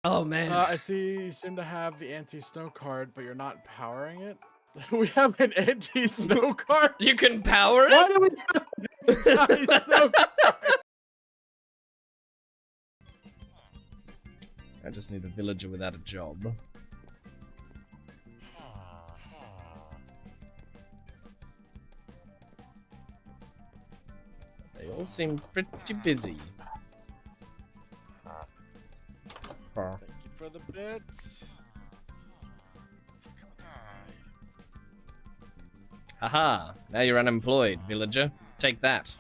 Oh man. I see you seem to have the anti-snow card, but you're not powering it. We have an anti-snow card. You can power Why it? do we have an anti-snow card? I just need a villager without a job. They all seem pretty busy. Thank you for the bits. Haha, now you're unemployed, villager. Take that.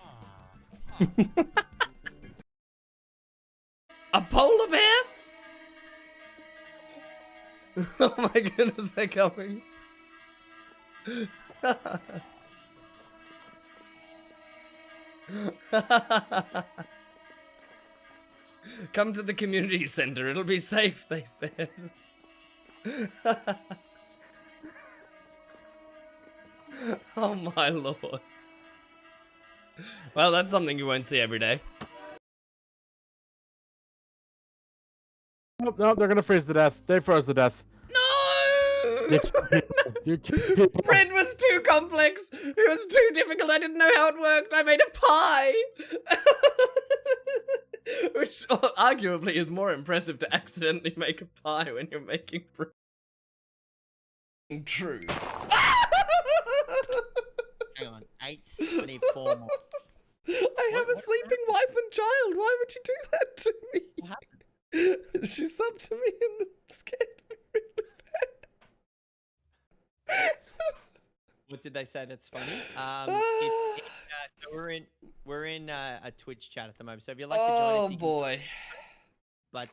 A polar bear? Oh my goodness, they're coming. Come to the community center, it'll be safe, they said. Oh my lord. Well, that's something you won't see every day. Nope, nope, they're gonna freeze to death. They froze to death. No! You people. Bread was too complex. It was too difficult. I didn't know how it worked. I made a pie. Which arguably is more impressive to accidentally make a pie when you're making bread. True. Hang on, 8. I need 4 more. I have a sleeping wife and child. Why would you do that to me? What happened? She subbed to me and scared me really bad. What did they say that's funny? So we're in a Twitch chat at the moment. So if you'd like to join us, Oh you can, boy. but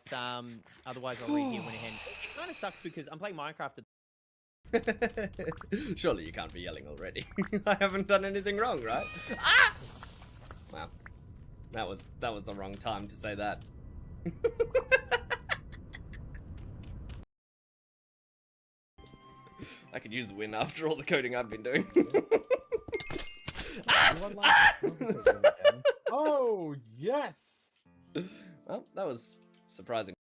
otherwise I'll read here when it ends. It kind of sucks because I'm playing Minecraft at Surely you can't be yelling already. I haven't done anything wrong, right? Ah! Wow. That was the wrong time to say that. I could use a win after all the coding I've been doing. Oh yes. Well, that was surprising.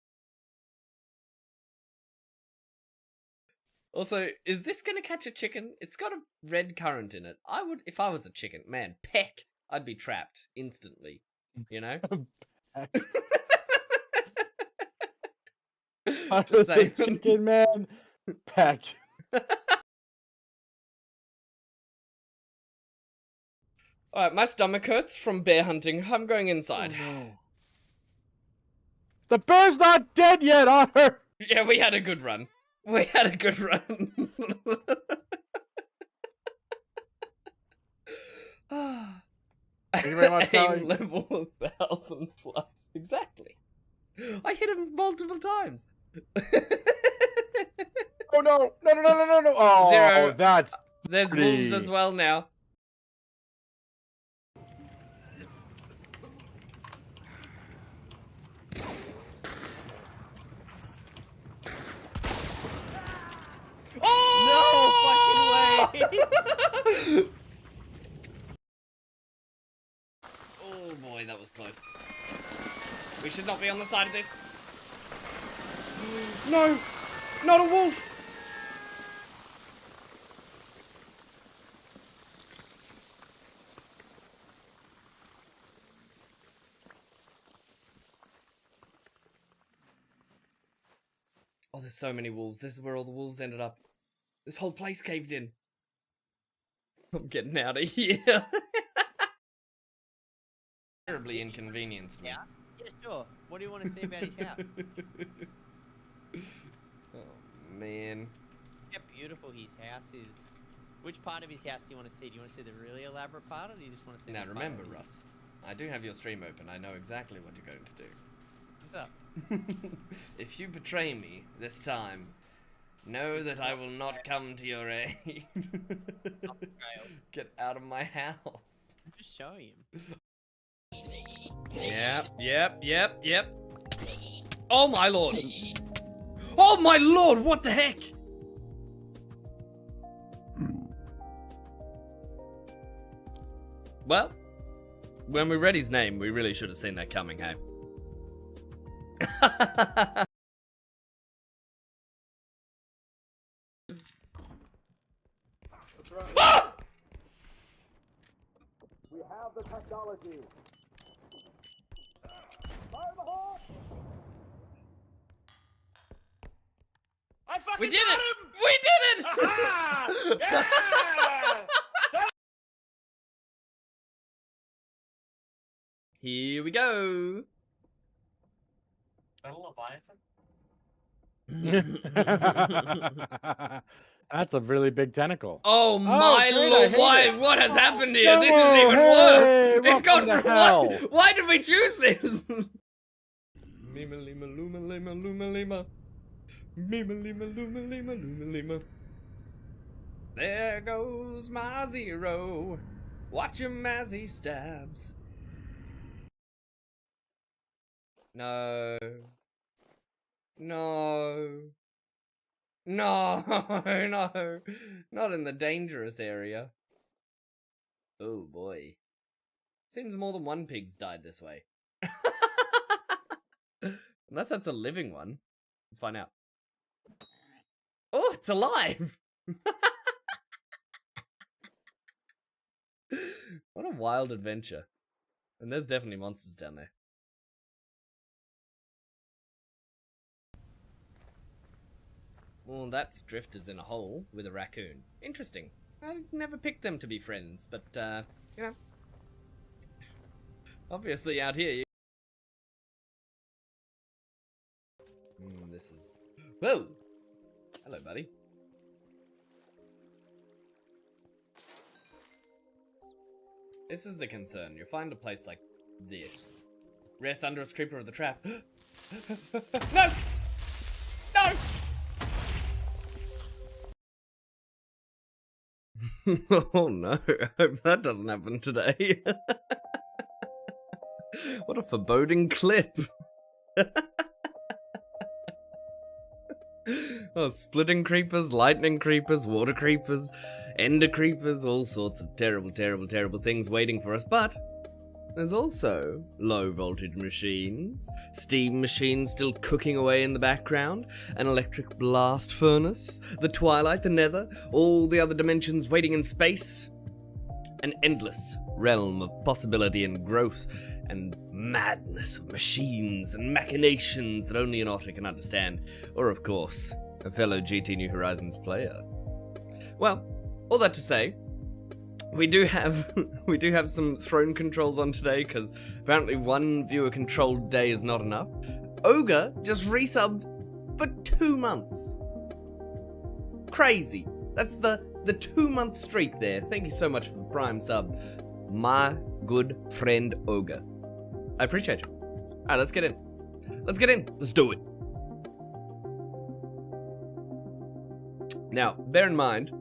Also, is this gonna catch a chicken? It's got a red current in it. I would, if I was a chicken, man, peck, I'd be trapped instantly, you know? I Just was a saying. chicken man. Peck. Alright, my stomach hurts from bear hunting. I'm going inside. Oh, no. The bear's not dead yet, Otter! Yeah, we had a good run. We had a good run. Thank you very much, Aim Callie. level 1,000 plus. Exactly. I hit him multiple times. Oh no! No, no, no, no, no, no! Oh, 0. that's There's pretty. wolves as well now. Oh! No fucking way! Oh boy, that was close. We should not be on the side of this. No! Not a wolf! Oh, there's so many wolves. This is where all the wolves ended up. This whole place caved in. I'm getting out of here. Terribly inconvenienced me. Yeah? Yeah, sure. What do you want to see about his house? Oh, man. How beautiful his house is. Which part of his house do you want to see? Do you want to see the really elaborate part, or do you just want to see Now this remember, part? Russ, I do have your stream open. I know exactly what you're going to do. What's up? If you betray me this time, know that I will not come to your aid. Get out of my house. I'm just showing him. Yep. Oh my lord. Oh my lord, what the heck? Well, when we read his name, we really should have seen that coming, hey? Ah! We have the technology. Fire the hole! I fucking We did got it! him! We did it! Aha! Yeah! Here we go. That a Leviathan? That's a really big tentacle. Oh my great, I lord! hate Why? it. What has happened here? This is No, even hey, worse. It's welcome gone. to hell. Why did we choose this? Lima lima luma lima luma lima. Lima lima luma lima luma lima. There goes my zero. Watch him as he stabs. No. No. No, no. Not in the dangerous area. Oh boy. Seems more than one pig's died this way. Unless that's a living one. Let's find out. Oh, it's alive! What a wild adventure. And there's definitely monsters down there. Well, that's drifters in a hole with a raccoon. Interesting. I never picked them to be friends, but, you know. Obviously out here, this is... Whoa! Hello, buddy. This is the concern. You'll find a place like this. Rare thunderous creeper of the traps. No! No! Oh no, I hope that doesn't happen today. What a foreboding clip. Oh, splitting creepers, lightning creepers, water creepers, ender creepers, all sorts of terrible, terrible, terrible things waiting for us, but there's also low voltage machines, steam machines still cooking away in the background, an electric blast furnace, the twilight, the nether, all the other dimensions waiting in space. An endless realm of possibility and growth and madness of machines and machinations that only an otter can understand, or of course, a fellow GT New Horizons player. Well, all that to say, we do have some throne controls on today, because apparently one viewer controlled day is not enough. Ogre just resubbed for 2 months. Crazy. That's the 2-month streak there. Thank you so much for the prime sub, my good friend Ogre. I appreciate you. Alright, let's get in. Let's get in. Let's do it. Now, bear in mind,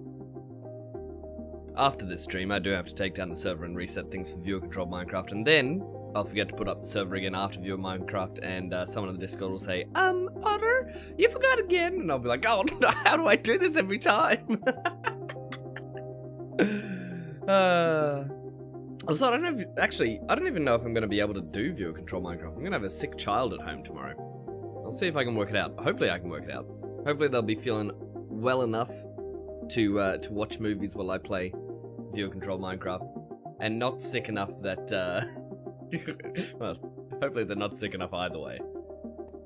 after this stream, I do have to take down the server and reset things for viewer-controlled Minecraft, and then I'll forget to put up the server again after viewer Minecraft, and someone in the Discord will say, Otter, you forgot again, and I'll be like, oh, how do I do this every time? Also, I don't know if, actually, I don't even know if I'm going to be able to do viewer-controlled Minecraft. I'm going to have a sick child at home tomorrow. I'll see if I can work it out. Hopefully I can work it out. Hopefully they'll be feeling well enough to watch movies while I play viewer-controlled Minecraft, and not sick enough that, well, hopefully they're not sick enough either way.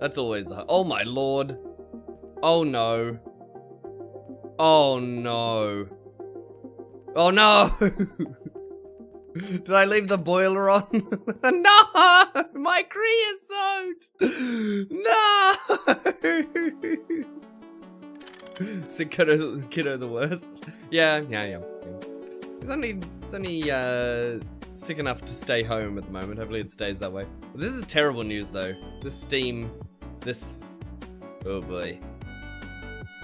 That's always the... Oh my lord! Oh no! Oh no! Oh no! Did I leave the boiler on? No! My creosote! No! Sick kiddo the worst. Yeah. It's only sick enough to stay home at the moment. Hopefully it stays that way. This is terrible news though. This Steam, oh boy.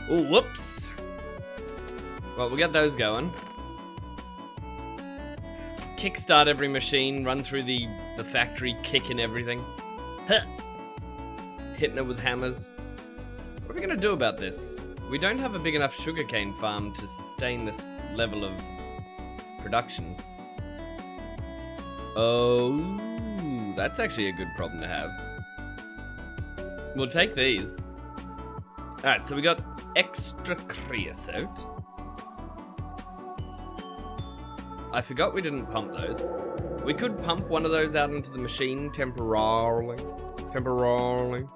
Oh, whoops. Well, we'll get those going. Kickstart every machine, run through the factory, kicking everything. Huh. Hitting it with hammers. What are we gonna do about this? We don't have a big enough sugarcane farm to sustain this level of production. Oh, that's actually a good problem to have. We'll take these. Alright, so we got extra creosote. I forgot we didn't pump those. We could pump one of those out into the machine temporarily. Temporarily.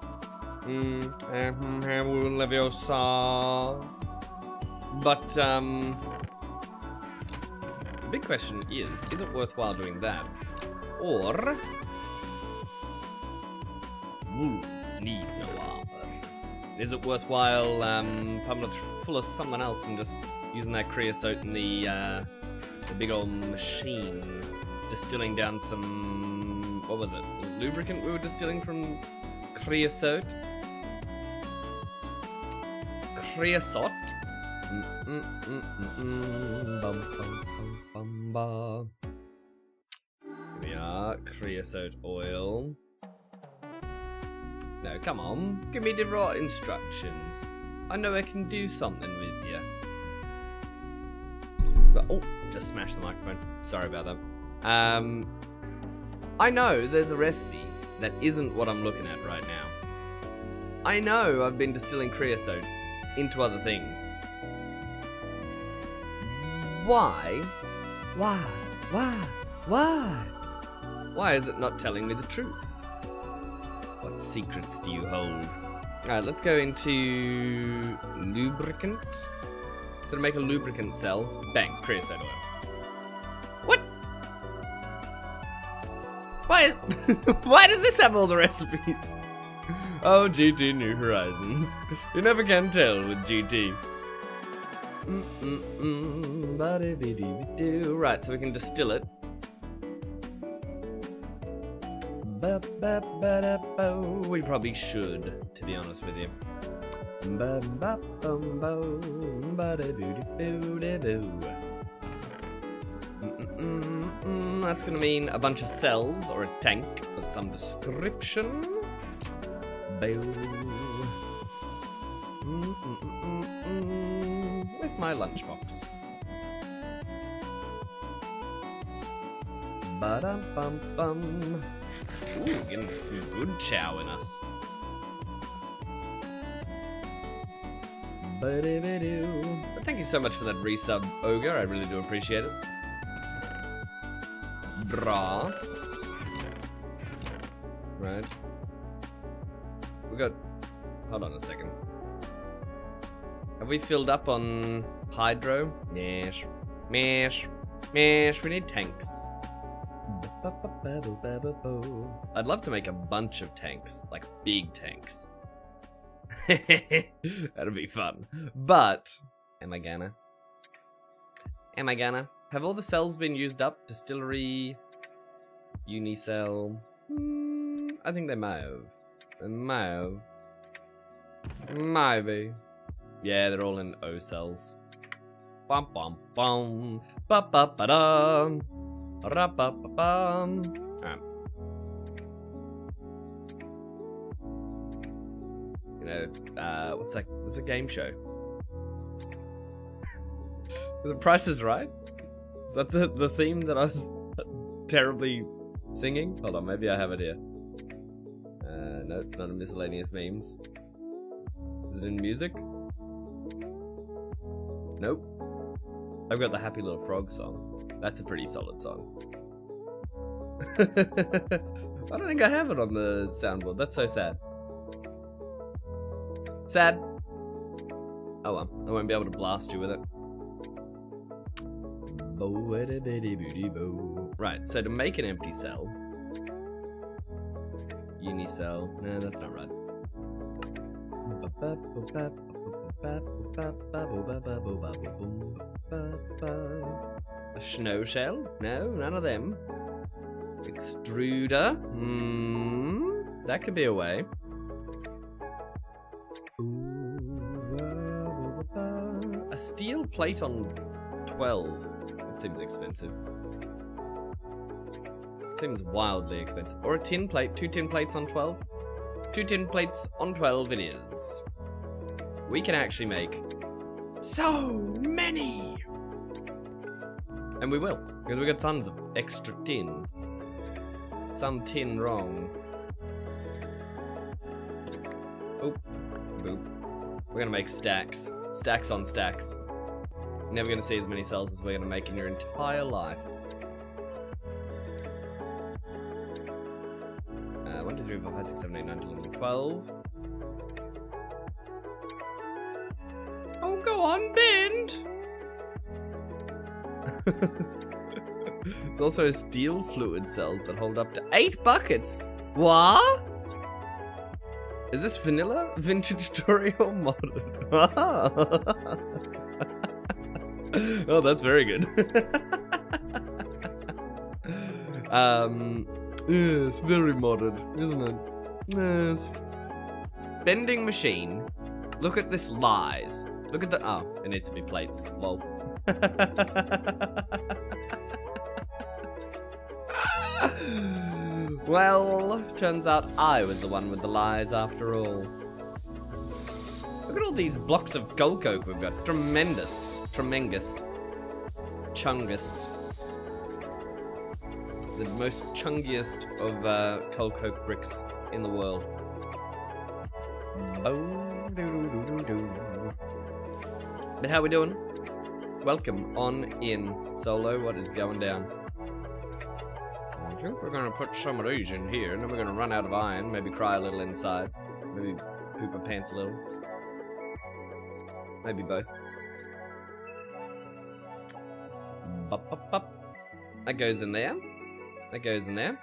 But, the big question is it worthwhile doing that? Or... wolves need no armor. Is it worthwhile, pumping it full of someone else and just using that creosote in the big old machine, distilling down some, what was it, lubricant we were distilling from creosote? Creosote? Here we are, creosote oil. No, come on, give me the right instructions. I know I can do something with you. But, oh, just smashed the microphone. Sorry about that. I know there's a recipe that isn't what I'm looking at right now. I know I've been distilling creosote into other things. Why? Why is it not telling me the truth? What secrets do you hold? Alright, let's go into lubricant. So to make a lubricant cell, bang, creosote oil. What? Why? Why does this have all the recipes? Oh, GT New Horizons. You never can tell with GT. Right, so we can distill it. We probably should, to be honest with you. That's gonna mean a bunch of cells or a tank of some description. Where's my lunchbox? Ba-dum-bum-bum. Ooh, getting some good chow in us. But thank you so much for that resub, Ogre. I really do appreciate it. Brass. Right. We got... Hold on a second. Have we filled up on hydro? Yes. Mesh. We need tanks. I'd love to make a bunch of tanks, like big tanks. That'd be fun. But, am I gonna? Have all the cells been used up? Distillery, Unicell. I think they might have. Maybe. Yeah, they're all in O cells. Bum bum bum. Ba ba ba dum. Ra-ba-ba-bum. Alright. You know, what's that game show? The Price is Right? Is that the theme that I was terribly singing? Hold on, maybe I have it here. No, it's not in miscellaneous memes. Is it in music? Nope. I've got the Happy Little Frog song. That's a pretty solid song. I don't think I have it on the soundboard. That's so sad. Sad. Oh well, I won't be able to blast you with it. Right, so to make an empty cell... Unicell... No, that's not right. A snow shell? No, none of them. Extruder? That could be a way. A steel plate on 12. That seems expensive. It seems wildly expensive. Or a tin plate. 2 tin plates on 12? 2 tin plates on 12 it is. We can actually make so many! And we will, because we got tons of extra tin. Some tin wrong. Oh, boop. We're gonna make stacks. Stacks on stacks. Never gonna see as many cells as we're gonna make in your entire life. 1, 2, 3, 4, 5, 6, 7, 8, 9, 10, 11, 12. Oh, go on, bend! There's also steel fluid cells that hold up to 8 buckets. What? Is this vanilla, vintage, story, or modern? Oh, that's very good. Yes, very modern, isn't it? Yes. Bending machine. Look at this lies. Look at the. Oh, it needs to be plates. Lol. Well, turns out I was the one with the lies after all. Look at all these blocks of gold coke we've got. Tremendous. Tremengus. Chungus. The most chungiest of coal coke bricks in the world. But how we doing? Welcome on in. Solo, what is going down? I think we're gonna put some of these in here, and then we're gonna run out of iron, maybe cry a little inside, maybe poop our pants a little. Maybe both. Bop, bop, bop. That goes in there. That goes in there.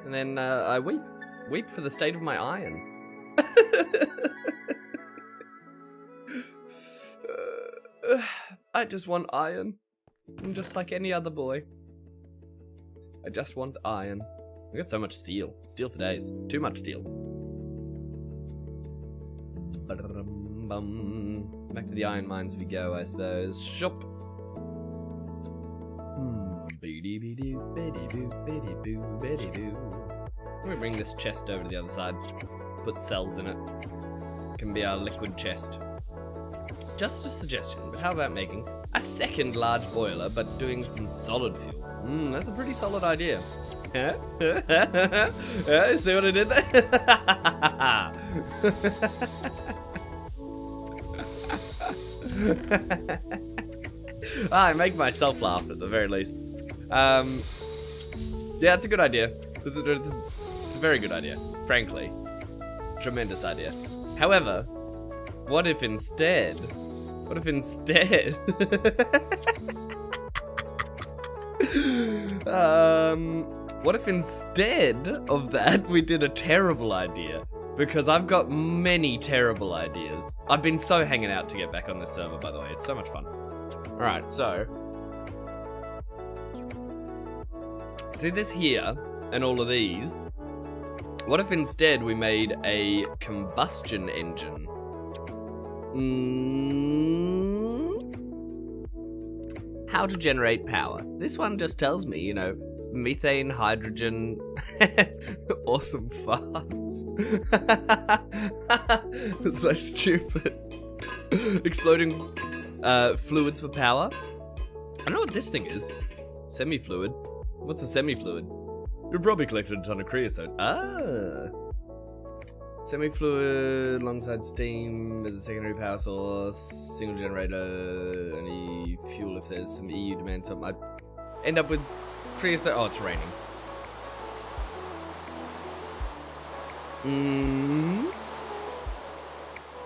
And then I weep. Weep for the state of my iron. I just want iron. I'm just like any other boy. I just want iron. We got so much steel. Steel for days. Too much steel. Back to the iron mines we go, I suppose. Shop. Let me bring this chest over to the other side. Put cells in it. Can be our liquid chest. Just a suggestion, but how about making a second large boiler, but doing some solid fuel? That's a pretty solid idea. See what I did there? I make myself laugh at the very least. Yeah, it's a good idea. It's a very good idea, frankly. Tremendous idea. However, what if instead... What if instead of that we did a terrible idea? Because I've got many terrible ideas. I've been so hanging out to get back on this server, by the way. It's so much fun. Alright, so... See this here, and all of these? What if instead we made a combustion engine? How to generate power. This one just tells me, you know, methane, hydrogen, awesome farts. It's so stupid. Exploding fluids for power. I know what this thing is. Semi-fluid. What's a semi-fluid? You probably collected a ton of creosote. Ah. Semi-fluid alongside steam as a secondary power source. Single generator. Any fuel if there's some EU demand. Something. I end up with creosote. Oh, it's raining.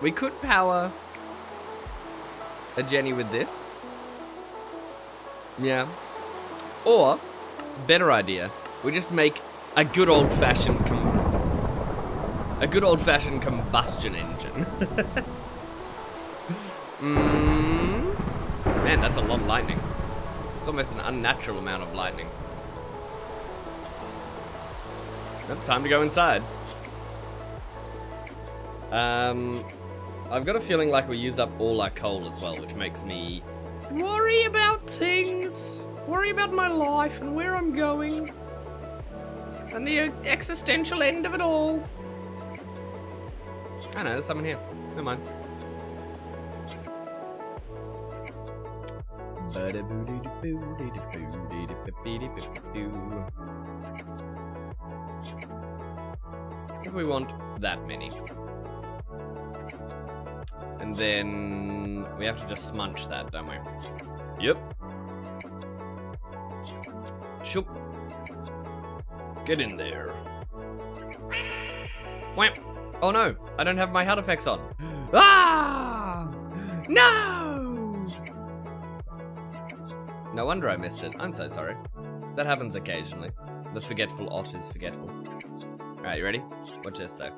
We could power a Jenny with this. Yeah. Or, better idea, we just make a good old-fashioned combustion engine. Man, that's a lot of lightning. It's almost an unnatural amount of lightning. Yep, time to go inside. I've got a feeling like we used up all our coal as well, which makes me worry about things. Worry about my life and where I'm going. And the existential end of it all. I know, there's someone here. Never mind. If we want that many. And then we have to just smudge that, don't we? Yep. Shoop. Get in there. Wham! Oh no, I don't have my HUD effects on. Ah! No! No wonder I missed it. I'm so sorry. That happens occasionally. The forgetful ot is forgetful. Alright, you ready? Watch this though.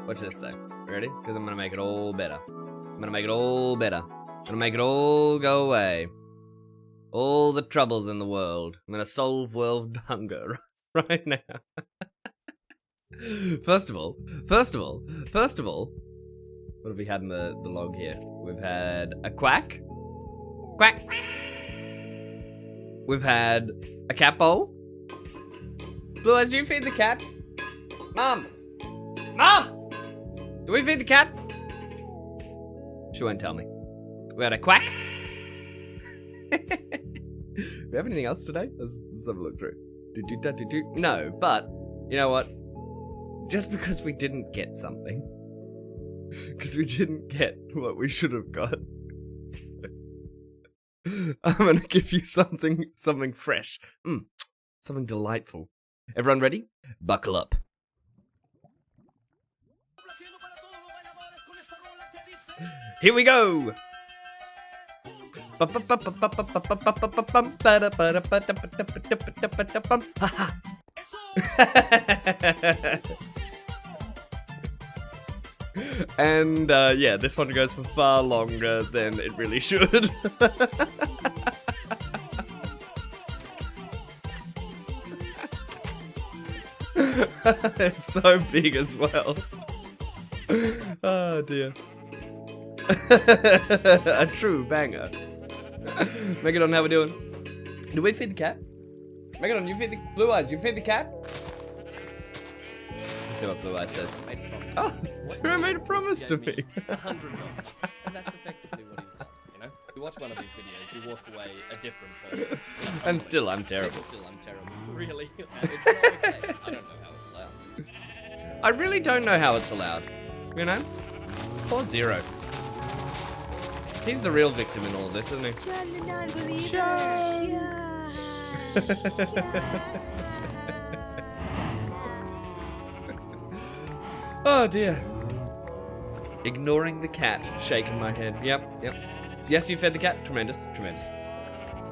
Watch this though. You ready? Because I'm gonna make it all better. I'm gonna make it all better. I'm gonna make it all go away. All the troubles in the world. I'm gonna solve world hunger right now. First of all, what have we had in the log here? We've had a quack. Quack. We've had a cat bowl. Blue Eyes, do you feed the cat? Mom! Mom! Do we feed the cat? She won't tell me. We had a quack. Do we have anything else today? Let's have a look through. No, but you know what? Just because we didn't get something, because we didn't get what we should have got, I'm gonna give you something fresh, something delightful. Everyone ready? Buckle up. Here we go. And yeah, this one goes for far longer than it really should. It's so big as well. Oh dear. A true banger. Megadon, how we doing? Do we feed the cat? Megadon, you feed the Blue Eyes, you feed the cat? Let's see what Blue Eyes says. Oh, Zero made a promise to me. $100, and that's effectively what he's done. You know, you watch one of these videos, you walk away a different person. And still, I'm terrible. Still, I'm terrible. Really, it's not okay. I don't know how it's allowed. I really don't know how it's allowed. You know, poor Zero. He's the real victim in all of this, isn't he? John the non-believer. Oh dear. Ignoring the cat, shaking my head. Yep. Yes, you fed the cat. Tremendous.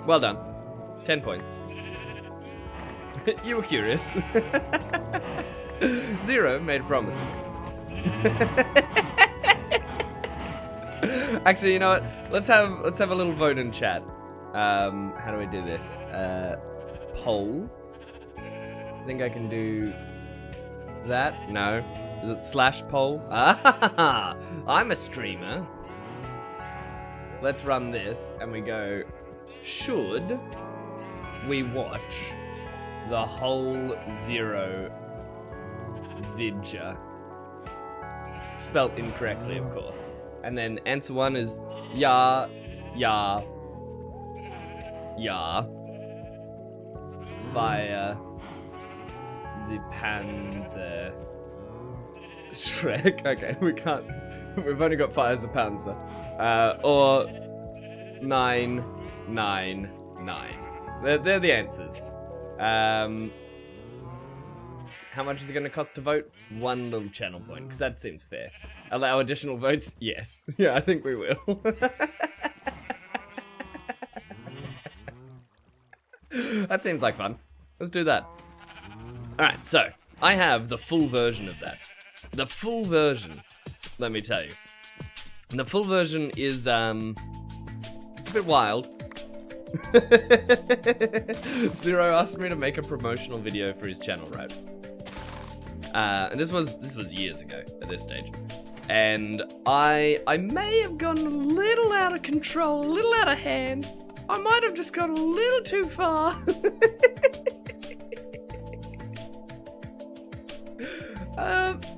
Well done. 10 points. You were curious. Zero made a promise to me. Actually, you know what? Let's have a little vote in chat. How do we do this? Poll. I think I can do that. No. Is it /poll? Ah, I'm a streamer. Let's run this and we go, should we watch the whole Zero vidja? Spelt incorrectly, of course. And then answer 1 is ya via the Panzer Shrek. Okay, we can't. We've only got fire the Panzer. Or 999. They're the answers. How much is it going to cost to vote? 1 little channel point, because that seems fair. Allow additional votes? Yes. Yeah, I think we will. That seems like fun. Let's do that. Alright, so, I have the full version of that. The full version, let me tell you. The full version is, it's a bit wild. Zero asked me to make a promotional video for his channel, right? And this was years ago at this stage. And I may have gone a little out of control, a little out of hand. I might have just gone a little too far.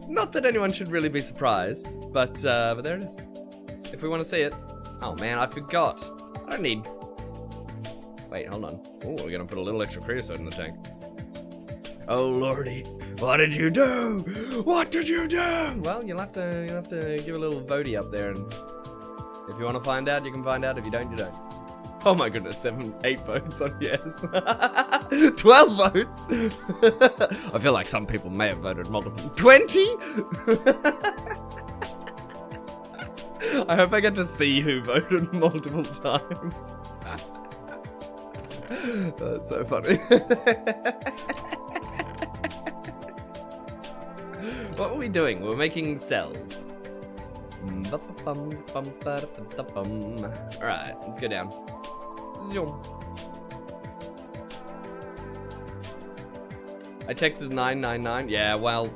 Not that anyone should really be surprised, but there it is. If we want to see it. Oh man, I forgot. I don't need... Wait, hold on. Oh, we're gonna put a little extra creosote in the tank. Oh lordy, what did you do? What did you do? Well, you'll have to give a little votey up there, and if you want to find out, you can find out. If you don't, you don't. Oh my goodness, 8 votes on yes. 12 votes? I feel like some people may have voted multiple. 20? I hope I get to see who voted multiple times. That's so funny. What were we doing? We're making cells. Alright, let's go down. Zoom. I texted 999. Yeah, well,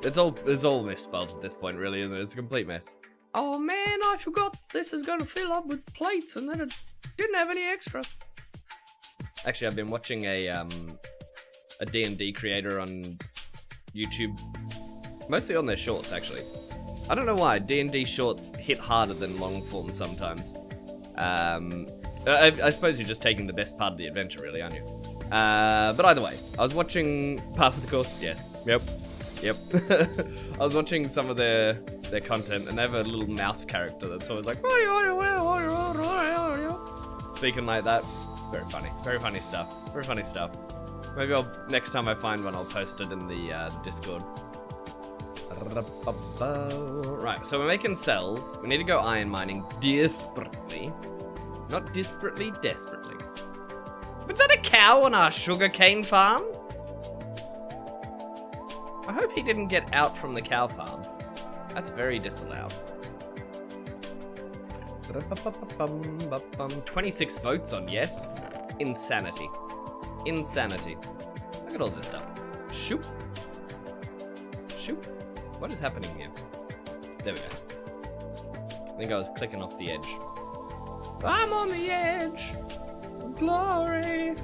it's all misspelled at this point, really, isn't it? It's a complete mess. Oh man, I forgot this is going to fill up with plates, and then it didn't have any extra. Actually, I've been watching a D&D creator on YouTube, mostly on their shorts, actually. I don't know why D&D shorts hit harder than long form sometimes. I suppose you're just taking the best part of the adventure, really, aren't you? But either way, I was watching Path of the Course. Yes. Yep. I was watching some of their content, and they have a little mouse character that's always like speaking like that. Very funny. Very funny stuff. Very funny stuff. Maybe next time I find one, I'll post it in the Discord. Right, so we're making cells. We need to go iron mining desperately. Not desperately, desperately. Was that a cow on our sugarcane farm? I hope he didn't get out from the cow farm. That's very disallowed. 26 votes on yes. Insanity. Insanity. Look at all this stuff. Shoot. Shoot. What is happening here? There we go. I think I was clicking off the edge. I'm on the edge of glory.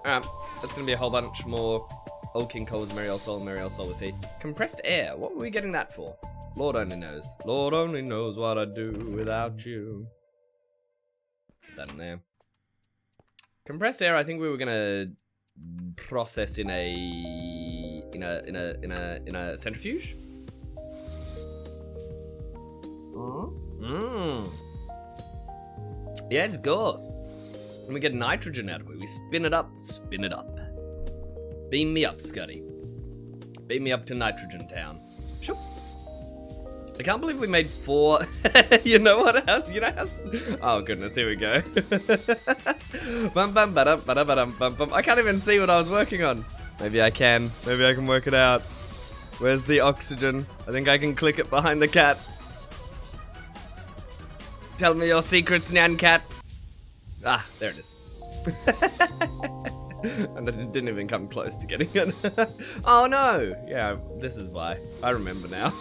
Alright, that's gonna be a whole bunch more. Old King Cole was Mariel Sol was he. Compressed air, what were we getting that for? Lord only knows. Lord only knows what I'd do without you. Put that in there. Compressed air, I think we were gonna process in a centrifuge. Yes, of course. And we get nitrogen out of it. We spin it up. Spin it up. Beam me up, Scuddy. Beam me up to Nitrogen Town. Shoop. I can't believe we made 4. You know what else? You know how? Oh goodness, here we go. I can't even see what I was working on. Maybe I can. Maybe I can work it out. Where's the oxygen? I think I can click it behind the cat. Tell me your secrets, Nyan Cat. Ah, there it is. And I didn't even come close to getting it. Oh no! Yeah, this is why. I remember now.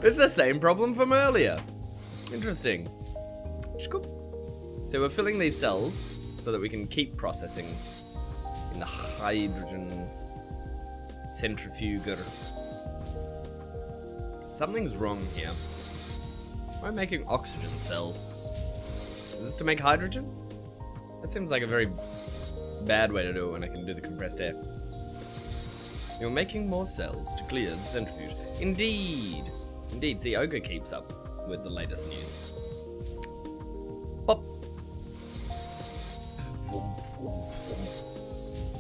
It's the same problem from earlier. Interesting. So we're filling these cells so that we can keep processing in the hydrogen centrifuger. Something's wrong here. Why am I making oxygen cells? Is this to make hydrogen? That seems like a very bad way to do it when I can do the compressed air. You're making more cells to clear the centrifuge. Indeed. Indeed, see, Ogre keeps up with the latest news. Pop.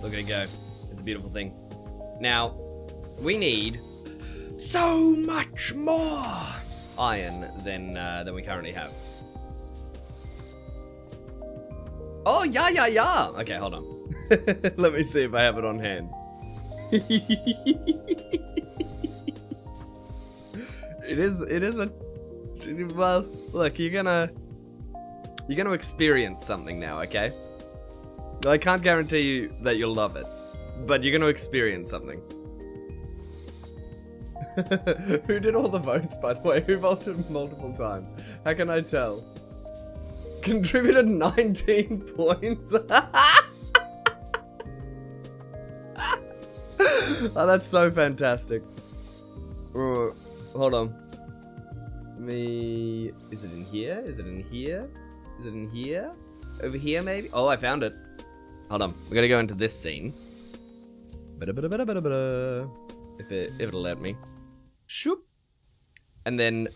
Look at it go. It's a beautiful thing. Now, we need so much more iron than we currently have. Oh, yeah. Okay, hold on. Let me see if I have it on hand. It is a, well, look, you're gonna experience something now, okay? I can't guarantee you that you'll love it, but you're gonna experience something. Who did all the votes, by the way? Who voted multiple times? How can I tell? Contributed 19 points. Oh, that's so fantastic. Hold on. Is it in here? Is it in here? Is it in here? Over here, maybe? Oh, I found it. Hold on. We're gonna go into this scene. if it'll let me. Shoop. And then,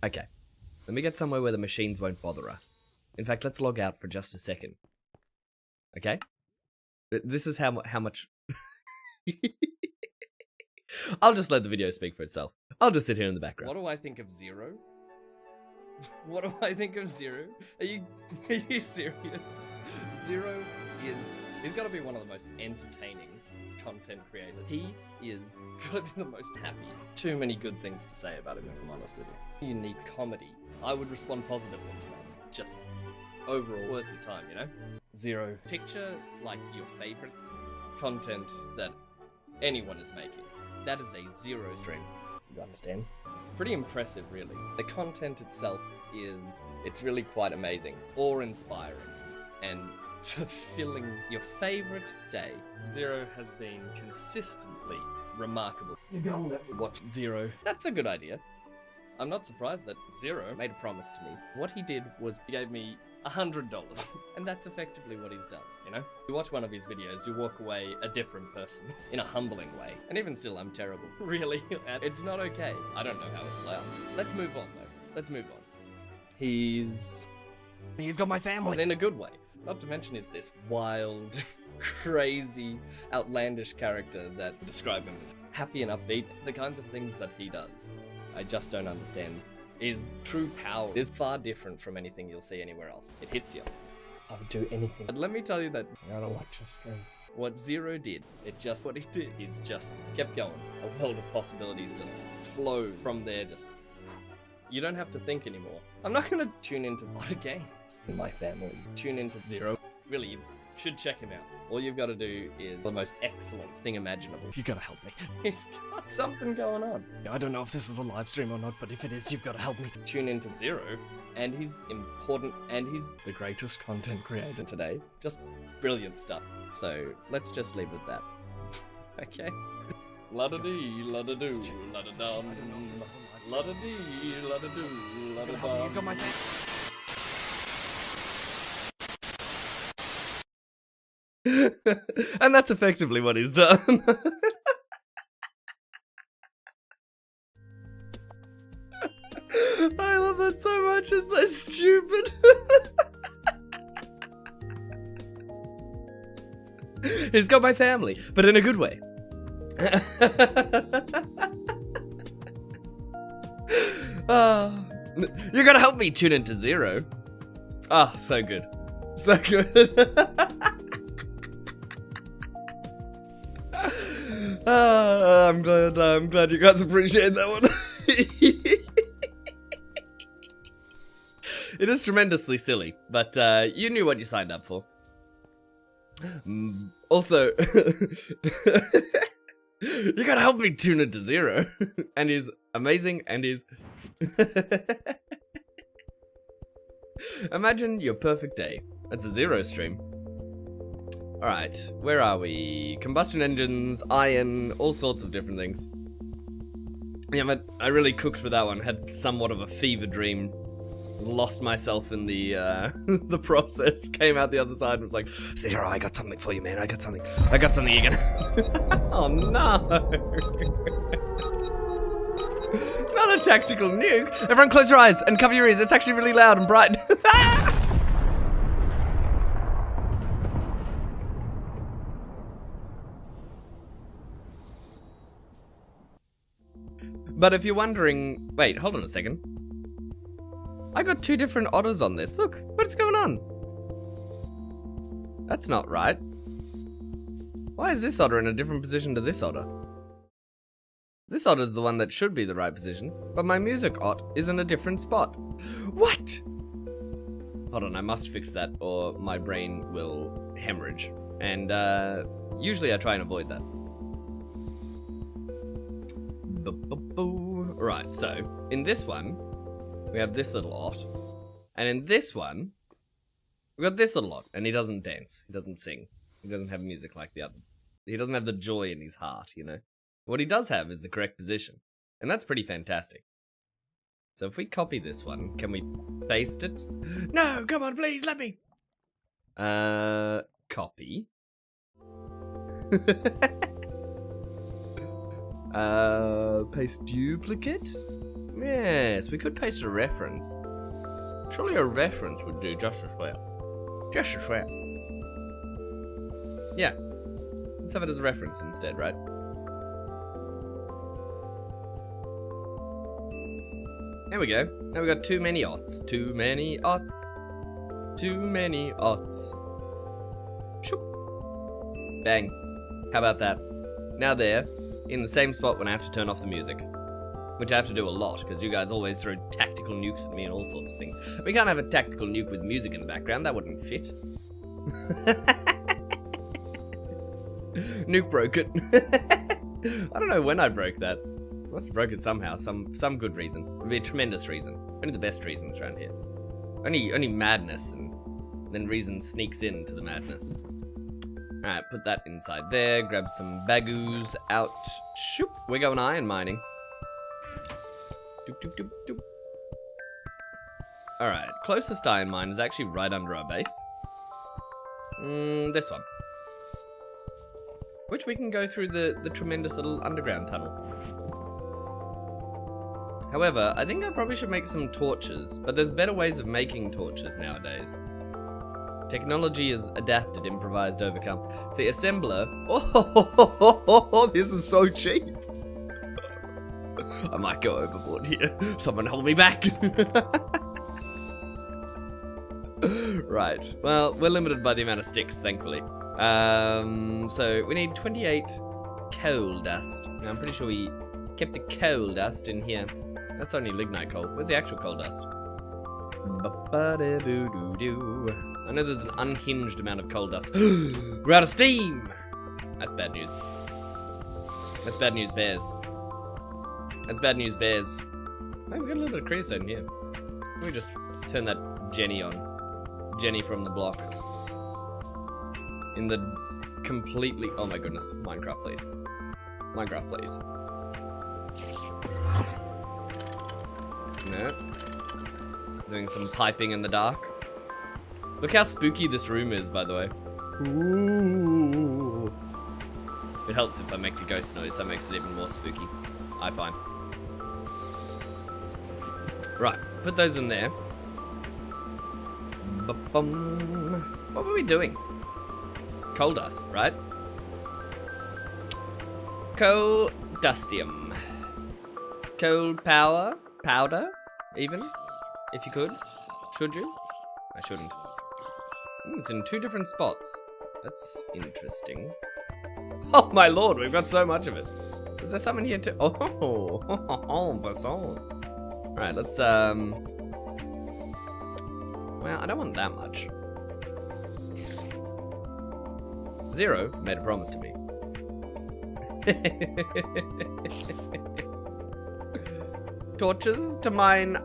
okay. Let me get somewhere where the machines won't bother us. In fact, let's log out for just a second. Okay? This is how much... I'll just let the video speak for itself. I'll just sit here in the background. What do I think of Zero? What do I think of Zero? Are you serious? Zero he's got to be one of the most entertaining content creators. He's got to be the most happy. Too many good things to say about him, if I'm honest with you. Unique comedy. I would respond positively to that. Just overall worth your time, you know? Zero. Picture like your favorite content that anyone is making. That is a Zero stream. You understand? Pretty impressive, really. The content itself it's really quite amazing, awe-inspiring, and fulfilling your favorite day. Zero has been consistently remarkable. You're gonna let me watch Zero. That's a good idea. I'm not surprised that Zero made a promise to me. What he did was he gave me $100, and that's effectively what he's done, you know? You watch one of his videos, you walk away a different person, in a humbling way. And even still, I'm terrible. Really, it's not okay. I don't know how it's allowed. Let's move on, though. Let's move on. He's got my family. In a good way. Not to mention is this wild, crazy, outlandish character that describe him as happy and upbeat. The kinds of things that he does, I just don't understand. His true power is far different from anything you'll see anywhere else. It hits you. I would do anything. But let me tell you that I gotta watch your screen. What Zero did, what he did is just kept going. A world of possibilities just flowed from there. Just you don't have to think anymore. I'm not gonna tune into a lot of games in my family. Tune into Zero. Really, you should check him out. All you've got to do is the most excellent thing imaginable. You gotta help me. He's got something going on. I don't know if this is a live stream or not, but if it is, you've got to help me. Tune into Zero, and he's important, and he's the greatest content creator today. Just brilliant stuff. So let's just leave it at that. Okay. La-da-dee, la-da-doo, la-da-dum. La-da-dee, la-da-doo, la-da-bum. He's got my And that's effectively what he's done. I love that so much, it's so stupid. He's got my family, but in a good way. You're gonna help me tune into Zero. Ah, so good. So good. I'm glad you guys appreciate that one. It is tremendously silly, but you knew what you signed up for. Also, you gotta help me tune into Zero. And he's amazing, and he's... Imagine your perfect day. That's a Zero stream. Alright, where are we? Combustion engines, iron, all sorts of different things. Yeah, but I really cooked for that one. Had somewhat of a fever dream. Lost myself in the the process. Came out the other side and was like, Zero, I got something for you, man. I got something you're gonna... Oh no! Not a tactical nuke! Everyone close your eyes and cover your ears. It's actually really loud and bright. But if you're wondering... Wait, hold on a second. I got two different otters on this. Look, what's going on? That's not right. Why is this otter in a different position to this otter? This otter's the one that should be the right position, but my music ot is in a different spot. What? Hold on, I must fix that or my brain will hemorrhage. And usually I try and avoid that. Right, so in this one, we have this little ot. And in this one, we got this little ot. And he doesn't dance. He doesn't sing. He doesn't have music like the other. He doesn't have the joy in his heart, you know? What he does have is the correct position. And that's pretty fantastic. So if we copy this one, can we paste it? No, come on, please, let me. Copy. Paste duplicate? Yes, we could paste a reference. Surely a reference would do just as well. Just as well. Yeah. Let's have it as a reference instead, right? There we go. Now we got too many aughts. Too many aughts. Too many aughts. Shoop. Bang. How about that? Now there, in the same spot when I have to turn off the music. Which I have to do a lot, because you guys always throw tactical nukes at me and all sorts of things. We can't have a tactical nuke with music in the background, that wouldn't fit. Nuke broke it. I don't know when I broke that. I must have broke it somehow, some good reason. It would be a tremendous reason. Only the best reasons around here. Only madness, and then reason sneaks into the madness. Alright, put that inside there, grab some bagoos out. Shoop, we're going iron mining. Doop, doop, doop, doop. Alright, closest iron mine is actually right under our base. This one. Which we can go through the tremendous little underground tunnel. However, I think I probably should make some torches, but there's better ways of making torches nowadays. Technology is adapted, improvised, overcome. See, assembler. Oh, this is so cheap. I might go overboard here. Someone hold me back. Right. Well, we're limited by the amount of sticks, thankfully. So we need 28 coal dust. Now, I'm pretty sure we kept the coal dust in here. That's only lignite coal. Where's the actual coal dust? I know there's an unhinged amount of coal dust. We're out of steam! That's bad news. That's bad news, bears. That's bad news, bears. Oh, we got a little bit of creosote in here. Let me just turn that Jenny on. Jenny from the block. In the completely... Oh my goodness. Minecraft, please. Minecraft, please. No. Doing some piping in the dark. Look how spooky this room is, by the way. Ooh. It helps if I make a ghost noise. That makes it even more spooky, I find. Right, put those in there. Ba-bum. What were we doing? Coal dust, right? Coal dustium. Coal power? Powder? Even? If you could? Should you? I shouldn't. It's in 2 different spots. That's interesting. Oh my lord, we've got so much of it. Is there someone here too? Oh, Basson. Alright, let's, well, I don't want that much. 0 made a promise to me. Torches to mine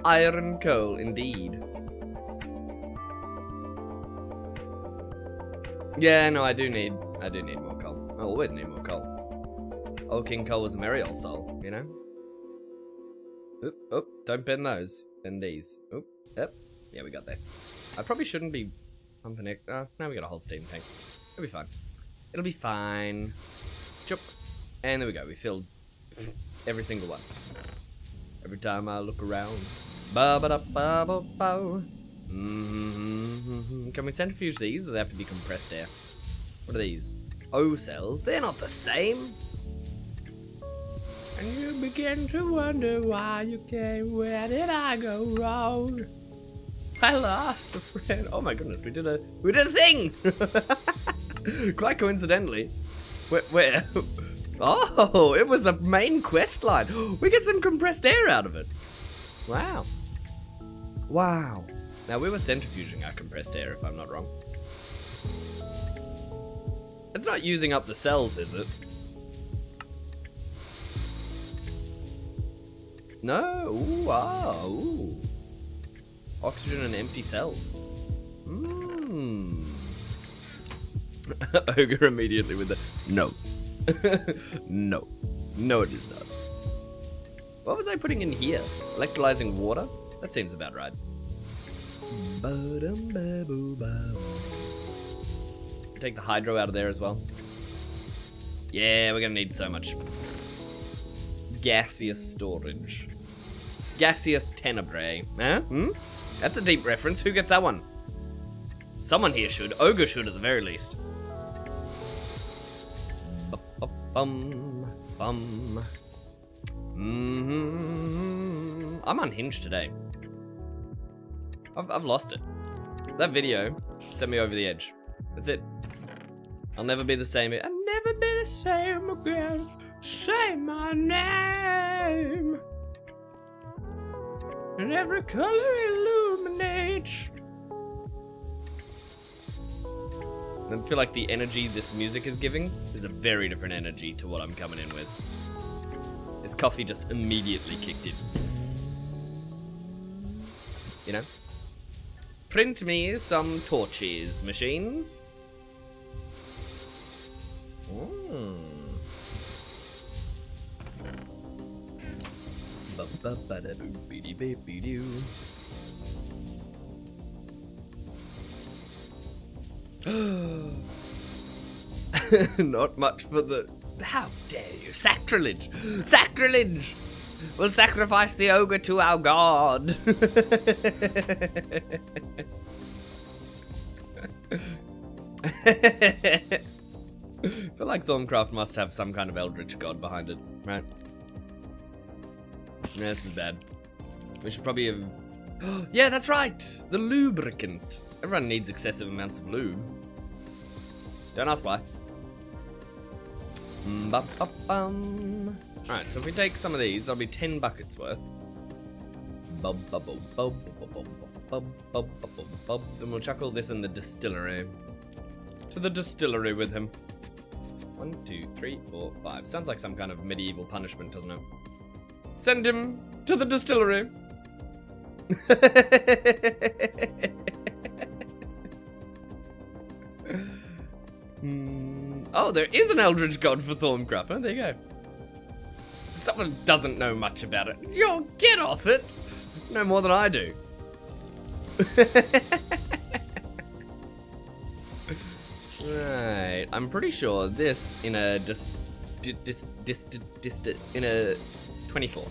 iron coal, indeed. Yeah, no, I do need more coal. I always need more coal. Old King Cole was a merry old soul, you know? Oop, oop, don't bend those. Bend these. Oop, yep. Yeah, we got there. I probably shouldn't be pumping it. Now we got a whole steam tank. It'll be fine. It'll be fine. Chup. And there we go. We filled every single one. Every time I look around. Ba-ba-da-ba-ba-ba. Can we centrifuge these, or do they have to be compressed air? What are these? O cells? They're not the same. And you begin to wonder why you came. Where did I go wrong? I lost a friend. Oh my goodness, we did a thing. Quite coincidentally. Where? Oh, it was a main quest line. We get some compressed air out of it. Wow. Wow. Now, we were centrifuging our compressed air, if I'm not wrong. It's not using up the cells, is it? No. Ooh, ah, ooh. Oxygen and empty cells. Ogre immediately with the no. No. No, it is not. What was I putting in here? Electrolyzing water? That seems about right. Take the hydro out of there as well. Yeah, we're gonna need so much gaseous storage. Gaseous tenebrae. Huh? Hmm? That's a deep reference. Who gets that one? Someone here should. Ogre should at the very least. Bum. I'm unhinged today. I've lost it. That video sent me over the edge. That's it. I'll never be the same. I'll never be the same again. Say my name. And every color illuminates. I feel like the energy this music is giving is a very different energy to what I'm coming in with. This coffee just immediately kicked in. You know? Print me some torches, machines. Not much for the... How dare you? Sacrilege! Sacrilege! We'll sacrifice the ogre to our god. I feel like Thorncraft must have some kind of eldritch god behind it, right? Yeah, this is bad. We should probably have... Yeah, that's right! The lubricant. Everyone needs excessive amounts of lube. Don't ask why. Alright, so if we take some of these, that'll be 10 buckets worth. Then we'll chuck all this in the distillery. To the distillery with him. 1, 2, 3, 4, 5. Sounds like some kind of medieval punishment, doesn't it? Send him to the distillery. Oh, there is an Eldritch God for Thorncraft. Oh, there you go. Someone doesn't know much about it. Yo, get off it. No more than I do. Right, I'm pretty sure this in a in a 24.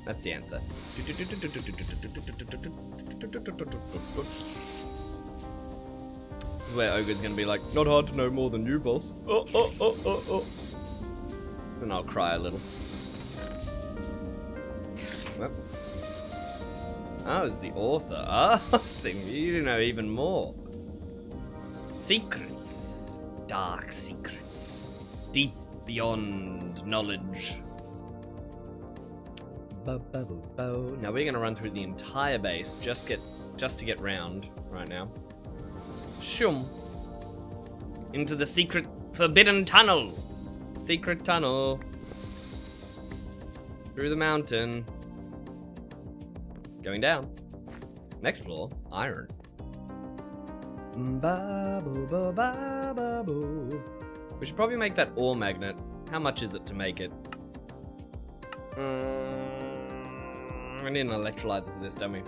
That's the answer. This is where Ogre's gonna be like, not hard to know more than you, boss. Oh. And I'll cry a little. Well. Oh, it's the author. Oh, Sim, you know even more. Secrets. Dark secrets. Deep beyond knowledge. Now we're gonna run through the entire base just to get round right now. Shum. Into the secret forbidden tunnel. Secret tunnel. Through the mountain. Going down. Next floor, iron. We should probably make that ore magnet. How much is it to make it? We need an electrolyzer for this, don't we?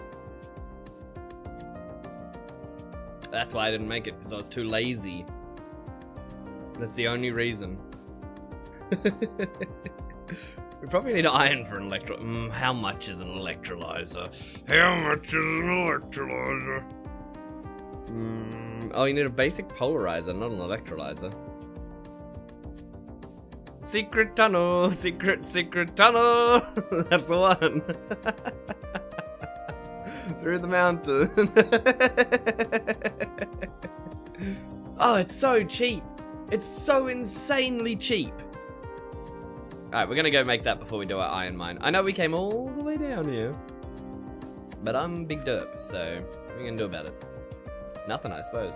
That's why I didn't make it, because I was too lazy. That's the only reason. We probably need iron for an how much is an electrolyzer? How much is an electrolyzer? Oh, you need a basic polarizer, not an electrolyzer. Secret tunnel, secret tunnel. That's the one. Through the mountain. Oh, it's so cheap. It's so insanely cheap. Alright, we're gonna go make that before we do our iron mine. I know we came all the way down here, but I'm big derp, so what are we gonna do about it? Nothing, I suppose.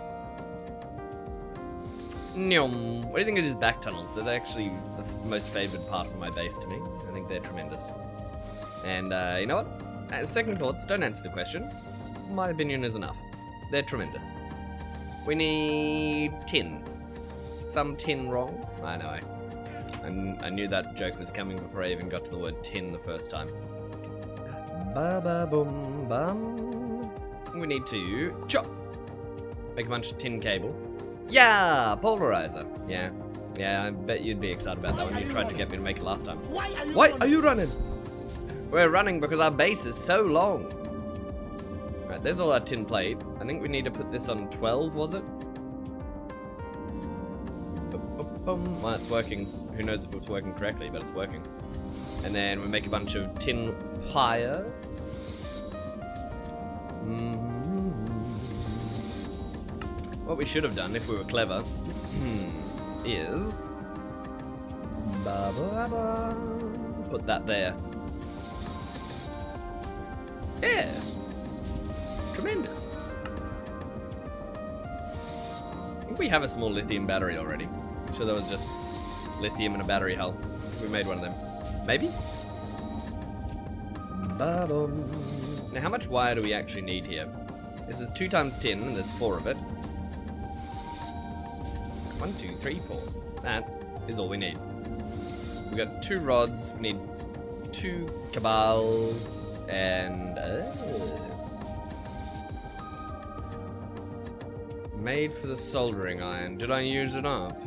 Nyum. What do you think of these back tunnels? They're actually the most favoured part of my base to me. I think they're tremendous. And you know what? Second thoughts, don't answer the question. My opinion is enough. They're tremendous. We need tin. Some tin wrong? I know. I knew that joke was coming before I even got to the word tin the first time. Ba-ba-boom bum. We need to make a bunch of tin cable. Yeah, polarizer. Yeah. Yeah, I bet you'd be excited about that when you tried to get me to make it last time. Why Why are you running? We're running because our base is so long. Right, there's all our tin plate. I think we need to put this on 12, was it? Well, it's working. Who knows if it's working correctly, but it's working. And then we make a bunch of tin wire. What we should have done, if we were clever, is... put that there. Yes. Tremendous. I think we have a small lithium battery already. I'm sure that was just lithium in a battery hull. We made one of them. Maybe? Now, how much wire do we actually need here? This is 2 times tin, and there's 4 of it. 1, 2, 3, 4. That is all we need. We got 2 rods. We need 2 cabals, and made for the soldering iron. Did I use it off?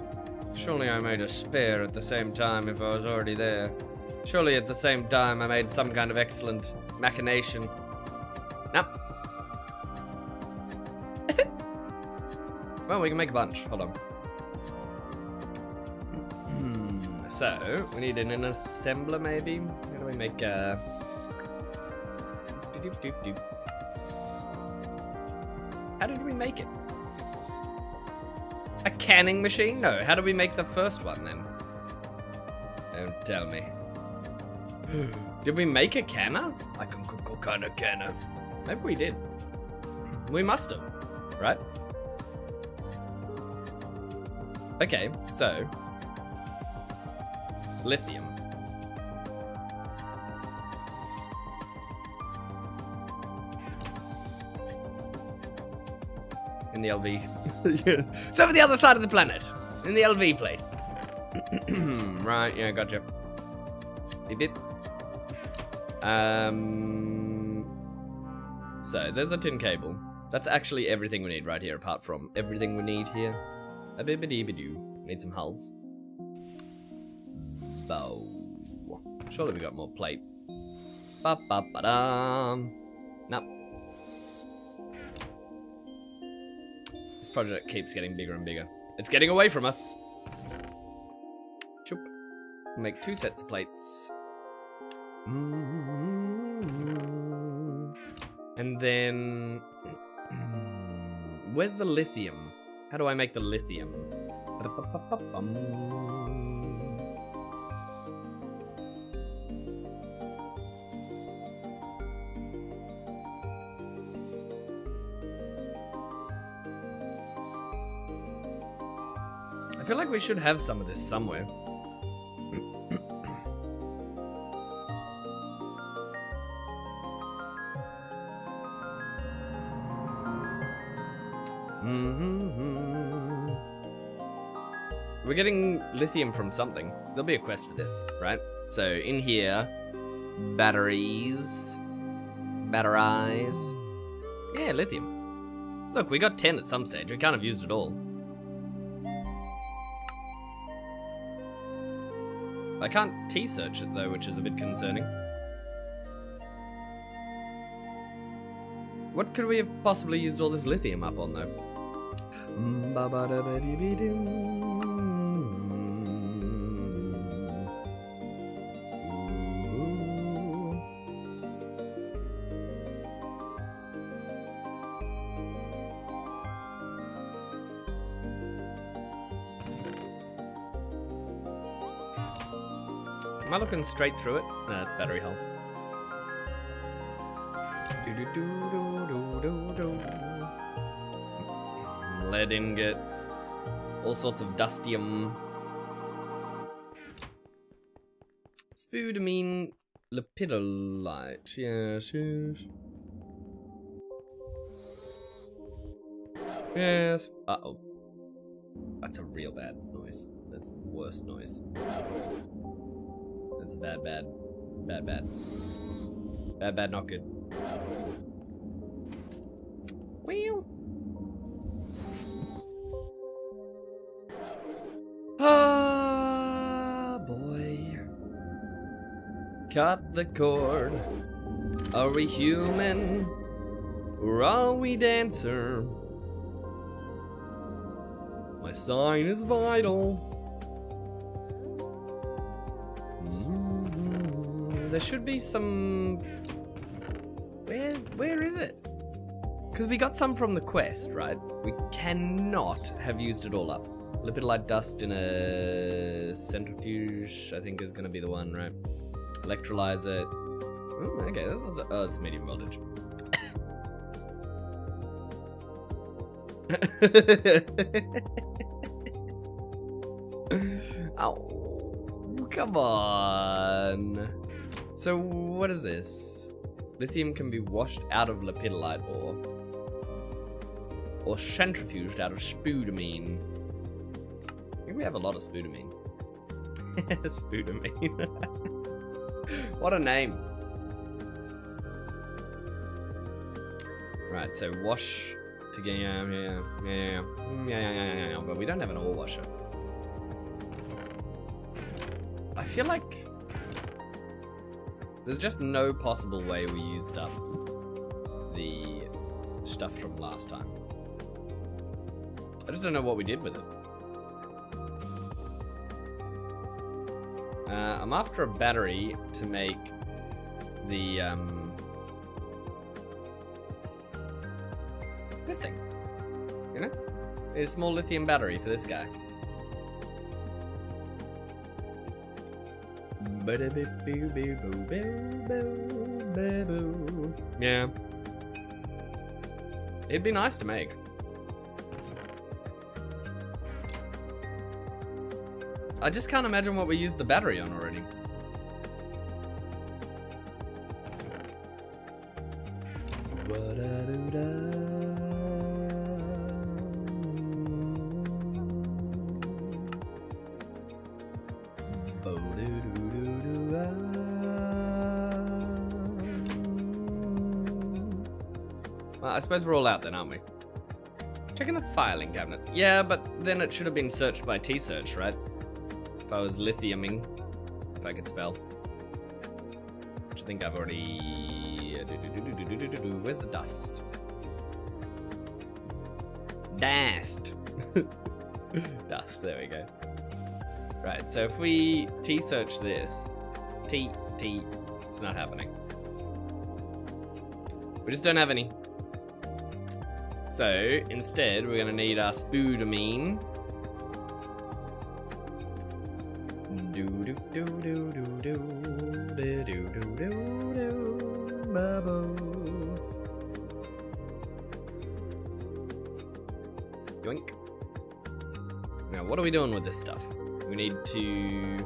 Surely I made a spare at the same time if I was already there. Surely at the same time I made some kind of excellent machination. Nope. Well, we can make a bunch. Hold on. So, we need an assembler maybe? How do we make a... How did we make it? A canning machine? No, how do we make the first one then? Don't tell me. Did we make a canner? I can cook all kind of canner. Maybe we did. We must have, right? Okay, so... lithium. In the LV. It's over the other side of the planet. In the LV place. Right, yeah, gotcha. Beep beep. So, there's a tin cable. That's actually everything we need right here, apart from everything we need here. A bibbidi-bidoo. Need some hulls. Bow. Surely we got more plate. Ba-ba-ba-dum. Nope. This project keeps getting bigger and bigger. It's getting away from us. Choop. Make 2 sets of plates. And then... where's the lithium? How do I make the lithium? I feel like we should have some of this somewhere. We're getting lithium from something. There'll be a quest for this, right? So in here, batteries. Yeah, lithium. Look, we got 10 at some stage. We can't have used it all. I can't T-search it though, which is a bit concerning. What could we have possibly used all this lithium up on though? Am I looking straight through it? No, it's battery hull. Lead ingots, all sorts of dustium. Spudamine lepidolite, yes. Yes. Uh-oh. That's a real bad noise. That's the worst noise. That's a bad. Bad, not good. Well. Cut the cord. Are we human? Or are we dancer? My sign is vital. There should be some... Where is it? Because we got some from the quest, right? We cannot have used it all up. Lipidolite dust in a centrifuge, I think is going to be the one, right? Electrolyzer. Ooh, okay, this one's... Oh, it's medium voltage. Oh, come on. So what is this? Lithium can be washed out of lepidolite ore, or centrifuged out of spudamine. I think we have a lot of spudamine. Spudamine. What a name. Right, so wash to get yeah, but we don't have an ore washer. I feel like there's just no possible way we used up the stuff from last time. I just don't know what we did with it. I'm after a battery to make the this thing, you know? A small lithium battery for this guy. Yeah. It'd be nice to make. I just can't imagine what we used the battery on already. Well, I suppose we're all out then, aren't we? Checking the filing cabinets. Yeah, but then it should have been searched by T-search, right? If I was lithiuming, if I could spell. Which I think I've already... Where's the dust? Dust. Dust, there we go. Right, so if we T-search this, it's not happening. We just don't have any. So, instead, we're gonna need our spudamine. Yoink. Now, what are we doing with this stuff? We need to...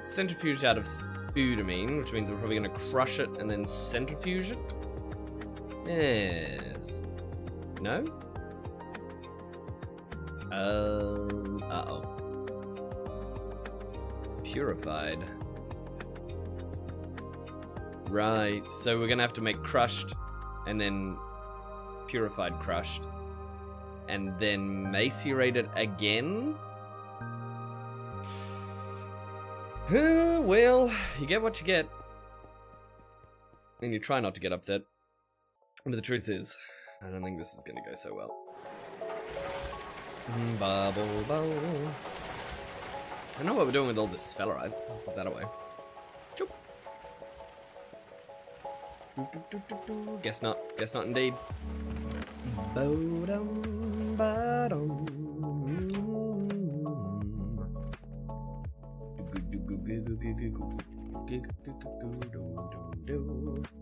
centrifuge out of spudamine, which means we're probably going to crush it and then centrifuge it. Yes. No? Uh-oh. Purified. Right, so we're going to have to make crushed and then purified crushed and then macerated again? Well, you get what you get. And you try not to get upset. But the truth is, I don't think this is going to go so well. Bubble, bubble. I know what we're doing with all this sphelerite. I'll put that away. Choop. Guess not. Guess not indeed. Bo-dum, ba-dum.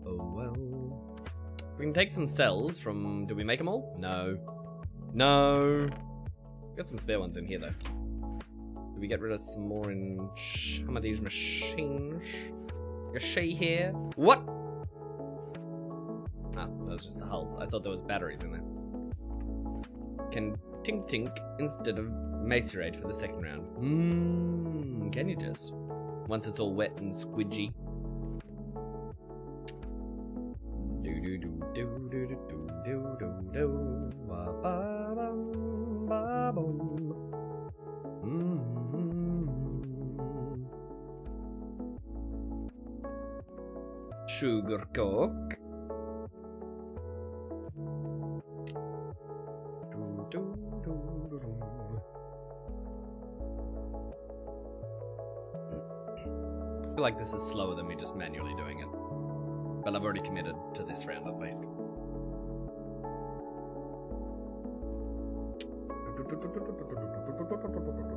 Oh well. We can take some cells from... Did we make them all? No. No. Got some spare ones in here though. Did we get rid of some more in some of these machines? You see here? What? Ah, that was just the hulls. I thought there was batteries in there. Can tink tink instead of macerate for the second round. Can you just? Once it's all wet and squidgy. Do do do do do do do do do ba ba bum ba bum. sugar coke. I feel like this is slower than me just manually doing it. But I've already committed to this round at least.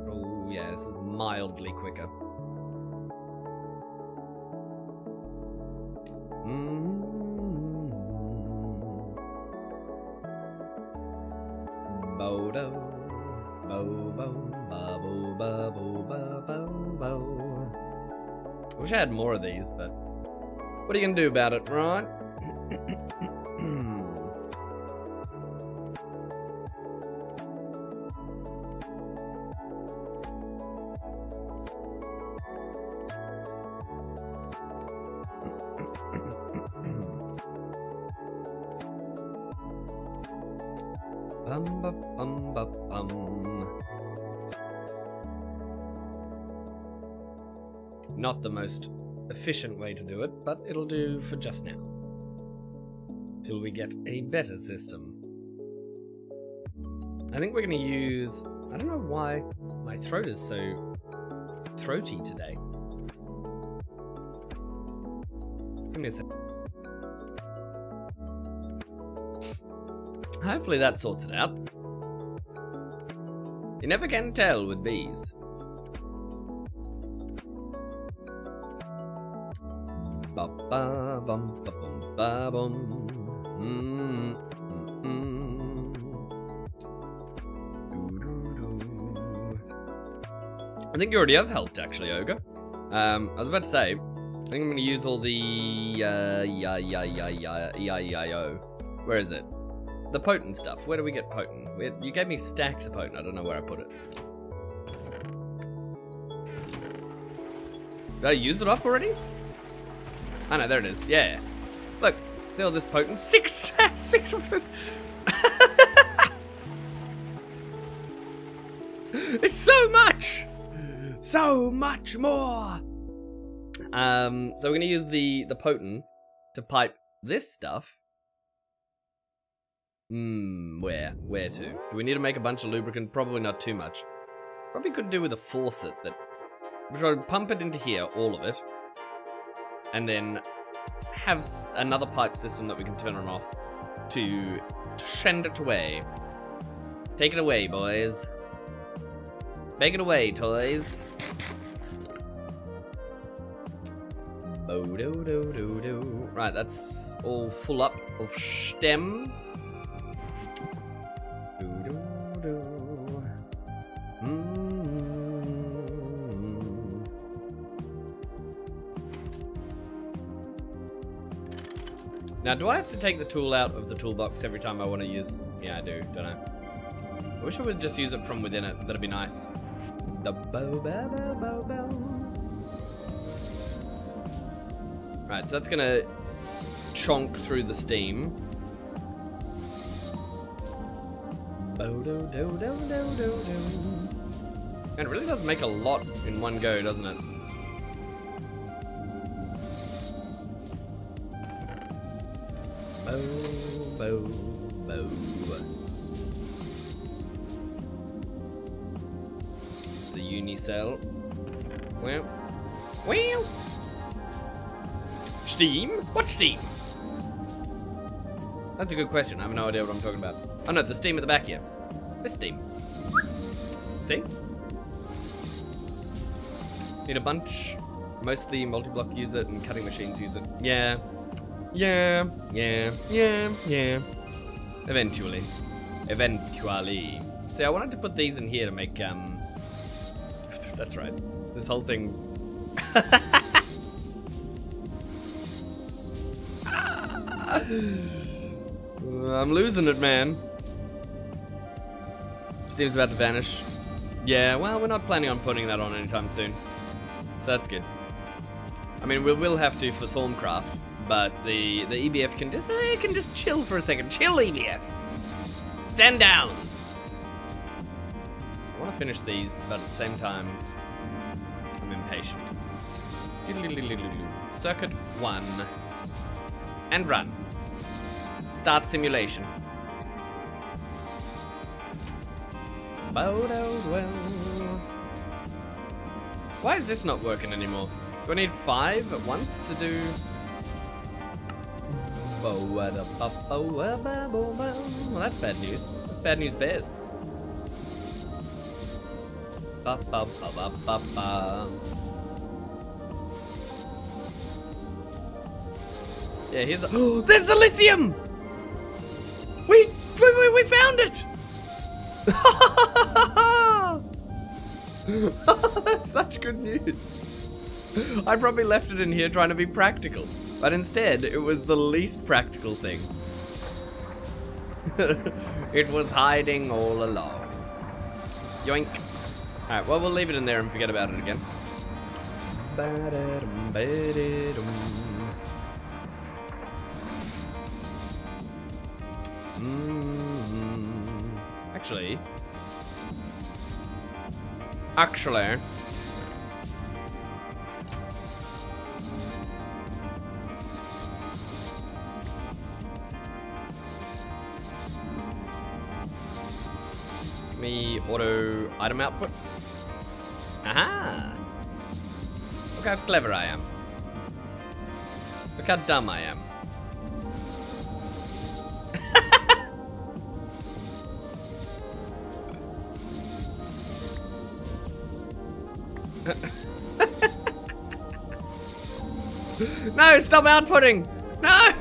Oh yeah, this is mildly quicker. Bodo, bo bo ba bo ba bo ba bo bo. I wish I had more of these, but what are you gonna do about it, right? Bum, bum, bum, bum, bum. Not the most efficient way to do it, but it'll do for just now. Till we get a better system. I think we're gonna use... I don't know why my throat is so throaty today. Give me a sec. Hopefully that sorts it out. You never can tell with bees. Ba ba bum ba bum ba bum. I think you already have helped, actually, Ogre. I was about to say, I think I'm going to use all the E-I-E-I-O. Where is it? The potent stuff. Where do we get potent? You gave me stacks of potent. I don't know where I put it. Did I use it up already? Oh no, there it is. Yeah. Look, see all this potent? Six of them. It's so much! So much more! So we're gonna use the potent to pipe this stuff. Where to? Do we need to make a bunch of lubricant? Probably not too much. Probably could do with a faucet that... We should pump it into here, all of it. And then have another pipe system that we can turn on and off to send it away. Take it away, boys. Make it away, toys. Bo-do-do-do-do. Right, that's all full up of stem. Now, do I have to take the tool out of the toolbox every time I want to use... Yeah, I do, don't I? I wish I would just use it from within it. That'd be nice. Right, so that's gonna chonk through the steam. And it really does make a lot in one go, doesn't it? It's the unicell. Well. Steam? What steam? That's a good question. I have no idea what I'm talking about. Oh no, the steam at the back here. This steam. See? Need a bunch. Mostly multi-block use it and cutting machines use it. Yeah. Eventually. See, I wanted to put these in here to make, That's right. This whole thing... I'm losing it, man. Steam's about to vanish. Yeah, well, we're not planning on putting that on anytime soon. So that's good. I mean, we will have to for Thorncraft, but the EBF can just chill for a second. Chill, EBF. Stand down. I want to finish these, but at the same time, I'm impatient. Circuit 1. And run. Start simulation. Why is this not working anymore? Do I need 5 at once to do... Well, that's bad news. That's bad news bears. Yeah, here's a... Oh, there's the lithium! We found it! That's such good news. I probably left it in here trying to be practical, but instead it was the least practical thing. It was hiding all along. Yoink. Alright, well, we'll leave it in there and forget about it again. Actually, me auto item output. Aha! Look how clever I am. Look how dumb I am. No, stop outputting! No!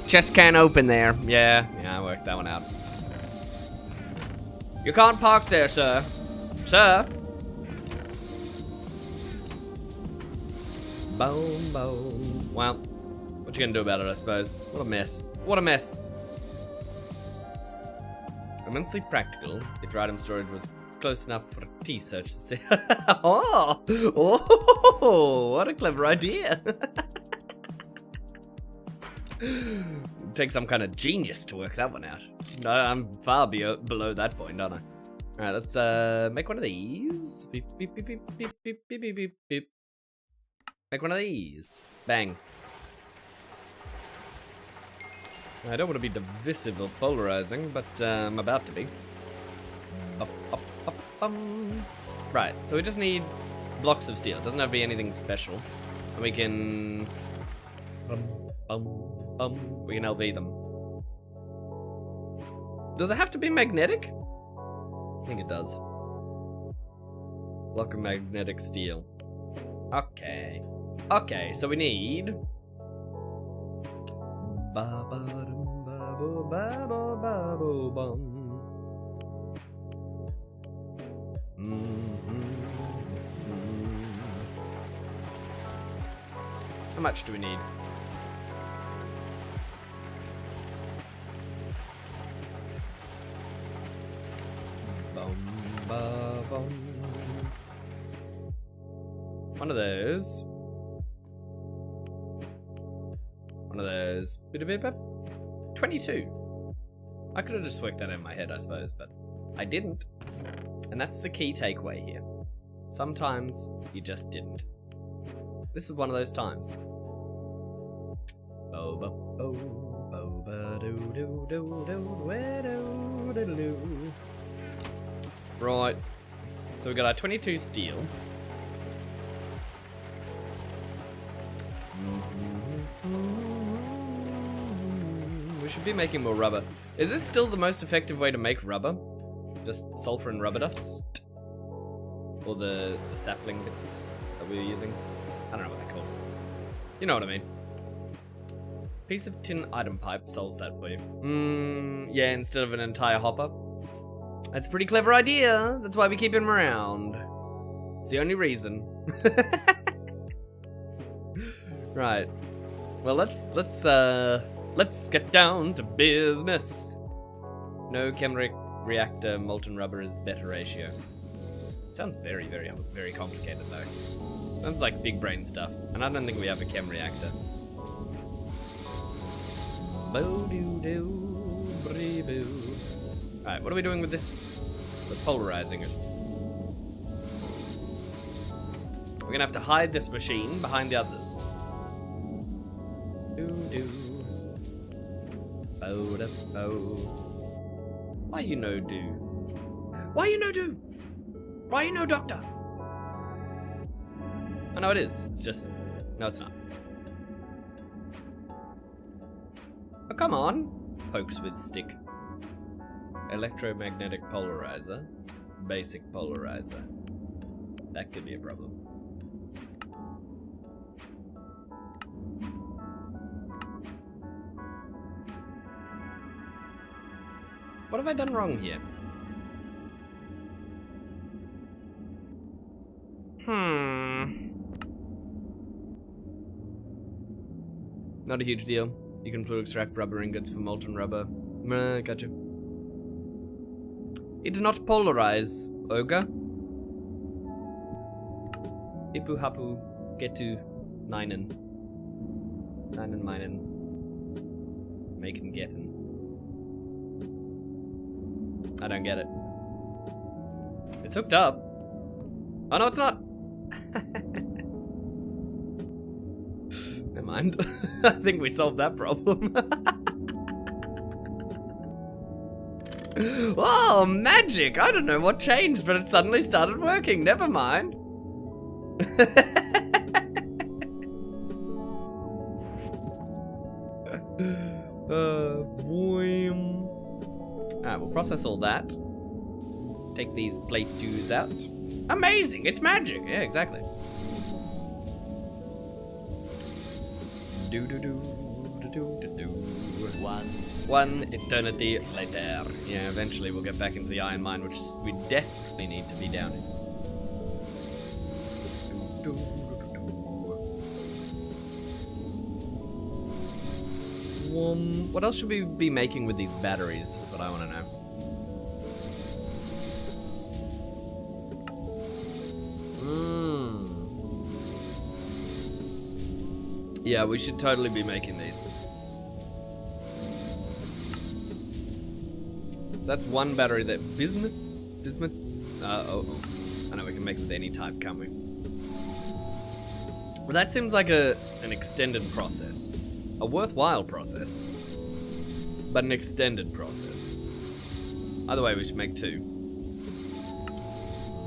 Chest can't open there. Yeah, I worked that one out. You can't park there, sir. Sir? Boom, boom. Well, what you gonna do about it, I suppose? What a mess. What a mess. Immensely practical if your item storage was close enough for a T-search to see. Oh, what a clever idea. Take some kind of genius to work that one out. No, I'm far below that point, aren't I? Alright, let's make one of these. Beep, beep, beep, beep, beep, beep, beep, beep, beep, beep. Make one of these. Bang. I don't want to be divisive or polarizing, but I'm about to be. Right, so we just need blocks of steel. It doesn't have to be anything special. And we can... we can LV them. Does it have to be magnetic? I think it does. Block of magnetic steel. Okay. Okay, so we need... How much do we need? One of those. One of those. 22. I could have just worked that in my head, I suppose, but I didn't. And that's the key takeaway here. Sometimes you just didn't. This is one of those times. Right. So we got our 22 steel. We should be making more rubber. Is this still the most effective way to make rubber? Just sulfur and rubber dust? Or the sapling bits that we were using? I don't know what they're called. You know what I mean. Piece of tin item pipe solves that for you. Yeah, instead of an entire hopper. That's a pretty clever idea. That's why we keep him around. It's the only reason. Right. Well, let's get down to business. No chemical reactor, molten rubber is better ratio. Sounds very, very, very complicated though. Sounds like big brain stuff, and I don't think we have a chem reactor. Alright, what are we doing with this? We're polarizing it. We're gonna have to hide this machine behind the others. Do. Why you no do? Why you no do? Why you no doctor? I know it is. It's just no, it's not. Oh, come on. Pokes with stick. Electromagnetic polarizer. Basic polarizer. That could be a problem. What have I done wrong here? Not a huge deal. You can fluid extract rubber ingots from molten rubber. Gotcha. It does not polarize, Ogre. Ipu hapu getu ninen. Ninen minen. Making getting. I don't get it. It's hooked up. Oh no, it's not. Never mind. I think we solved that problem. Oh, magic! I don't know what changed, but it suddenly started working. Never mind. Alright, we'll process all that. Take these plate 2s out. Amazing! It's magic! Yeah, exactly. One eternity later. Yeah, eventually we'll get back into the iron mine, which we desperately need to be down in. What else should we be making with these batteries? That's what I want to know. Yeah, we should totally be making these. So that's one battery that bismuth. I know we can make it with any type, can't we? Well, that seems like an extended process. A worthwhile process, but an extended process. Either way, we should make 2.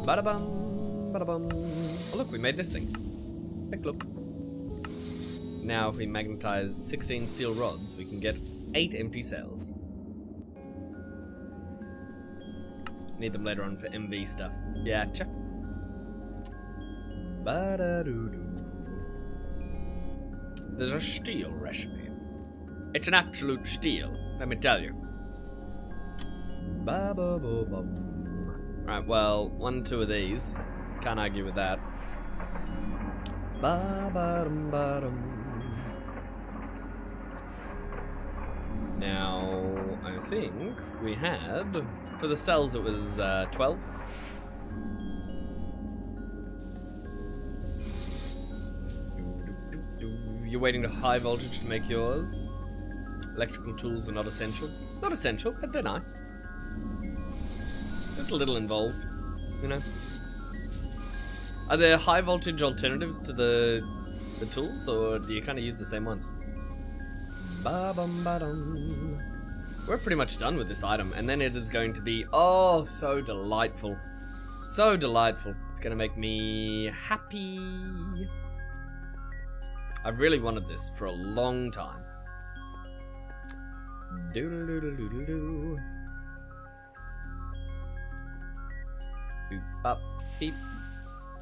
Bada-bum, bada-bum. Oh look, we made this thing. Quick look. Now if we magnetize 16 steel rods, we can get 8 empty cells. Need them later on for MV stuff. Yeah, check. Ba-da-doo-doo. There's a steel recipe. It's an absolute steal, let me tell you. Ba-ba-ba-bum. Right, well, 1, 2 of these. Can't argue with that. Ba-ba-dum-ba-dum. Now, I think we had, for the cells it was 12. You're waiting to high voltage to make yours. Electrical tools are not essential. Not essential, but they're nice. Just a little involved, you know. Are there high voltage alternatives to the tools, or do you kind of use the same ones? Ba-bum-ba-dum. We're pretty much done with this item, and then it is going to be, oh, so delightful. So delightful. It's going to make me happy. I've really wanted this for a long time. Doodle-doodle-doodle-doo. Boop, up, beep,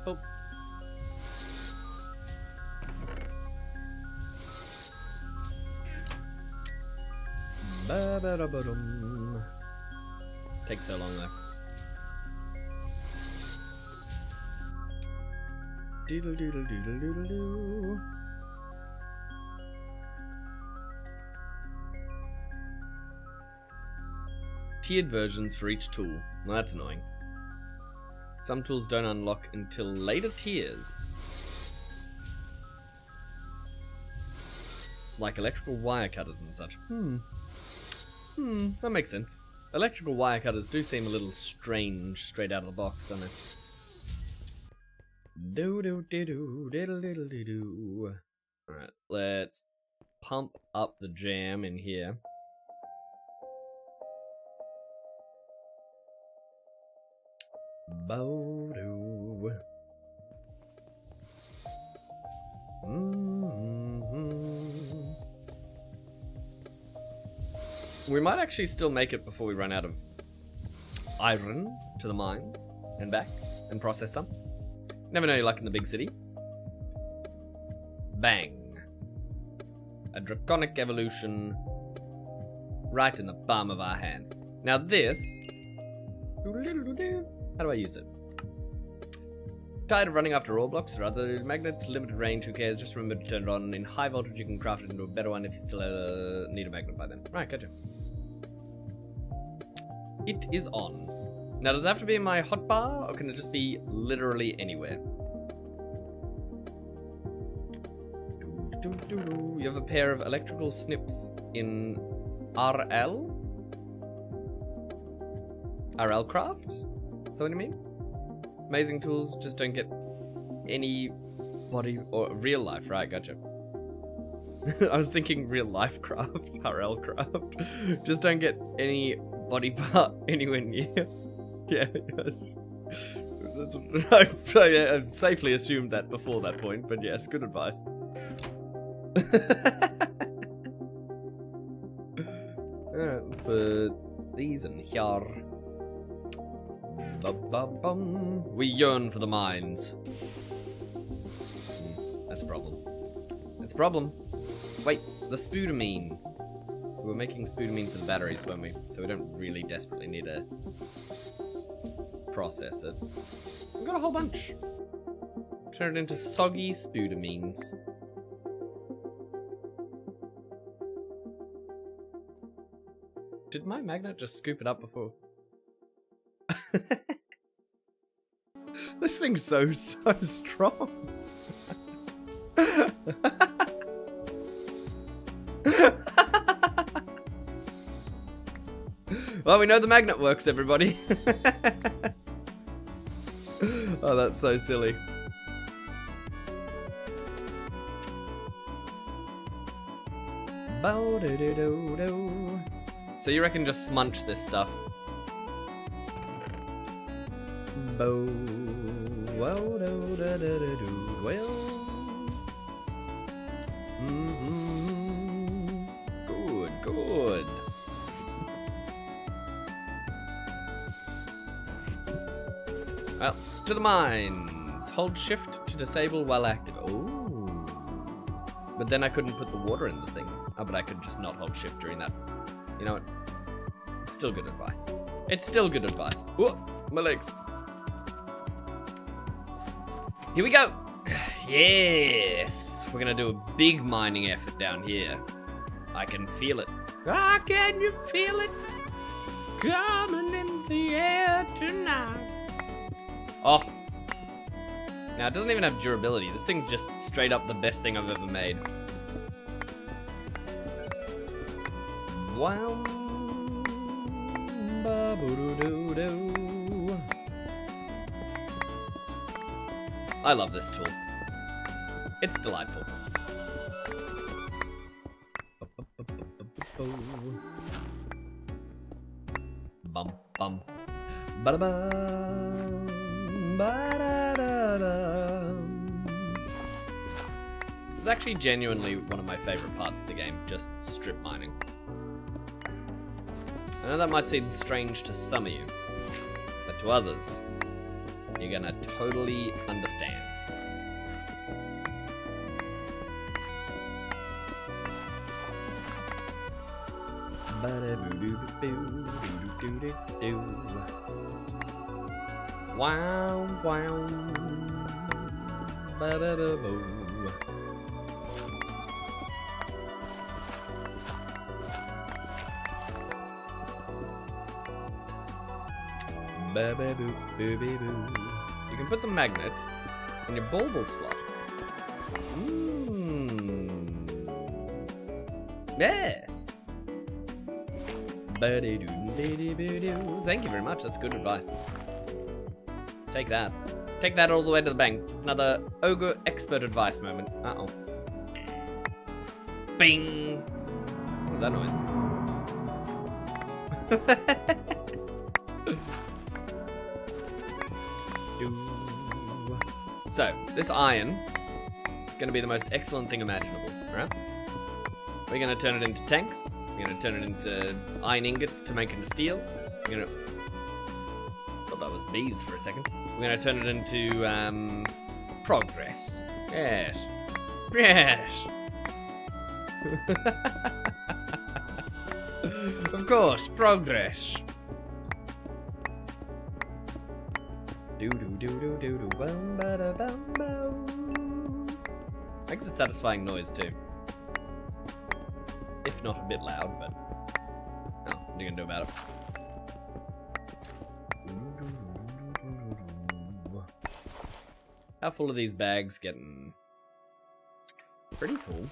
boop. Ba-ba-da-ba-dum. Takes so long though. Doodle-doodle-doodle-doodle-doo. Tiered versions for each tool. Well, that's annoying. Some tools don't unlock until later tiers. Like electrical wire cutters and such. That makes sense. Electrical wire cutters do seem a little strange straight out of the box, don't they? Do do do do diddle diddle do do. Alright, let's pump up the jam in here. Bo-doo. We might actually still make it before we run out of iron to the mines and back and process some. Never know your luck in the big city. Bang. A draconic evolution right in the palm of our hands. Now this... How do I use it? Tired of running after ore blocks or other magnet, limited range, who cares? Just remember to turn it on. In high voltage you can craft it into a better one if you still need a magnet by then. Right, gotcha. It is on. Now does it have to be in my hotbar or can it just be literally anywhere? You have a pair of electrical snips in RL? RL craft? Is that what you mean? Amazing tools, just don't get any body or real life, right? Gotcha. I was thinking real life craft, RL craft. Just don't get any body part anywhere near. Yeah, yes. I've safely assumed that before that point, but yes, good advice. Alright, let's put these in here. Ba-ba-bum. We yearn for the mines. That's a problem. That's a problem. Wait, the spudamine. We were making spudamine for the batteries, weren't we? So we don't really desperately need to process it. We've got a whole bunch. Turn it into soggy spudamines. Did my magnet just scoop it up before? This thing's so strong. Well, we know the magnet works, everybody. Oh, that's so silly. Bow-do-do-do-do. So you reckon just smunch this stuff? Bow. Wow-do-do-do-do-do. Well. Good, good. Well, to the mines. Hold shift to disable while active. Oh. But then I couldn't put the water in the thing. Oh, but I could just not hold shift during that. You know what? It's still good advice. It's still good advice. Whoa, my legs. Here we go. Yes. We're gonna do a big mining effort down here. I can feel it. Ah, can you feel it? Coming in the air tonight. Oh. Now, it doesn't even have durability. This thing's just straight up the best thing I've ever made. Wow. Ba-boo-doo-doo-doo. I love this tool. It's delightful. Bum bum. Ba-da-bum. Ba-da-da-dum. It's actually genuinely one of my favorite parts of the game, just strip mining. I know that might seem strange to some of you, but to others, you're gonna totally understand. Wow, wow. Ba-da-da-boo. Ba-ba-boo-boo-boo-boo. You can put the magnet in your bauble slot. Yes. Ba-da-doo-doo-doo-doo. Thank you very much. That's good advice. Take that. Take that all the way to the bank. It's another ogre expert advice moment. Uh-oh. Bing! What was that noise? So, this iron is going to be the most excellent thing imaginable, right? We're going to turn it into tanks. We're going to turn it into iron ingots to make into steel. We're going to... thought that was bees for a second. We're going to turn it into, progress. Yes. Yes. Of course, progress. Makes a satisfying noise too. If not a bit loud, but oh, what are you gonna do about it? How full are these bags getting? Pretty full.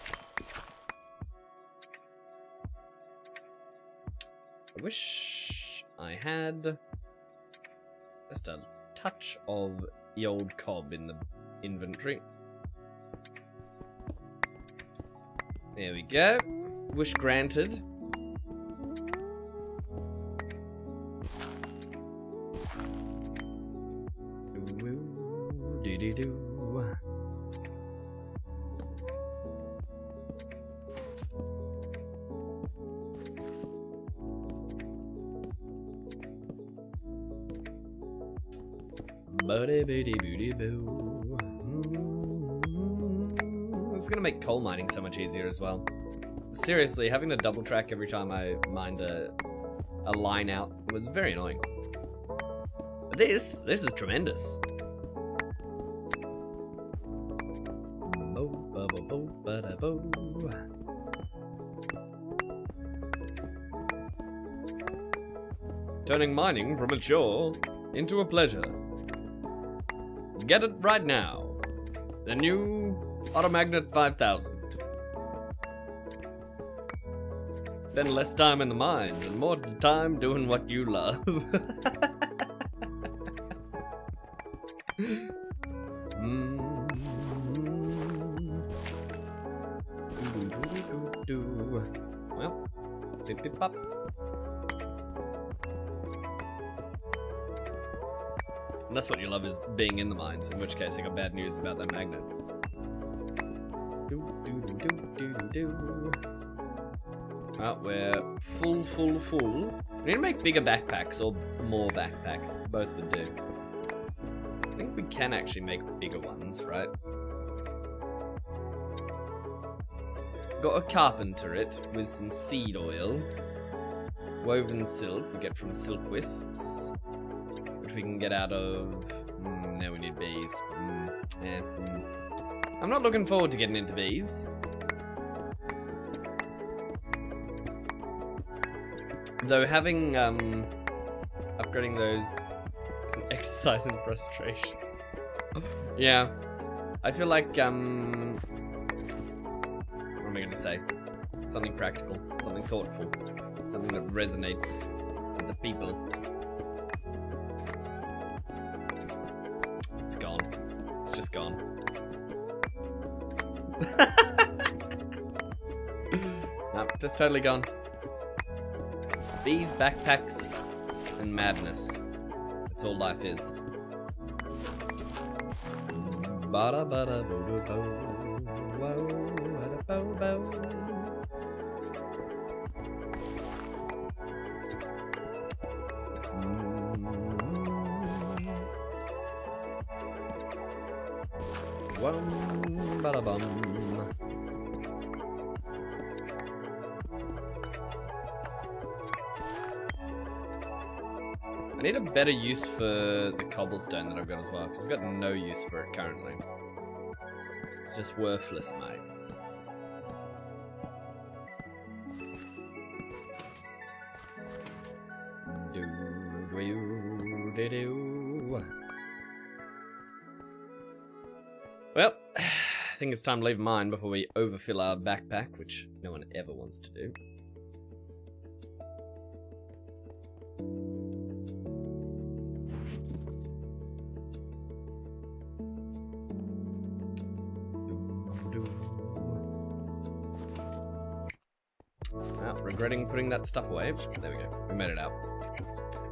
I wish I had just a touch of the old cob in the inventory. There we go. Wish granted. Do-do-do. This is gonna make coal mining so much easier as well. Seriously, having to double track every time I mined a line out was very annoying. But this is tremendous. Turning mining from a chore into a pleasure. Get it right now. The new Automagnet 5000. Spend less time in the mines and more time doing what you love. Well, pip pip pop. And that's what you love, is being in the mines, in which case I got bad news about that magnet. Well, we're full. We need to make bigger backpacks, or more backpacks. Both would do. I think we can actually make bigger ones, right? Got a carpenterite with some seed oil. Woven silk we get from silk wisps. Which we can get out of... now we need bees. I'm not looking forward to getting into bees. Though having, upgrading those is an exercise in frustration. Yeah. I feel like, what am I gonna say? Something practical, something thoughtful, something that resonates with the people. It's gone. It's just gone. No, just totally gone. These backpacks and madness. That's all life is. I need a better use for the cobblestone that I've got as well, because I've got no use for it currently. It's just worthless, mate. Well, I think it's time to leave mine before we overfill our backpack, which no one ever wants to do. Well, regretting putting that stuff away. There we go. We made it out.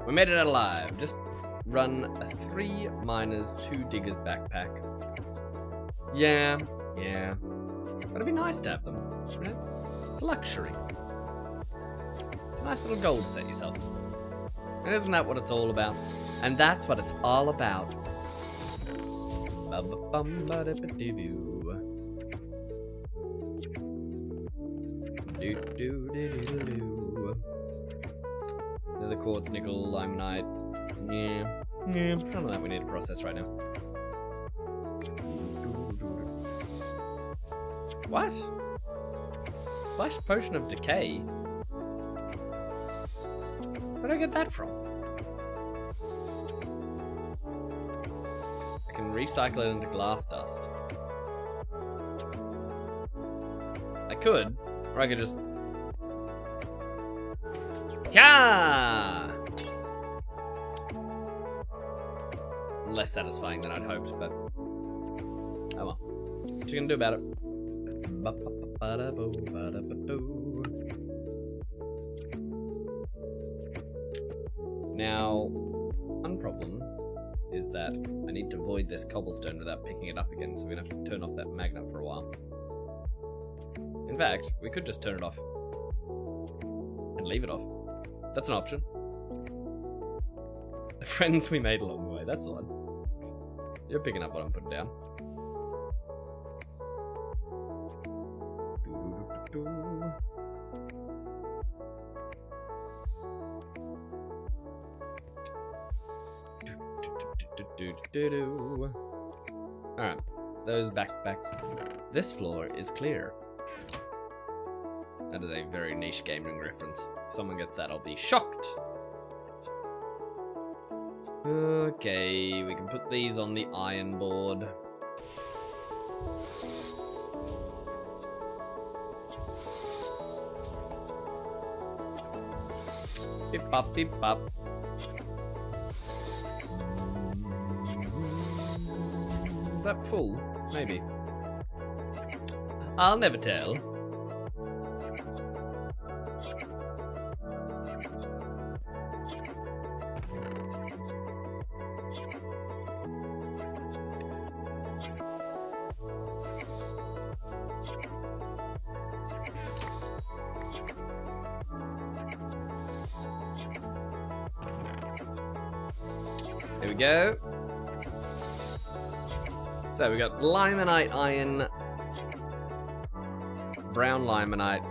We made it out alive. Just run a 3 miners, 2 diggers backpack. Yeah. But it'd be nice to have them. You know? It's a luxury. It's a nice little goal to set yourself. And isn't that what it's all about? And that's what it's all about. Another quartz, nickel, limonite. Yeah. None of that we need to process right now. What? Splash potion of decay? Where did I get that from? I can recycle it into glass dust. I could, or I could just... Yeah! Less satisfying than I'd hoped, but... Oh well. What you gonna do about it? Now, one problem is that I need to void this cobblestone without picking it up again, so we're gonna have to turn off that magnet for a while. In fact, we could just turn it off and leave it off. That's an option. The friends we made along the way, that's the one. You're picking up what I'm putting down. Alright, those backpacks. This floor is clear. That is a very niche gaming reference. If someone gets that, I'll be shocked. Okay, we can put these on the iron board. Beep bop, beep bop. Is that full? Maybe. I'll never tell. Here we go. So we got limonite iron, brown limonite,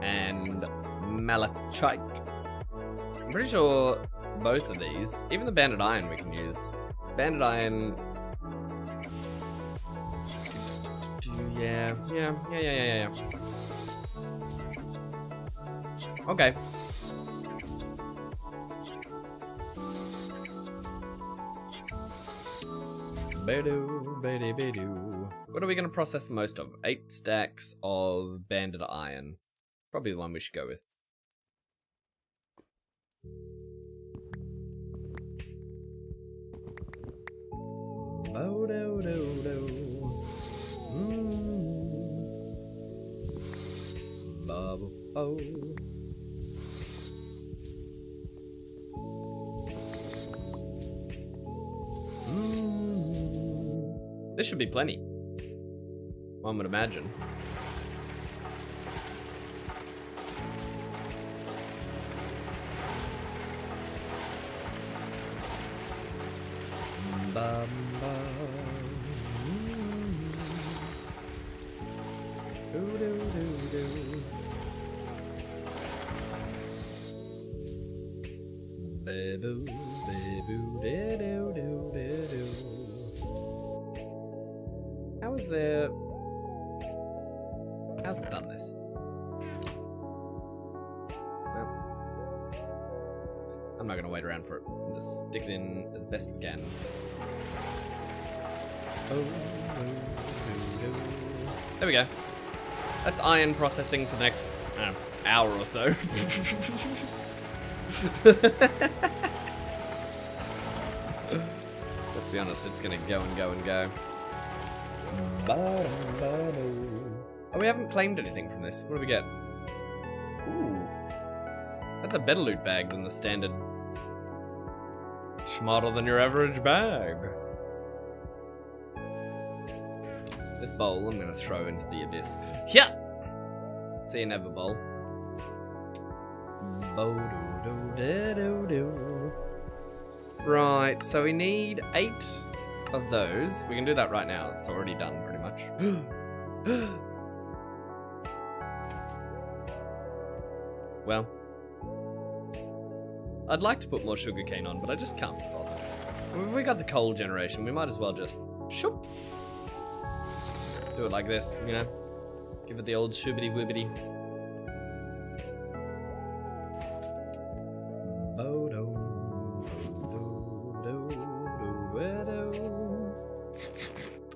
and malachite. I'm pretty sure both of these, even the banded iron we can use. Banded iron. Yeah. Okay. What are we going to process the most of? 8 stacks of banded iron. Probably the one we should go with. This should be plenty. One would imagine. How is there... How's it done this? Well, I'm not going to wait around for it. I'll just stick it in as best we can. There we go. That's iron processing for the next hour or so. Let's be honest, it's going to go and go and go. Oh, we haven't claimed anything from this. What do we get? That's a better loot bag than the standard. Smarter than your average bag. This bowl I'm gonna throw into the abyss. Yeah! See you never, bowl. Right, so we need 8 of those. We can do that right now. It's already done, pretty much. Well, I'd like to put more sugarcane on, but I just can't be bothered. We got the coal generation. We might as well just shoop. Do it like this, you know? Give it the old shoobity wibbity.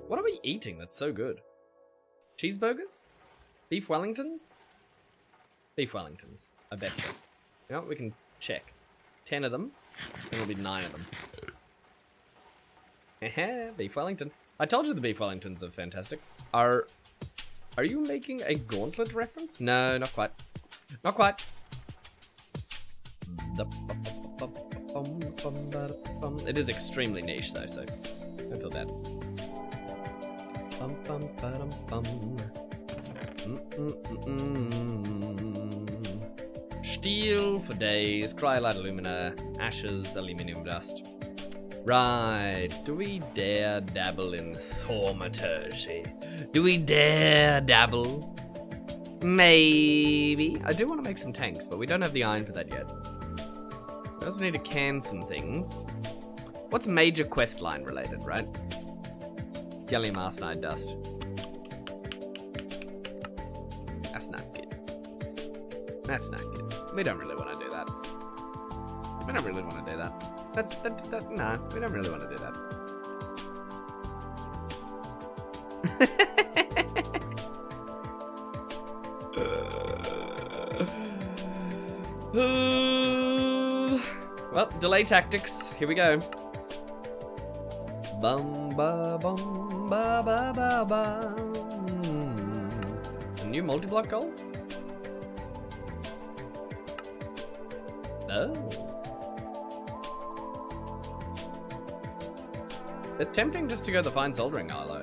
What are we eating that's so good? Cheeseburgers? Beef Wellingtons? Beef Wellingtons, I bet you. You know what, we can check. 10 of them, and it'll be 9 of them. Heh, Beef Wellington. I told you the Beef Wellingtons are fantastic. Are you making a Gauntlet reference? No, not quite. Not quite. It is extremely niche though, so don't feel bad. Steel for days, cryolite alumina, ashes, aluminium dust. Right, do we dare dabble in thaumaturgy? Do we dare dabble? Maybe. I do want to make some tanks, but we don't have the iron for that yet. We also need to can some things. What's major quest line related, right? Gallium arsenide dust. That's not good. That's not good. We don't really want to do that. We don't really want to do that. Nah, we don't really want to do that. Well, delay tactics. Here we go. Bum ba bum ba ba ba ba. A new multi-block goal? Oh. It's tempting just to go the fine soldering alloy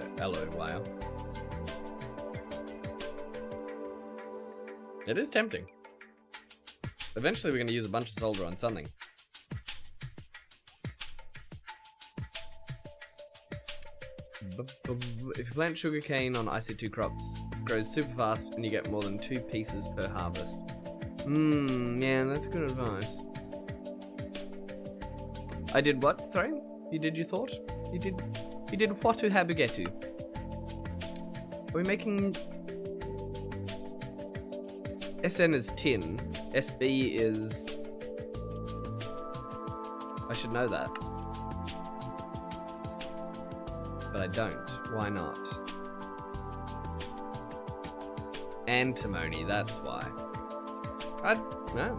wire. It is tempting. Eventually we're going to use a bunch of solder on something. If you plant sugarcane on IC2 crops, it grows super fast and you get more than 2 pieces per harvest. Yeah, that's good advice. I did what? Sorry? You did your thought? You did what to Habugetu? Are we making... SN is tin. SB is... I should know that. But I don't. Why not? Antimony, that's why. I don't know.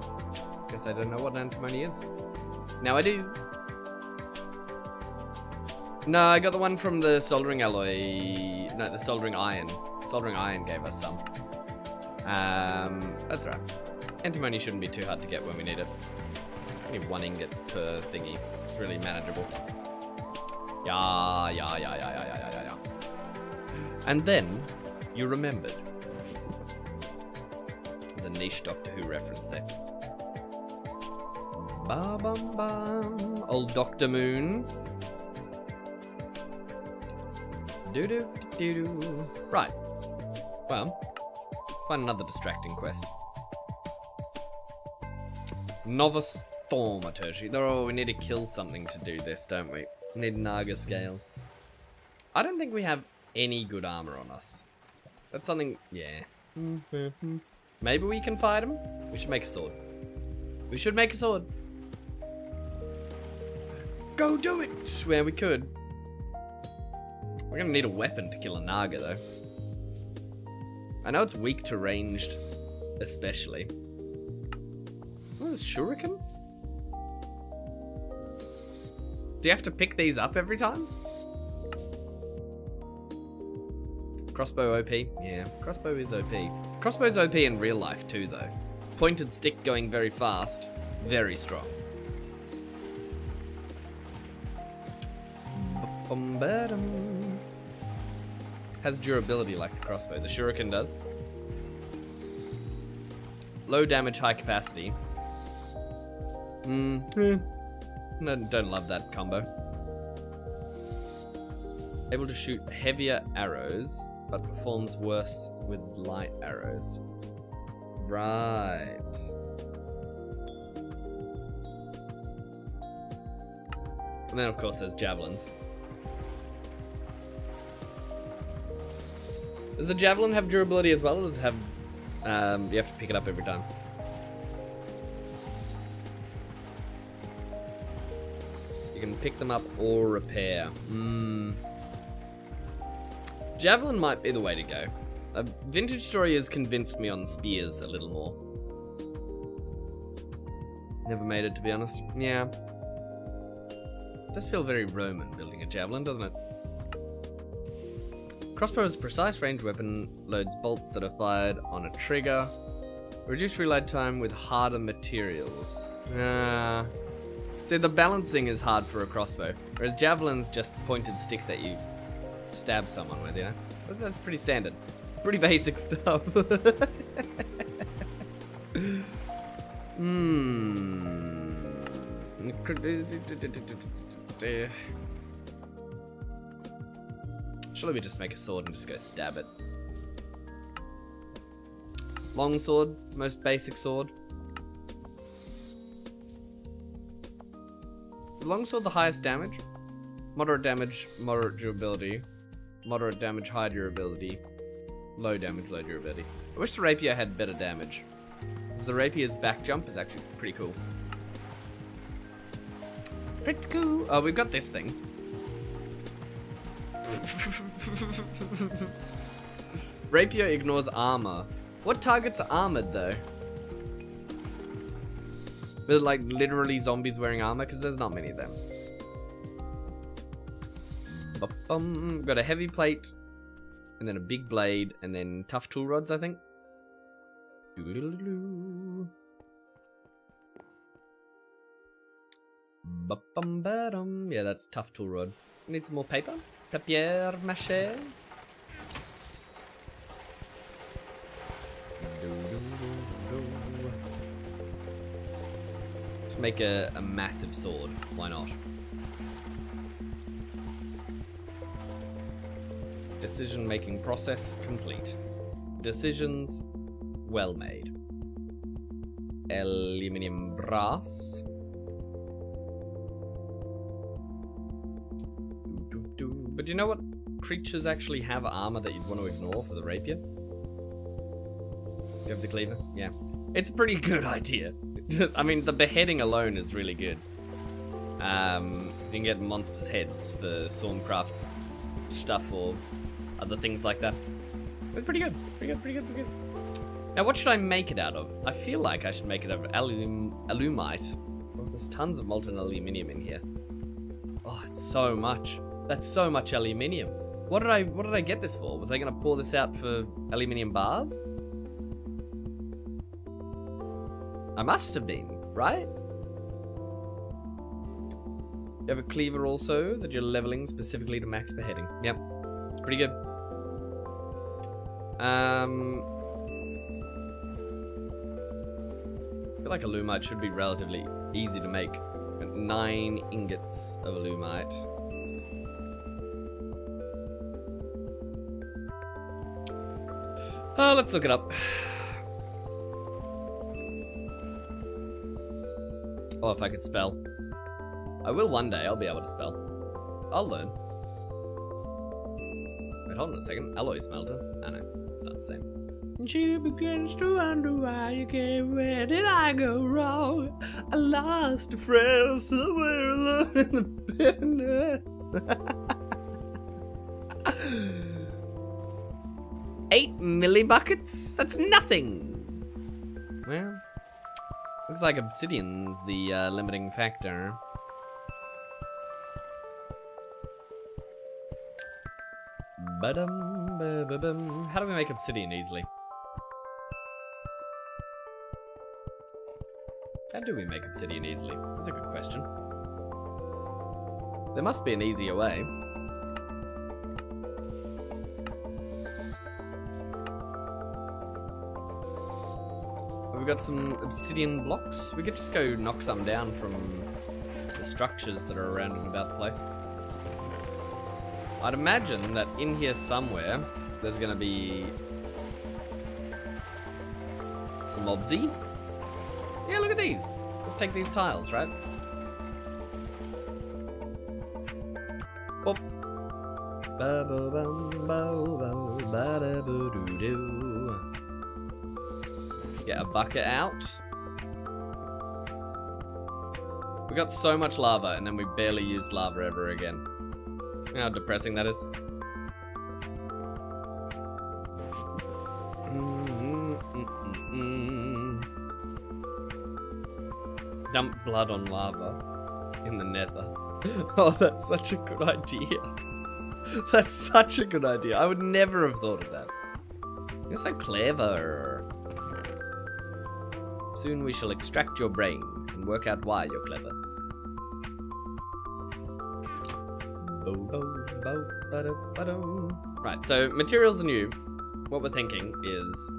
Guess I don't know what antimony is. Now I do. No, I got the one from the soldering alloy. No, the soldering iron. Soldering iron gave us some. That's right. Antimony shouldn't be too hard to get when we need it. We need 1 ingot per thingy. It's really manageable. Yeah. And then, you remembered. The niche Doctor Who reference there. Ba bum bum. Old Dr. Moon. Do-do-do-do. Right. Well, let's find another distracting quest. Novice thaumaturgy. Oh, we need to kill something to do this, don't we? We need Naga scales. I don't think we have any good armor on us. That's something... Yeah. Maybe we can fight him? We should make a sword. We should make a sword. Go do it! Where we could. We're gonna need a weapon to kill a Naga, though. I know it's weak to ranged, especially. What is shuriken? Do you have to pick these up every time? Crossbow OP? Yeah, crossbow is OP. Crossbow's OP in real life too, though. pointed stick going very fast. Very strong. Has durability like the crossbow. The shuriken does. Low damage, high capacity. No, don't love that combo. Able to shoot heavier arrows, but performs worse with light arrows. Right. And then, of course, there's javelins. Does the javelin have durability as well, or does it have... you have to pick it up every time? You can pick them up or repair. Javelin might be the way to go. Vintage Story has convinced me on spears a little more. Never made it, to be honest. Yeah. It does feel very Roman building a javelin, doesn't it? Crossbow is a precise range weapon, loads bolts that are fired on a trigger. Reduced reload time with harder materials. See, the balancing is hard for a crossbow, whereas javelin's just pointed stick that you stab someone with, you know? That's pretty standard. Pretty basic stuff. Surely we just make a sword and just go stab it. Long sword, most basic sword. Longsword the highest damage. Moderate damage, moderate durability. Moderate damage, high durability. Low damage, low durability. I wish the rapier had better damage. Because the rapier's back jump is actually pretty cool. Pretty cool. Oh, we've got this thing. Rapier ignores armor. What targets are armored though? With like literally zombies wearing armor? Because there's not many of them. Got a heavy plate, and then a big blade, and then tough tool rods, I think. Yeah, that's tough tool rod. Need some more paper? Papier mâché. Let's make a massive sword. Why not? Decision-making process complete. Decisions well made. Aluminium brass. But do you know what creatures actually have armor that you'd want to ignore for the rapier? You have the cleaver? Yeah. It's a pretty good idea. I mean, the beheading alone is really good. You can get monsters' heads for Thorncraft stuff or other things like that. It's pretty good. Pretty good. Now, what should I make it out of? I feel like I should make it out of alumite. Oh, there's tons of molten aluminium in here. Oh, it's so much. That's so much aluminium. What did I get this for? Was I gonna pour this out for aluminium bars? I must have been, right? You have a cleaver also that you're leveling specifically to max beheading. Yep. Pretty good. I feel like alumite should be relatively easy to make. 9 ingots of alumite. Let's look it up. Oh, if I could spell. I will one day, I'll be able to spell. I'll learn. Wait, hold on a second. Alloy smelter? Oh no, it's not the same. And she begins to wonder why you came. Where did I go wrong? I lost a friend somewhere alone in the bitterness. 8 millibuckets? That's nothing. Well, looks like obsidian's the limiting factor. How do we make obsidian easily? How do we make obsidian easily? That's a good question. There must be an easier way. We've got some obsidian blocks. We could just go knock some down from the structures that are around and about the place. I'd imagine that in here somewhere, there's gonna be some obsy. Yeah, look at these. Let's take these tiles, right? Boop. Ba-ba-bum-bo-bo-ba-da-boo-doo-doo. Get a bucket out. We got so much lava and then we barely used lava ever again. You know how depressing that is? Dump blood on lava in the nether. Oh, that's such a good idea. That's such a good idea. I would never have thought of that. You're so clever. Soon we shall extract your brain and work out why you're clever. Right, so materials are new. What we're thinking is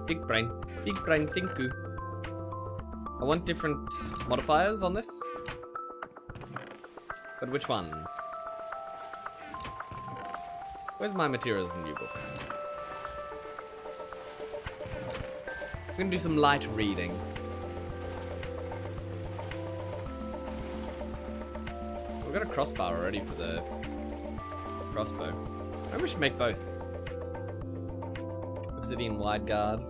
big brain tinku. I want different modifiers on this, but which ones? Where's my materials in new book? I'm gonna do some light reading. We've got a crossbar already for the crossbow. Maybe we should make both. Obsidian wide guard.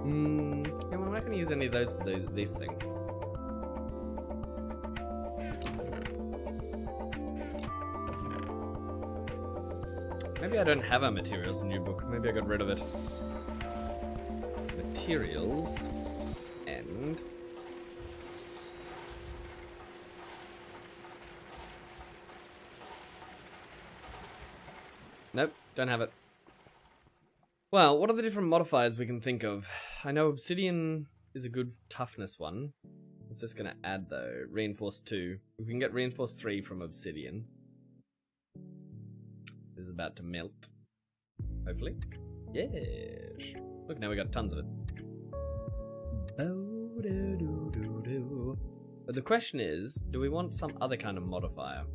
Yeah, we're not gonna use any of those for these things. Maybe I don't have our materials in your book. Maybe I got rid of it. Materials and nope, don't have it. Well, what are the different modifiers we can think of? I know obsidian is a good toughness one. What's this gonna add though? Reinforced 2. We can get reinforced 3 from obsidian. This is about to melt. Hopefully. Yes. Look, now we got tons of it. But the question is, do we want some other kind of modifier?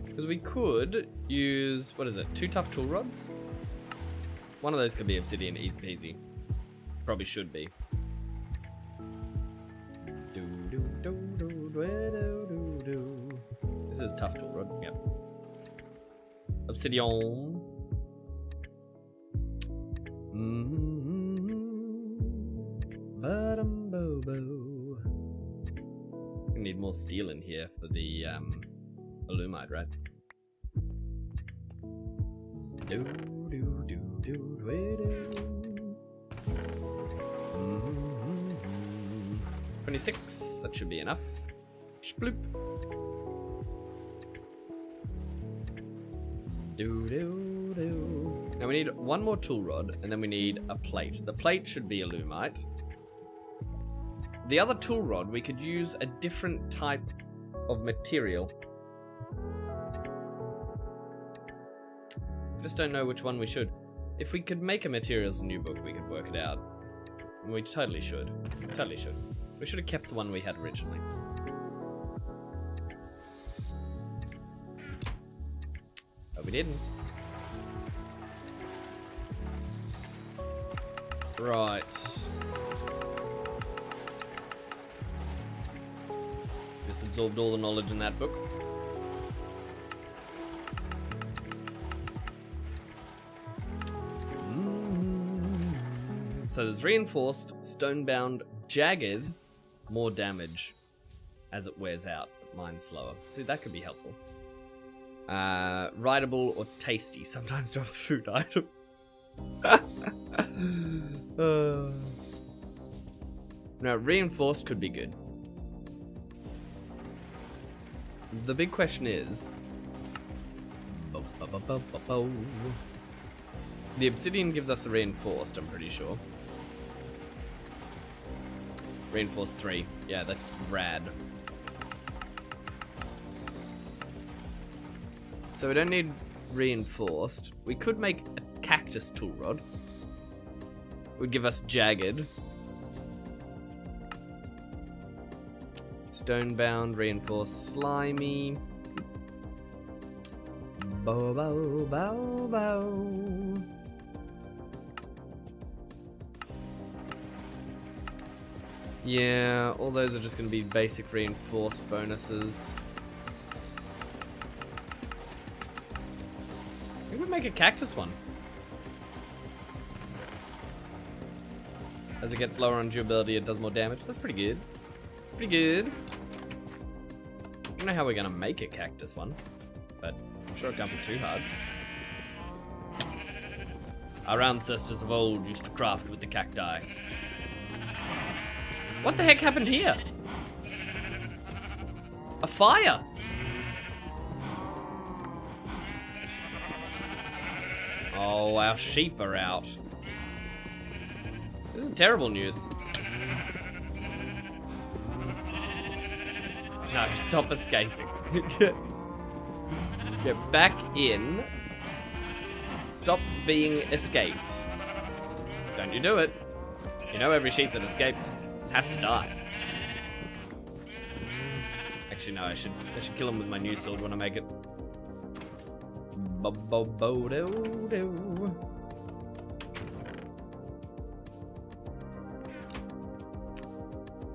Because we could use, what is it, 2 tough tool rods? One of those could be obsidian, easy peasy. Probably should be. This is tough tool rod, yep. Obsidian. We need more steel in here for the alumite, right? 26, that should be enough. Sploop. Now we need one more tool rod, and then we need a plate. The plate should be alumite. The other tool rod, we could use a different type of material. I just don't know which one we should. If we could make a materials new book, we could work it out. We totally should. Totally should. We should have kept the one we had originally. But we didn't. Right. Just absorbed all the knowledge in that book. So there's reinforced, stonebound, jagged, more damage as it wears out, but mine's slower. See, that could be helpful. Rideable or tasty, sometimes drops food items. Now, reinforced could be good. The big question is... Ba-ba-ba-ba-ba. The obsidian gives us the reinforced, I'm pretty sure. Reinforced 3. Yeah, that's rad. So we don't need reinforced. We could make a cactus tool rod. Would give us jagged. Stonebound, reinforced slimy. Bow bow bow bow. Yeah, all those are just going to be basic reinforced bonuses. We would make a cactus one. As it gets lower on durability, it does more damage. That's pretty good. It's pretty good. I don't know how we're going to make a cactus one, but I'm sure it can't be too hard. Our ancestors of old used to craft with the cacti. What the heck happened here? A fire! Oh, our sheep are out. This is terrible news. No, stop escaping. Get back in. Stop being escaped. Don't you do it. You know every sheep that escapes has to die. Actually, no, I should kill him with my new sword when I make it. Bo-bo-bo-do-do.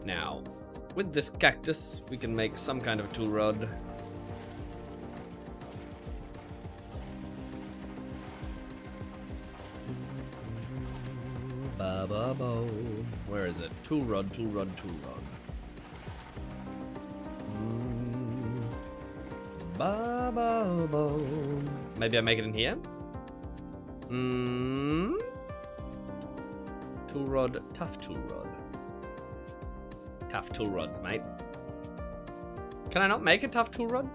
Now, with this cactus, we can make some kind of a tool rod. Ba-ba-bo. Where is it? Tool rod, tool rod, tool rod. Ba-ba-bo. Maybe I make it in here? Tool rod, tough tool rod. Tough tool rods, mate. Can I not make a tough tool rod?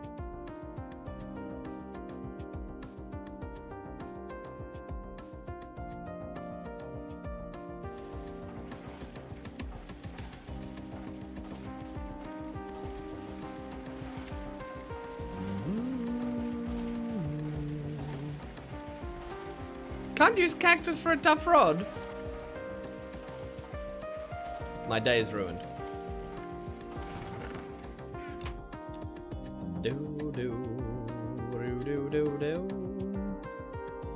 Can't use cactus for a tough rod. My day is ruined.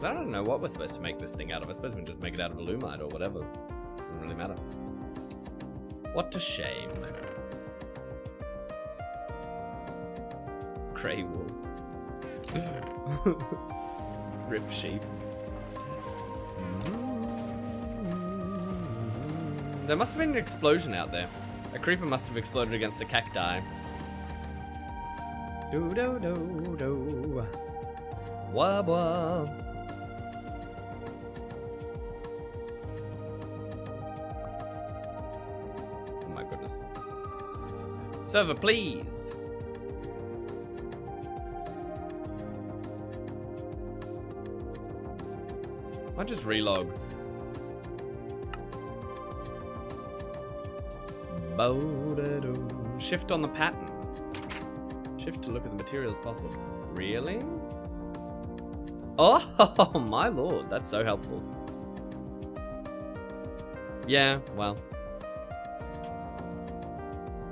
I don't know what we're supposed to make this thing out of. I suppose we can just make it out of alumite or whatever. Doesn't really matter. What a shame. Grey wool. Rip sheep. There must have been an explosion out there. A creeper must have exploded against the cacti. Do do do do. Wah wah. Oh my goodness. Server, please. I'll just relog. Shift on the pattern. Shift to look at the materials possible. Really? Oh, my lord. That's so helpful. Yeah, well.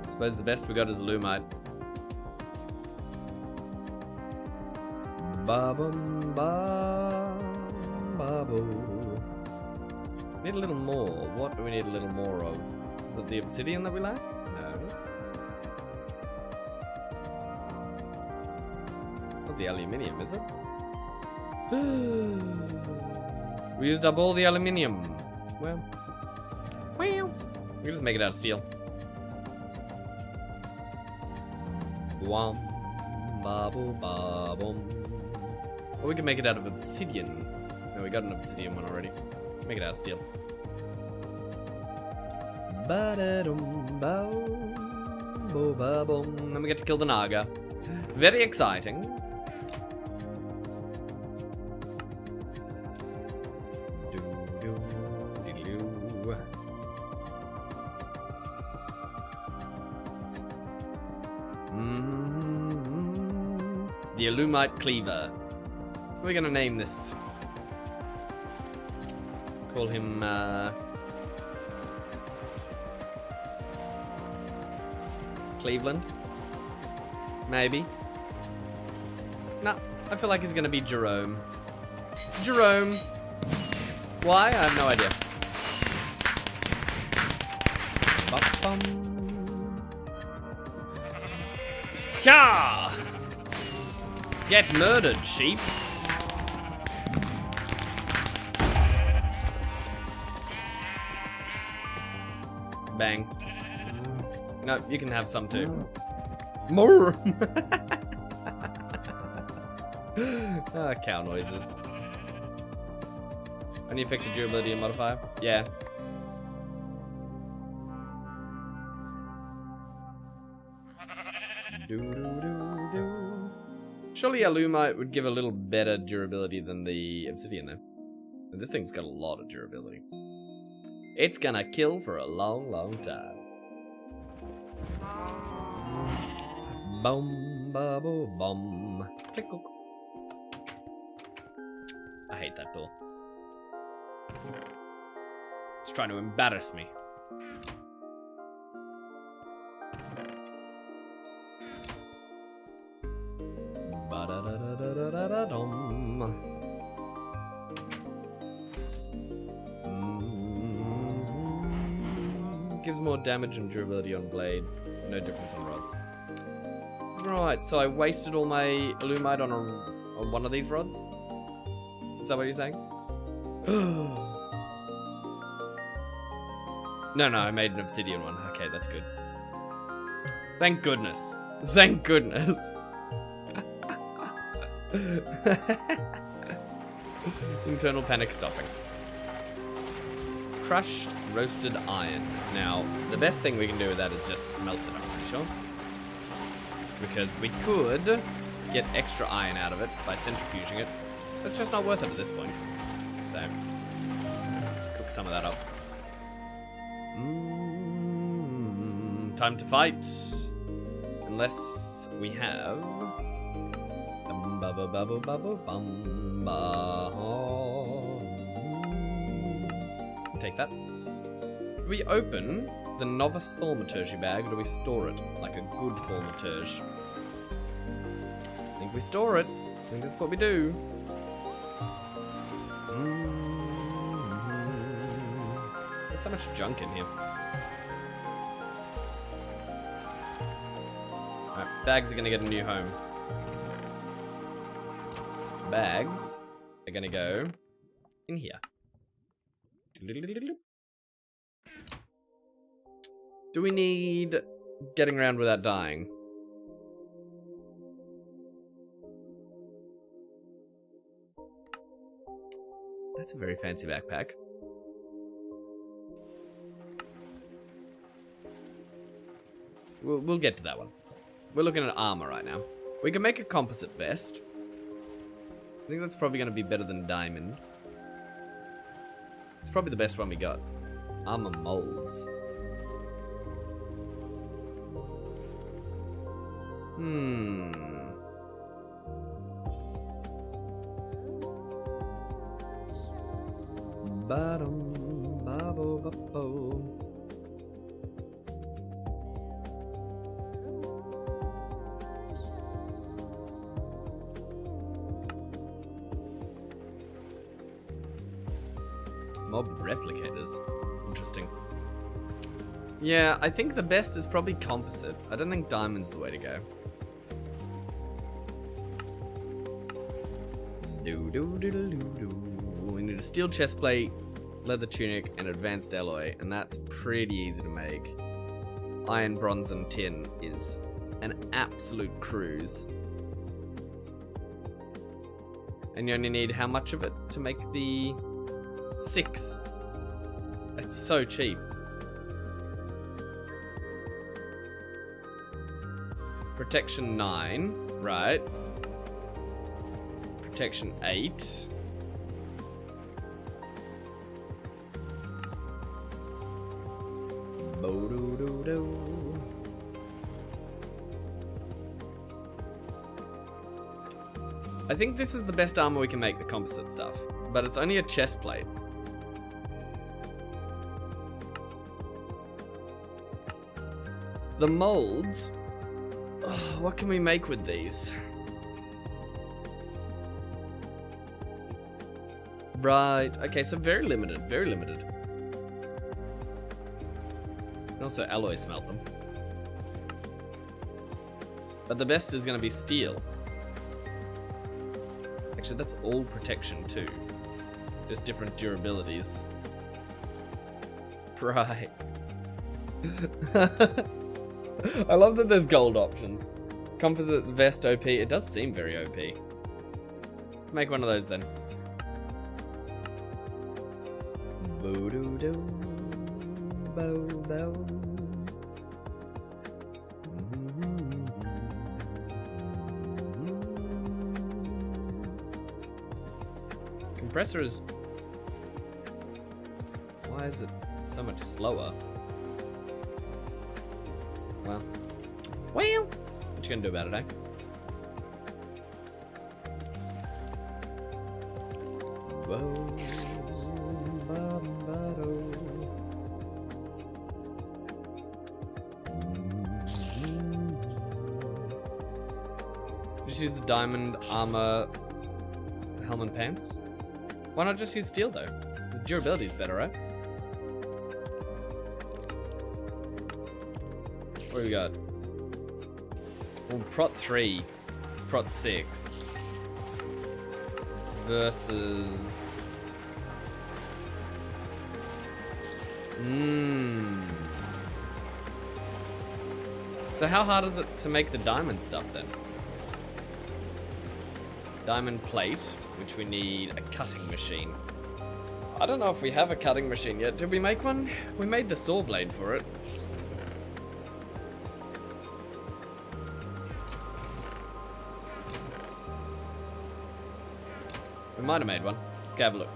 I suppose the best we got is alumite. Ba-bum, ba-bum, ba-boo. Need a little more. What do we need a little more of? Is it the obsidian that we lack? No. Not the aluminium, is it? We used up all the aluminium. Well. We can just make it out of steel. Wham. Babble babum. Or we can make it out of obsidian. No, we got an obsidian one already. Make it out of steel. Ba-da-dum-bow. Then we get to kill the Naga. Very exciting. The Alumite Cleaver. What are we gonna name this? Call him, Cleveland? Maybe. No, I feel like he's gonna be Jerome. Jerome. Why? I have no idea. Ba-bum. Ka! Get murdered, sheep. Bang. No, you can have some too. More. Ah, cow noises. Any effective durability and modifier? Yeah. Surely Alumite would give a little better durability than the Obsidian though. And this thing's got a lot of durability. It's gonna kill for a long, long time. Bum, ba, bo, bum. Click, click. I hate that door. It's trying to embarrass me. Ba-da-da-da-da-da-da-dum. Gives more damage and durability on blade. No difference on rods. Right, so I wasted all my Alumite on one of these rods? Is that what you're saying? No, I made an obsidian one. Okay, that's good. Thank goodness. Thank goodness. Internal panic stopping. Crushed roasted iron. Now, the best thing we can do with that is just smelt it, I'm pretty sure. Because we could get extra iron out of it by centrifuging it. It's just not worth it at this point. So, just cook some of that up. Time to fight. Unless we have... Take that. Do we open the novice thaumaturgy bag, or do we store it like a good thaumaturge? I think we store it. I think that's what we do. There's so much junk in here. Alright, bags are gonna get a new home. Bags are gonna go in here. Do we need getting around without dying? That's a very fancy backpack. We'll get to that one. We're looking at armor right now. We can make a composite vest. I think that's probably going to be better than diamond. It's probably the best one we got. Armor molds. Ba-dum, ba-bo, ba-bo. Mob replicators. Interesting. Yeah, I think the best is probably composite. I don't think diamond's the way to go. We need a steel chestplate, leather tunic, and advanced alloy, and that's pretty easy to make. Iron, bronze, and tin is an absolute cruise. And you only need how much of it to make the 6? It's so cheap. Protection 9, right. Protection 8. I think this is the best armor we can make, the composite stuff. But it's only a chest plate. The molds. Oh, what can we make with these? Right. Okay, so very limited. Very limited. You can also alloy smelt them. But the best is going to be steel. Actually, that's all protection too. Just different durabilities. Right. I love that there's gold options. Composites, vest, OP. It does seem very OP. Let's make one of those then. Boo-doo-doo. Bo-bo. Compressor is... Why is it so much slower? Well, what you gonna do about it, eh? Just use the diamond armor, helmet and pants. Why not just use steel though? The durability is better, right? What do we got? Well, Prot 3, Prot 6 versus... So how hard is it to make the diamond stuff then? Diamond plate, which we need a cutting machine. I don't know if we have a cutting machine yet. Did we make one? We made the saw blade for it. We might have made one. Let's go have a look.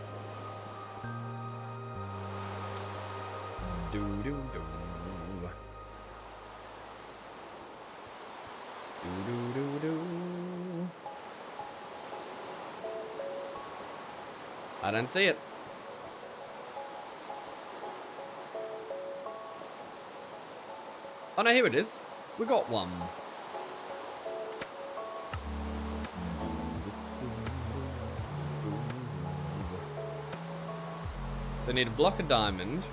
Do-do-do. Do-do-do-do. I don't see it. Oh no, here it is. We got one. So I need a block of diamond.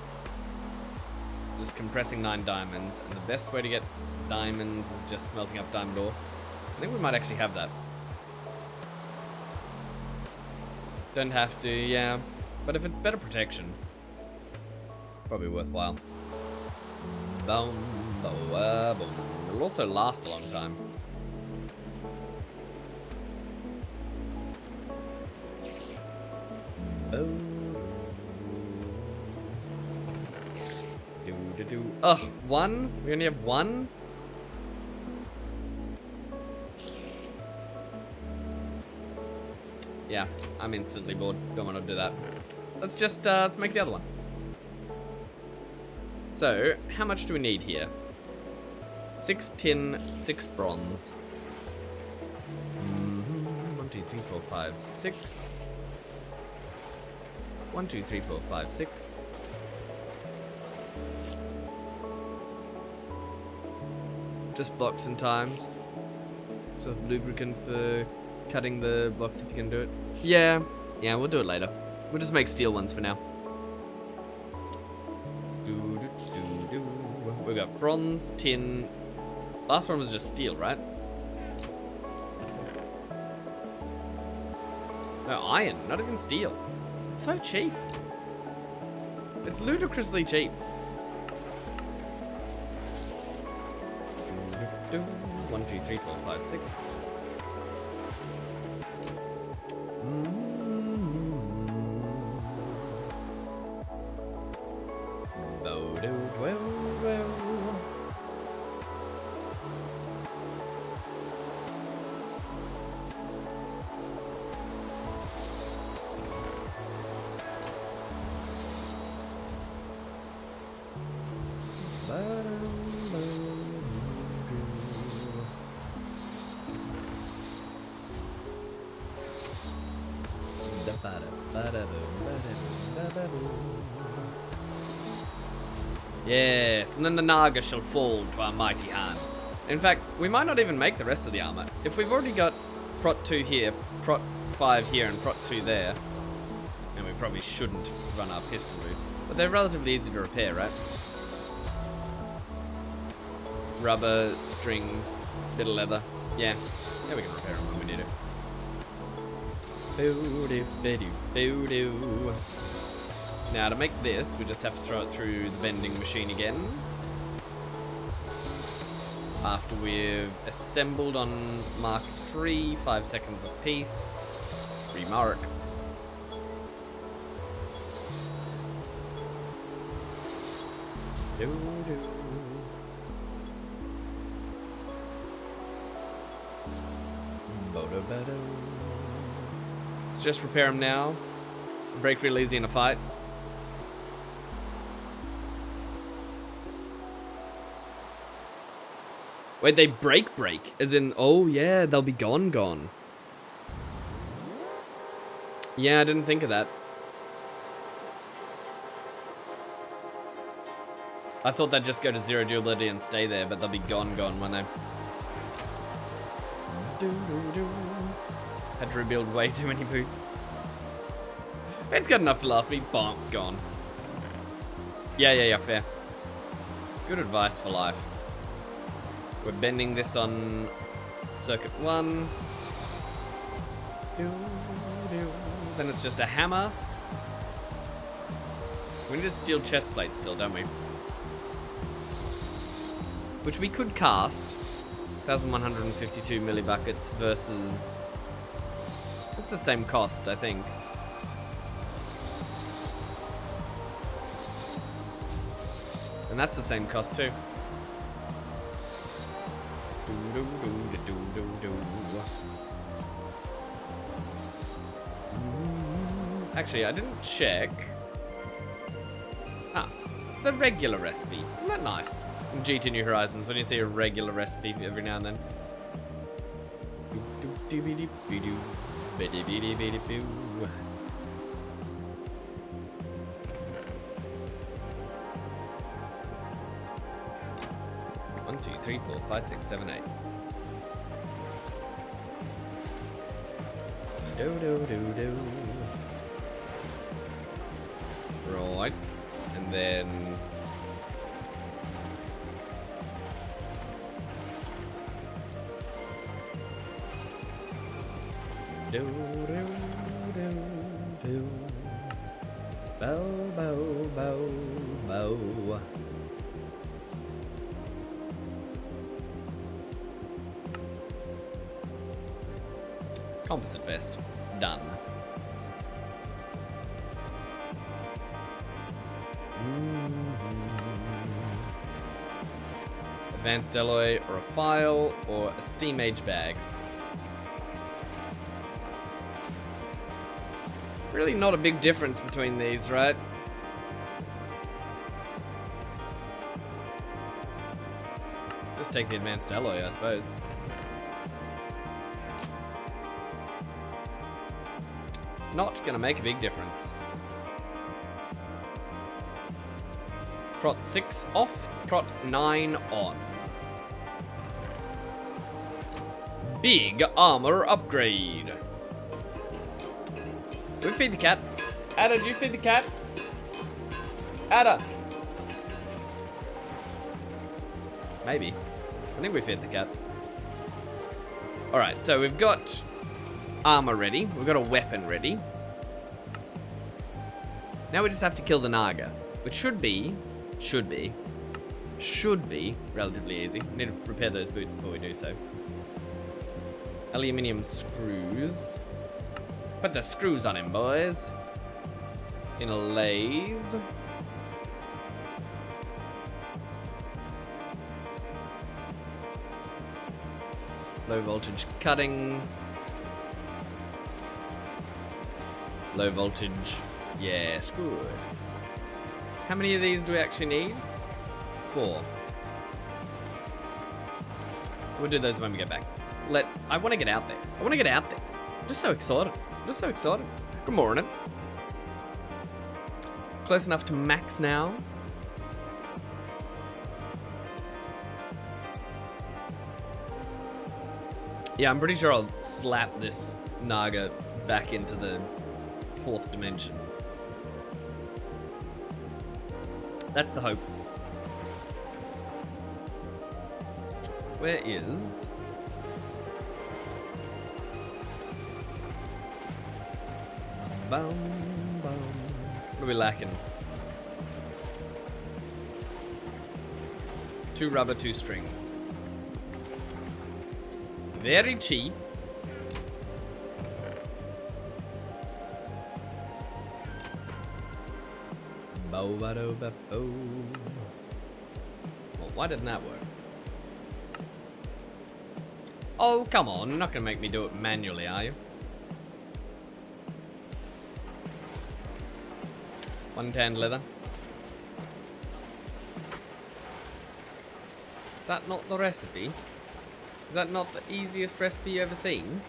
Just compressing 9 diamonds. And the best way to get diamonds is just smelting up diamond ore. I think we might actually have that. Don't have to, yeah. But if it's better protection, probably worthwhile. Boom, boom, boom. It'll also last a long time. Oh. Do. Ugh, one? We only have one? Yeah, I'm instantly bored. Don't want to do that. Let's just, let's make the other one. So, how much do we need here? 6 tin, 6 bronze. 1, 2, 3, 4, 5, 6. 1, 2, 3, 4, 5, 6. Just blocks in time. Just lubricant for cutting the blocks if you can do it. Yeah, we'll do it later. We'll just make steel ones for now. We got bronze, tin. Last one was just steel, right? No, iron, not even steel. It's so cheap. It's ludicrously cheap. 1, 2, 3, 4, 5, 6. Yes, and then the Naga shall fall to our mighty hand. In fact, we might not even make the rest of the armor. If we've already got Prot 2 here, Prot 5 here, and Prot 2 there, and we probably shouldn't run our pistol boots, but they're relatively easy to repair, right? Rubber, string, bit of leather. Yeah, we can repair them when we need it. Now to make this, we just have to throw it through the vending machine again. After we've assembled on Mark 3, 5 seconds apiece. Remark. Let's just repair them now. Break real easy in a fight. Wait, they break? As in, oh yeah, they'll be gone. Yeah, I didn't think of that. I thought they'd just go to 0 durability and stay there, but they'll be gone, won't they? Had to rebuild way too many boots. It's got enough to last me. Bonk, gone. Yeah, fair. Good advice for life. We're bending this on circuit 1. Then it's just a hammer. We need a steel chest plate still, don't we? Which we could cast. 1,152 millibuckets versus... It's the same cost, I think. And that's the same cost too. Actually, I didn't check. Ah, the regular recipe. Isn't that nice? In GT New Horizons, when you see a regular recipe every now and then. 1, 2, 3, 4, 5, 6, 7, 8. Do. Right, and then do. Bow. Composite vest. Done. Advanced alloy or a file or a steam age bag. Really not a big difference between these, right? Just take the advanced alloy, I suppose. Not gonna make a big difference. Prot 6 off, Prot 9 on. Big armor upgrade. Do we feed the cat? Ada, do you feed the cat? Ada! Maybe. I think we fed the cat. Alright, so we've got armor ready. We've got a weapon ready. Now we just have to kill the Naga, which should be relatively easy. We need to repair those boots before we do so. Aluminium screws. Put the screws on him, boys. In a lathe. Low voltage cutting. Low voltage. Yes, good. How many of these do we actually need? 4. We'll do those when we get back. I want to get out there. Just so excited. Just so excited. Good morning. Close enough to max now. Yeah, I'm pretty sure I'll slap this Naga back into the 4th dimension. That's the hope. Where is... Bum, bum. What are we lacking? 2 rubber, 2 string. Very cheap. Bo-ba-do-ba-bo. Well, why didn't that work? Oh, come on. You're not going to make me do it manually, are you? 1 tan leather. Is that not the recipe? Is that not the easiest recipe you've ever seen?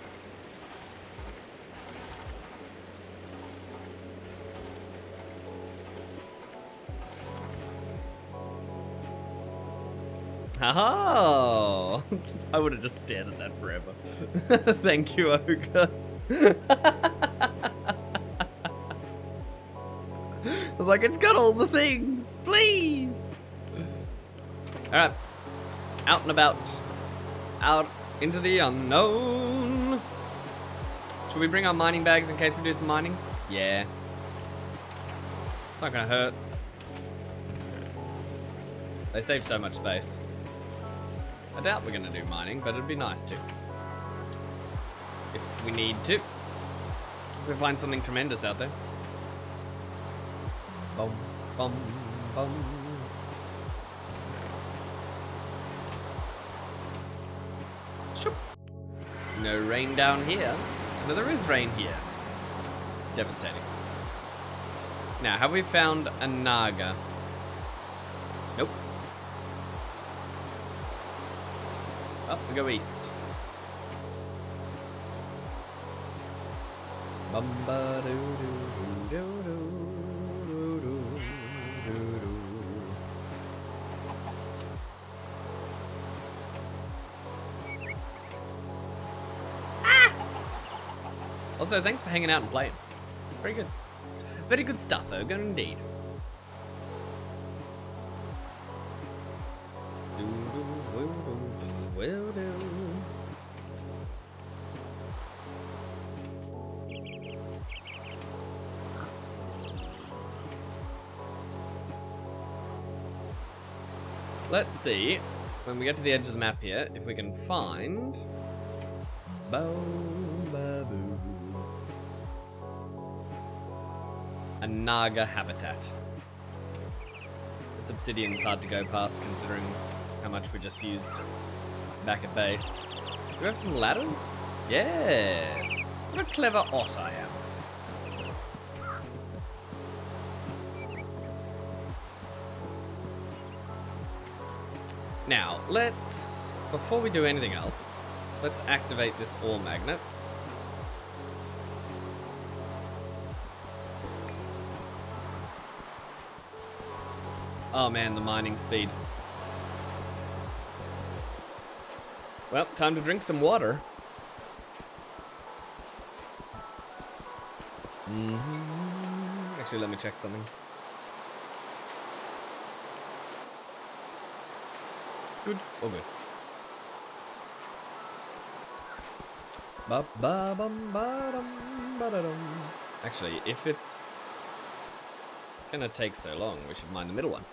Oh, I would have just stared at that forever. Thank you, Ogre. I was like, it's got all the things, please. All right, out and about, out into the unknown. Should we bring our mining bags in case we do some mining? Yeah. It's not gonna hurt. They save so much space. I doubt we're gonna do mining, but it'd be nice to. If we need to. If we find something tremendous out there. Bum, bum, bum. Shoop. No rain down here. No, there is rain here. Devastating. Now, have we found a Naga? Nope. Up we go east. Bumba doo doo doo doo doo doo doo doo. Ah! Also, thanks for hanging out and playing. It's very good. Very good stuff, Ogre, indeed. Let's see, when we get to the edge of the map here, if we can find... a Naga habitat. This obsidian's hard to go past considering how much we just used back at base. Do we have some ladders? Yes! What a clever ot I am. Now, let's, before we do anything else, let's activate this ore magnet. Oh man, the mining speed. Well, time to drink some water. Actually, let me check something. Good or good? Actually, if it's gonna take so long, we should mine the middle one.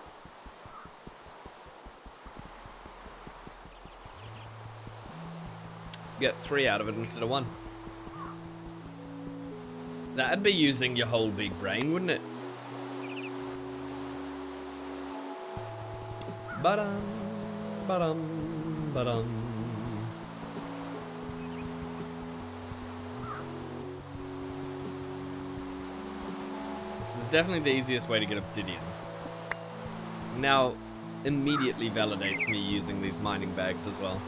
Get 3 out of it instead of 1. That'd be using your whole big brain, wouldn't it? Ba-dum, ba-dum, ba-dum. This is definitely the easiest way to get obsidian. Now, immediately validates me using these mining bags as well.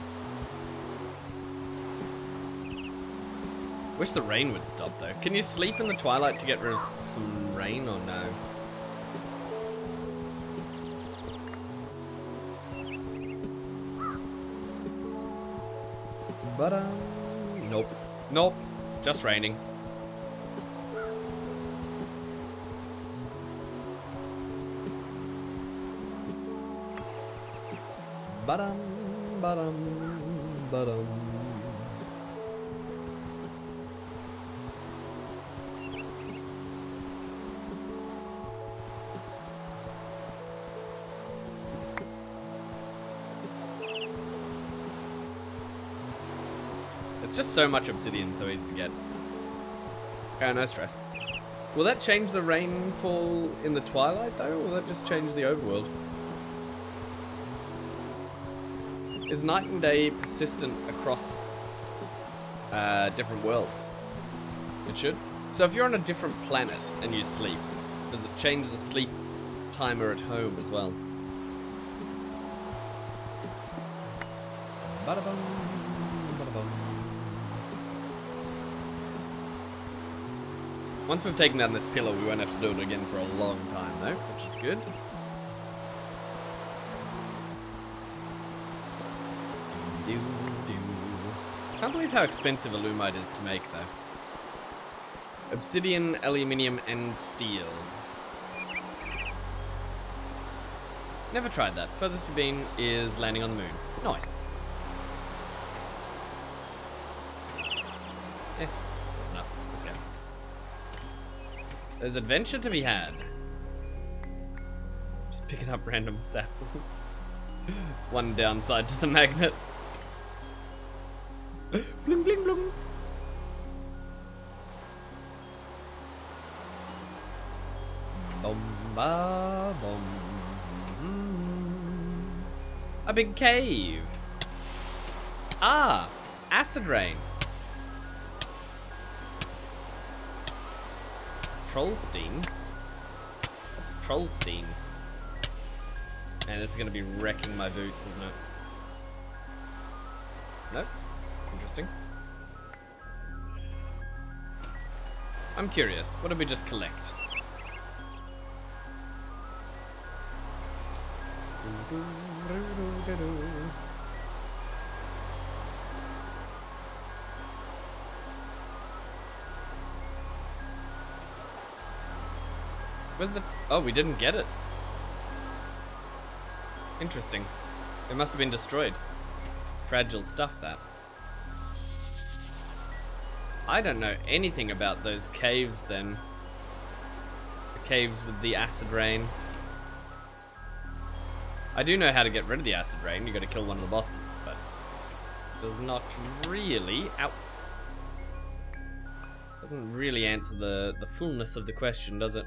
Wish the rain would stop though. Can you sleep in the twilight to get rid of some rain or no? But nope. Nope. Just raining. Ba-dum, ba-dum, ba-dum. It's just so much obsidian, so easy to get. Oh, no stress. Will that change the rainfall in the twilight, though, or will that just change the overworld? Is night and day persistent across different worlds? It should. So if you're on a different planet and you sleep, does it change the sleep timer at home as well? Ba-da-bum, ba-da-bum. Once we've taken down this pillar, we won't have to do it again for a long time, though, which is good. Can't believe how expensive alumite is to make, though. Obsidian, aluminium, and steel. Never tried that. Furthest you've been is landing on the moon. Nice. That's enough. Let's go. There's adventure to be had. Just picking up random samples. It's one downside to the magnet. Bling bling bling. Bum ba bum. A big cave. Ah, acid rain. Trollstein. That's Trollstein. Man, this is gonna be wrecking my boots, isn't it? Nope. Interesting. I'm curious. What did we just collect? Where's the... Oh, we didn't get it. Interesting. It must have been destroyed. Fragile stuff, that. I don't know anything about those caves, then. The caves with the acid rain. I do know how to get rid of the acid rain. You gotta kill one of the bosses, but it does not really... Ow! Doesn't really answer the fullness of the question, does it?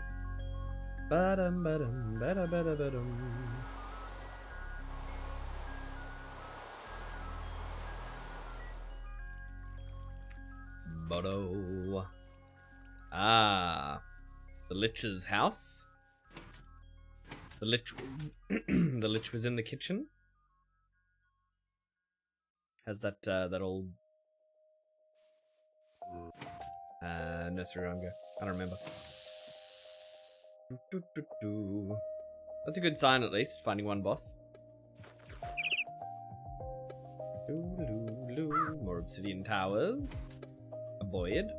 Ba-dum, ba-dum, ba-da, ba-da, ba-dum. Bodo. Ah, the Lich's house. The Lich was the Lich was in the kitchen. Has that that old nursery rhyme go? I don't remember. That's a good sign, at least, finding one boss. More obsidian towers. A void.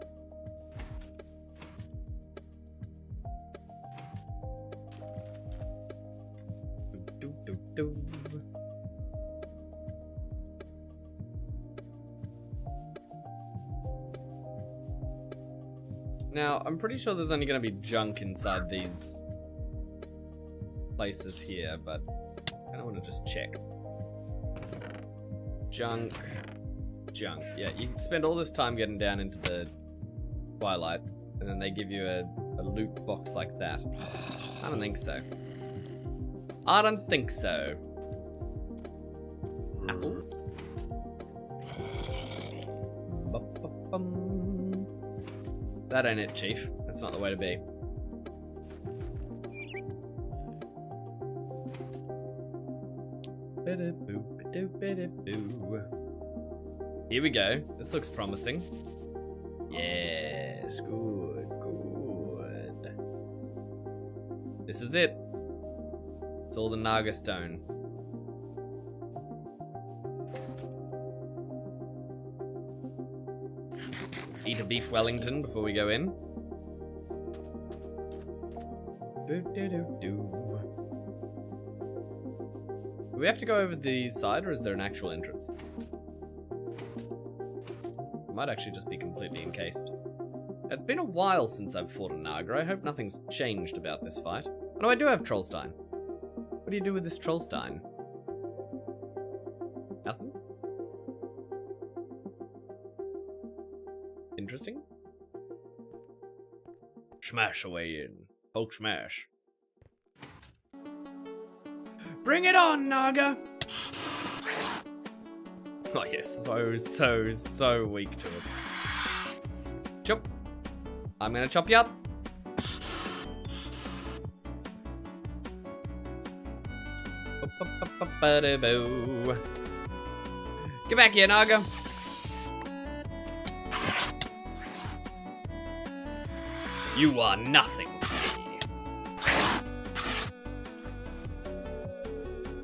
Now, I'm pretty sure there's only going to be junk inside these places here, but I want to just check. Junk. Junk. Yeah, you spend all this time getting down into the twilight, and then they give you a loot box like that. I don't think so. I don't think so. Apples. That ain't it, Chief. That's not the way to be. Here we go. This looks promising. Yes, good, good. This is it. It's all the Naga stone. Eat a beef Wellington before we go in. Do we have to go over the side, or is there an actual entrance? It might actually just be completely encased. It's been a while since I've fought a Naga. I hope nothing's changed about this fight. Oh no, I do have Trollstein. What do you do with this Trollstein? Nothing? Interesting. Smash away in. Hulk smash. Bring it on, Naga! Oh yes, so weak to it. Chop. I'm gonna chop you up. Get back here, Naga. You are nothing to me.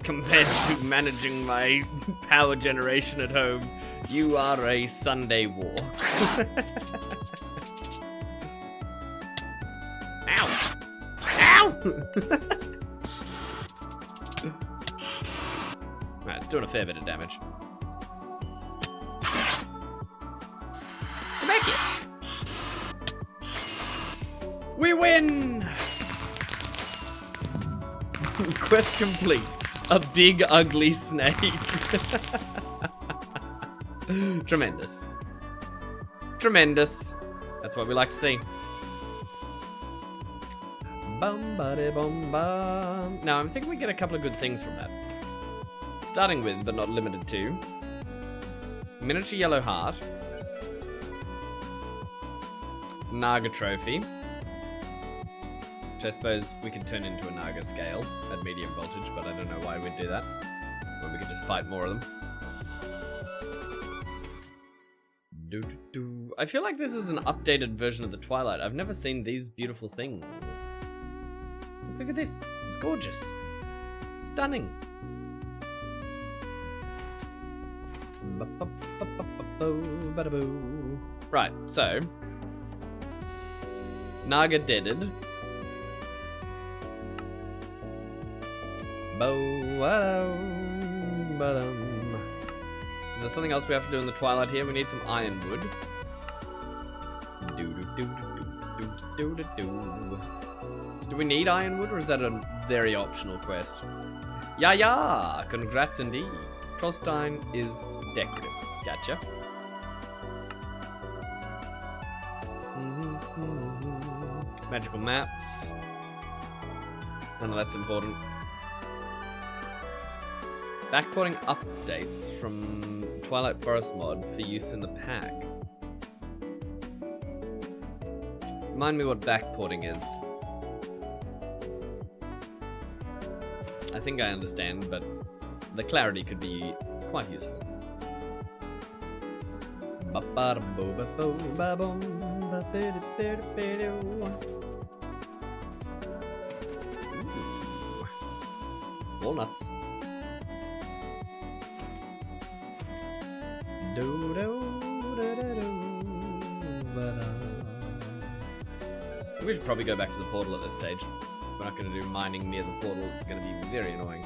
Compared to managing my power generation at home, you are a Sunday war. Ow! Ow! Right, it's doing a fair bit of damage. Get back here! We win! Quest complete. A big ugly snake. Tremendous. Tremendous. That's what we like to see. Bum buddy bum bum. Now I'm thinking we get a couple of good things from that. Starting with, but not limited to, miniature yellow heart, Naga trophy, which I suppose we could turn into a Naga scale at medium voltage, but I don't know why we'd do that when we could just fight more of them. I feel like this is an updated version of the Twilight. I've never seen these beautiful things. Look at this. It's gorgeous. Stunning. Right, so Naga deaded. Is there something else we have to do in the Twilight here? We need some ironwood. Do we need ironwood, or is that a very optional quest? Yeah, congrats indeed. Trollstein is decorative. Gotcha. Magical maps. None of that's important. Backporting updates from Twilight Forest mod for use in the pack. Remind me what backporting is. I think I understand, but the clarity could be quite useful. Walnuts. We should probably go back to the portal at this stage. We're not going to do mining near the portal. It's going to be very annoying.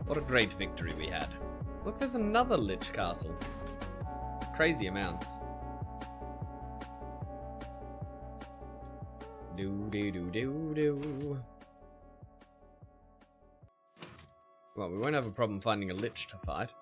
What a great victory we had. Look, there's another Lich Castle. It's crazy amounts. Well, we won't have a problem finding a Lich to fight.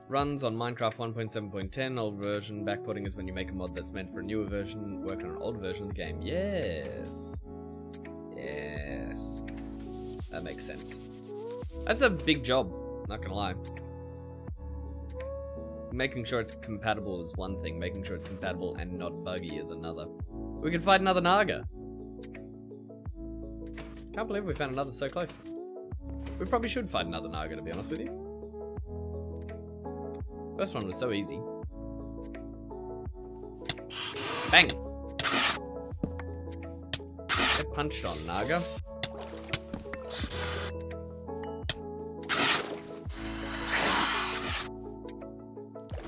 Runs on Minecraft 1.7.10, old version. Backporting is when you make a mod that's meant for a newer version, work on an old version of the game. Yes. Yes. That makes sense. That's a big job, not gonna lie. Making sure it's compatible is one thing, making sure it's compatible and not buggy is another. We can fight another Naga. Can't believe we found another so close. We probably should fight another Naga, to be honest with you. First one was so easy. Bang! Get punched on, Naga.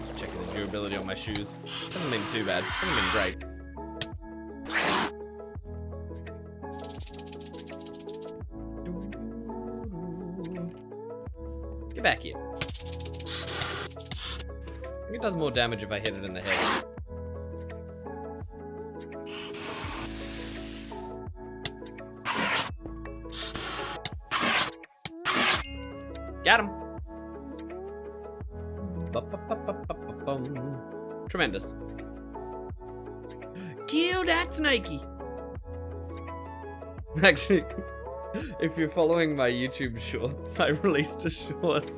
Just checking the durability on my shoes. Hasn't been too bad. Hasn't been great. Get back here. I think it does more damage if I hit it in the head. Got him. Tremendous. Kill that snakey. Actually, if you're following my YouTube shorts, I released a short.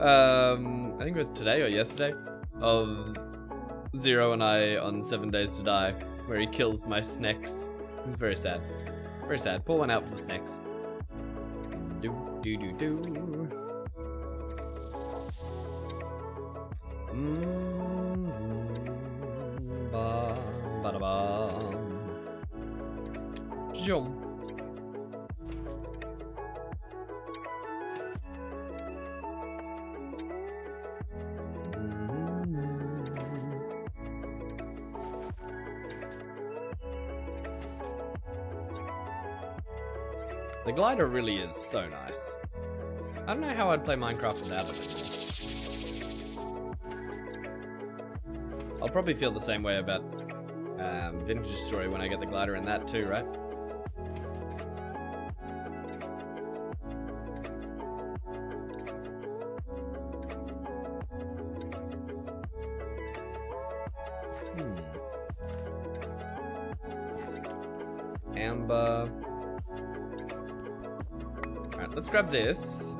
I think it was today or yesterday, of Zero and I on 7 Days to Die, where he kills my snakes. Very sad. Very sad. Pour one out for the snakes. Do do do do. Ba ba da ba. Jump. The glider really is so nice. I don't know how I'd play Minecraft without it anymore. I'll probably feel the same way about Vintage Story when I get the glider in that too, right? Amber. Alright, let's grab this.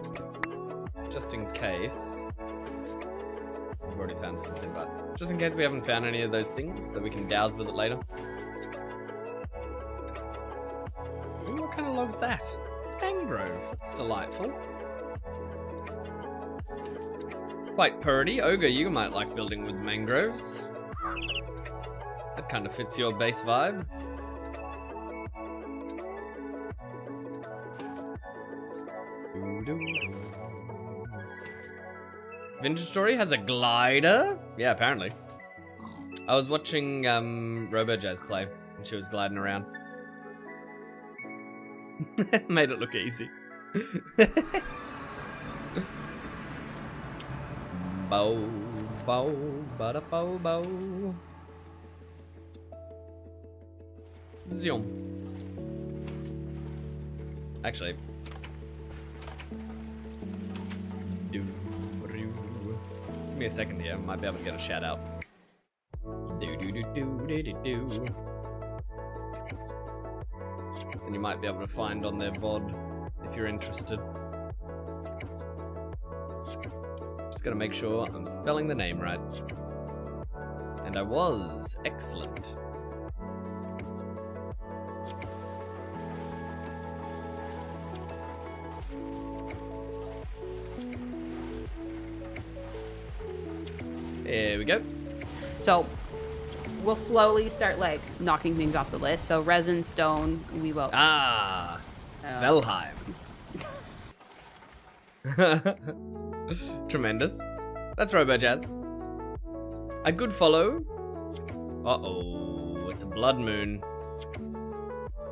Just in case. I've already found some Simba. Just in case we haven't found any of those things that we can douse with it later. Ooh, what kind of log's that? Mangrove. That's delightful. Quite purdy. Ogre, you might like building with mangroves. That kind of fits your base vibe. Vintage Story has a glider? Yeah, apparently. I was watching RoboJazz play, and she was gliding around. Made it look easy. Bow, bow, bada bow, bow. Zoom. Actually. Give me a second here, I might be able to get a shout out. And you might be able to find on their VOD if you're interested. Just gotta make sure I'm spelling the name right. And I was. Excellent. There we go. So we'll slowly start like knocking things off the list. So resin, stone, we will. Ah, Velheim. Tremendous. That's RoboJazz. A good follow. Uh-oh, it's a blood moon.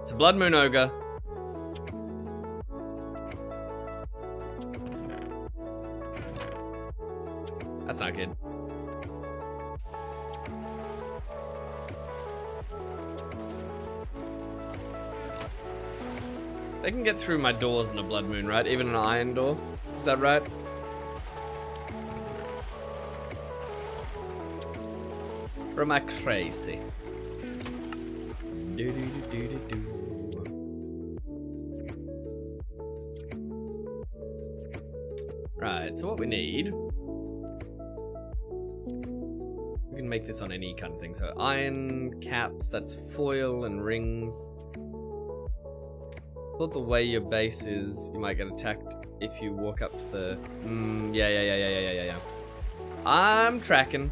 It's a blood moon ogre. That's not good. They can get through my doors in a blood moon, right? Even an iron door. Is that right? Or am I crazy? Do-do-do-do-do-do. Right, so what we need... We can make this on any kind of thing. So iron caps, that's foil and rings. Thought the way your base is, you might get attacked if you walk up to the... yeah. I'm tracking.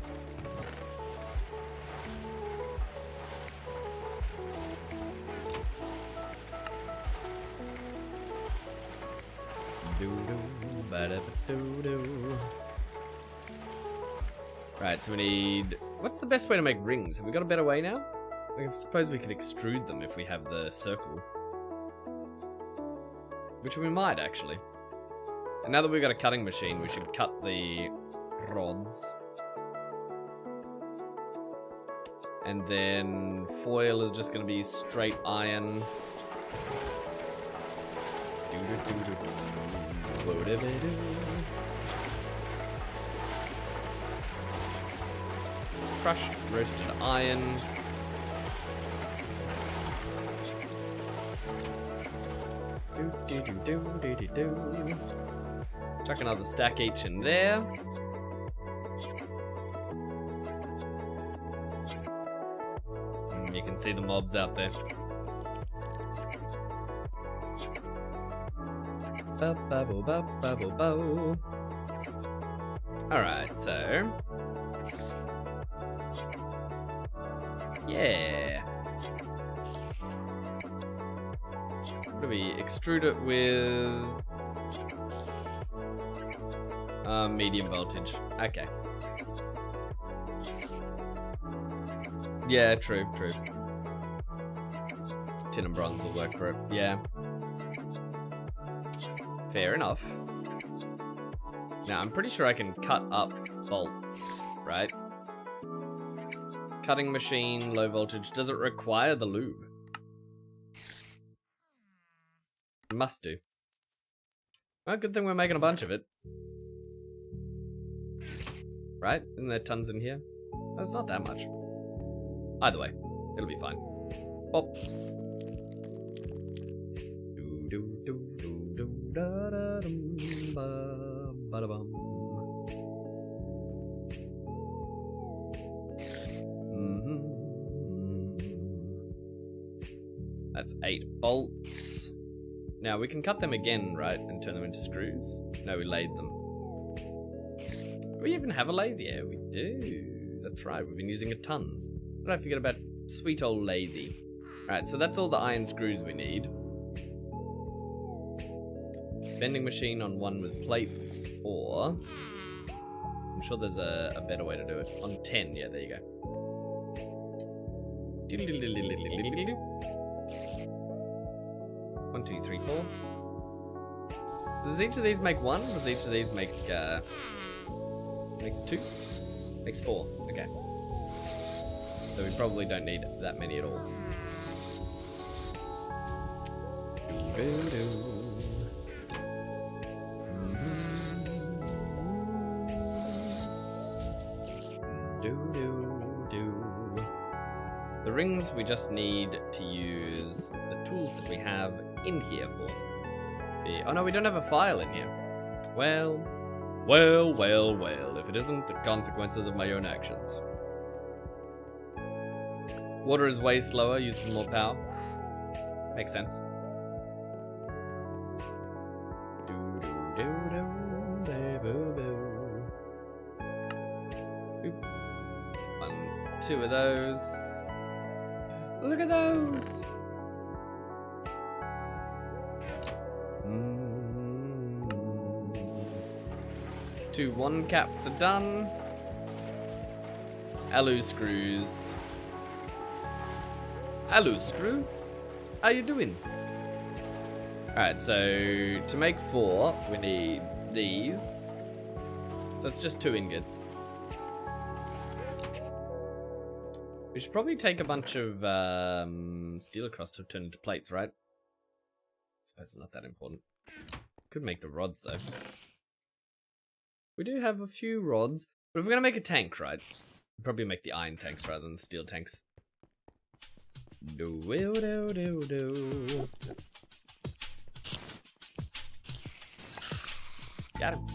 Right, so we need... What's the best way to make rings? Have we got a better way now? I suppose we could extrude them if we have the circle. Which we might, actually. And now that we've got a cutting machine, we should cut the rods. And then foil is just going to be straight iron. Crushed roasted iron. Chuck another stack each in there. You can see the mobs out there. Alright, so... Yeah. What do we extrude it with? Medium voltage. Okay. Yeah, true. Tin and bronze will work for it. Yeah. Fair enough. Now, I'm pretty sure I can cut up bolts, right? Cutting machine, low voltage. Does it require the lube? It must do. Well, good thing we're making a bunch of it. Right? Isn't there tons in here? That's not that much. Either way, it'll be fine. Bop. That's 8 bolts. Now we can cut them again, right, and turn them into screws. No, we laid them. Do we even have a lathe? Yeah, we do. That's right, we've been using it tons. What did I forget about sweet old lathy? Right, so that's all the iron screws we need. Bending machine on one with plates, or... I'm sure there's a better way to do it. On 10, yeah, there you go. 1, 2, 3, 4. Does each of these make 1? Does each of these make, makes 2? Makes 4, okay. So we probably don't need that many at all. The rings we just need to use the tools that we have in here for. Oh no, we don't have a file in here. Well, if it isn't the consequences of my own actions. Water is way slower, uses more power. Makes sense. Oop. 1, 2 of those. Look at those! 2 1 caps are done. Alu screws. Alu screw? How you doing? Alright, so to make 4, we need these. So it's just 2 ingots. We should probably take a bunch of steel across to turn into plates, right? I suppose it's not that important. Could make the rods, though. We do have a few rods, but if we're going to make a tank, right? Probably make the iron tanks rather than the steel tanks. Do do do do. Got him.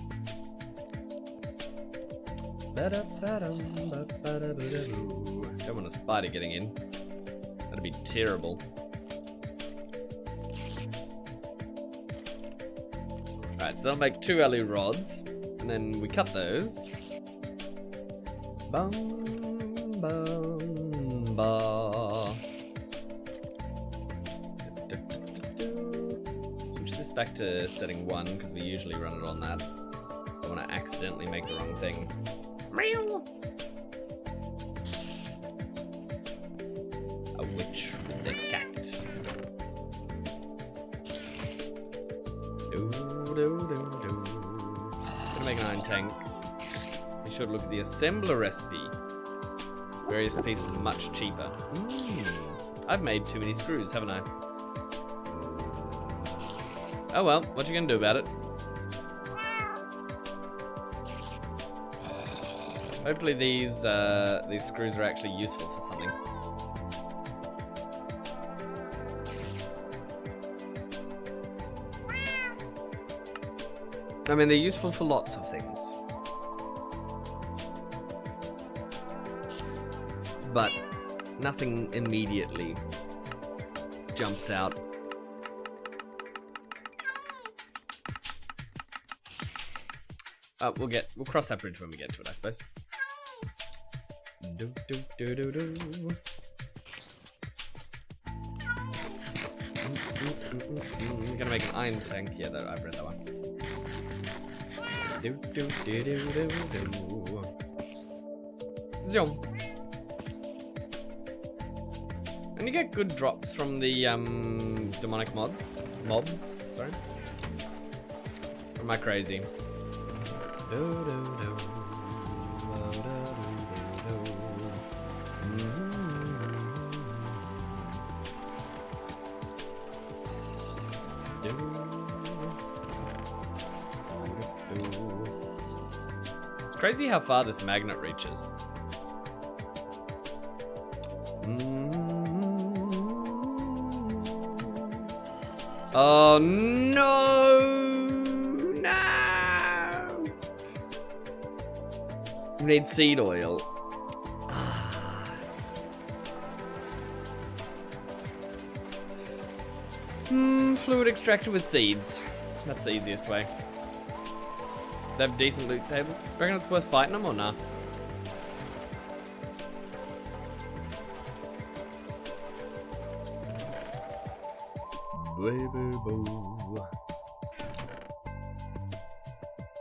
Don't want a spider getting in. That'd be terrible. Alright, so that'll make 2 alu rods, and then we cut those. Bum, bum, ba. Switch this back to setting 1, because we usually run it on that. Don't want to accidentally make the wrong thing. Meow. A witch with a cat. Gonna make an iron tank. Be sure to look at the assembler recipe. Various pieces are much cheaper. I've made too many screws, haven't I? Oh well, what you gonna do about it? Hopefully these screws are actually useful for something. I mean, they're useful for lots of things. But nothing immediately jumps out. We'll cross that bridge when we get to it, I suppose. Do do do do do. I'm gonna make an iron tank. Yeah, I've read that one. Do do do do do do. Zoom. And you get good drops from the demonic mobs. Sorry. Or am I crazy? Do do do. It's crazy how far this magnet reaches. Oh no! No! We need seed oil. Fluid extractor with seeds. That's the easiest way. They have decent loot tables. Reckon it's worth fighting them or nah? Do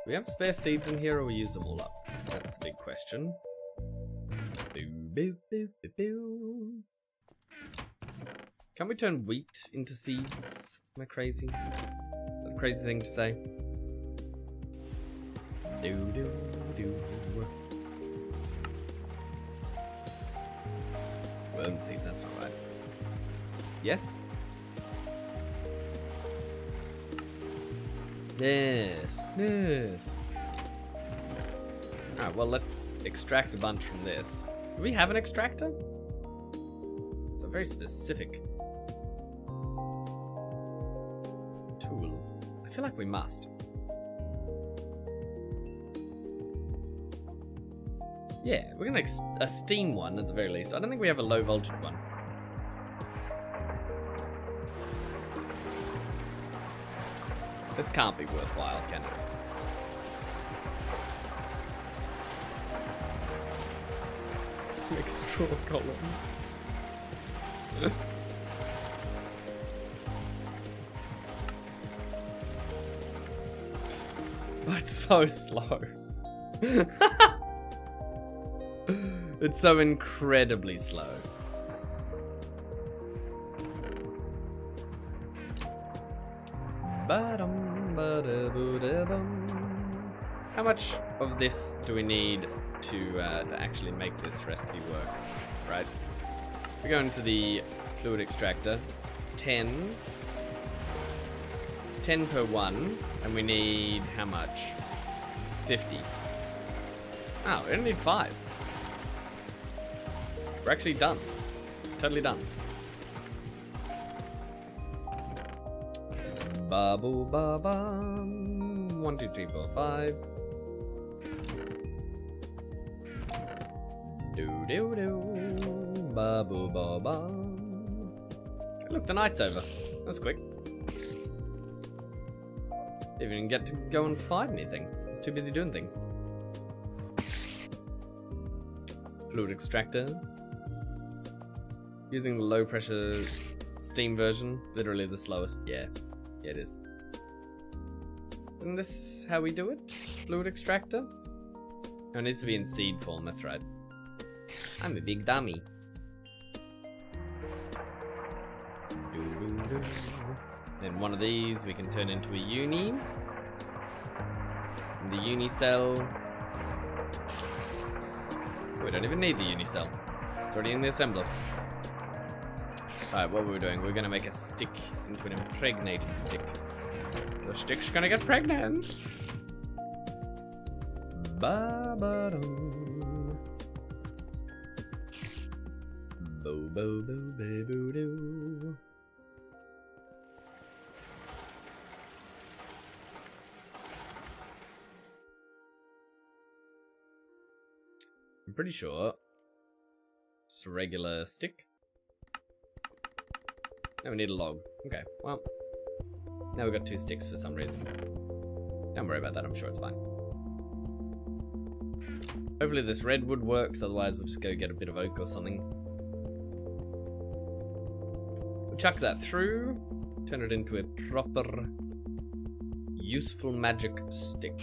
we have spare seeds in here or we used them all up? That's the big question. Can we turn wheat into seeds? Am I crazy? That's a crazy thing to say. Worm seed, that's not right. Yes. Yes. Yes. Alright, well let's extract a bunch from this. Do we have an extractor? It's a very specific tool. I feel like we must. Yeah, we're gonna a steam one at the very least. I don't think we have a low voltage one. This can't be worthwhile, can it? Make straw columns. Oh, it's so slow. It's so incredibly slow. How much of this do we need to actually make this recipe work? Right. We go into the fluid extractor. 10 per one, and we need how much? 50. Oh, we only need 5. We're actually done. Totally done. Babu baba. 1, 2, 3, 4, 5. Do do do. Babu baba. Look, the night's over. That's quick. Didn't even get to go and fight anything. I was too busy doing things. Fluid extractor. Using the low pressure steam version. Literally the slowest. Yeah. Yeah, it is. Isn't this how we do it? Fluid extractor? No, it needs to be in seed form, that's right. I'm a big dummy. Then one of these we can turn into a uni. And the uni cell. We don't even need the uni cell. It's already in the assembler. Alright, what were we doing? We're gonna make a stick into an impregnated stick. The stick's gonna get pregnant. Ba-ba-dum. Bo-bo-bo-be-boo-doo. I'm pretty sure it's a regular stick. Now we need a log. Okay, well, now we've got 2 sticks for some reason. Don't worry about that, I'm sure it's fine. Hopefully this redwood works, otherwise we'll just go get a bit of oak or something. We'll chuck that through, turn it into a proper, useful magic stick.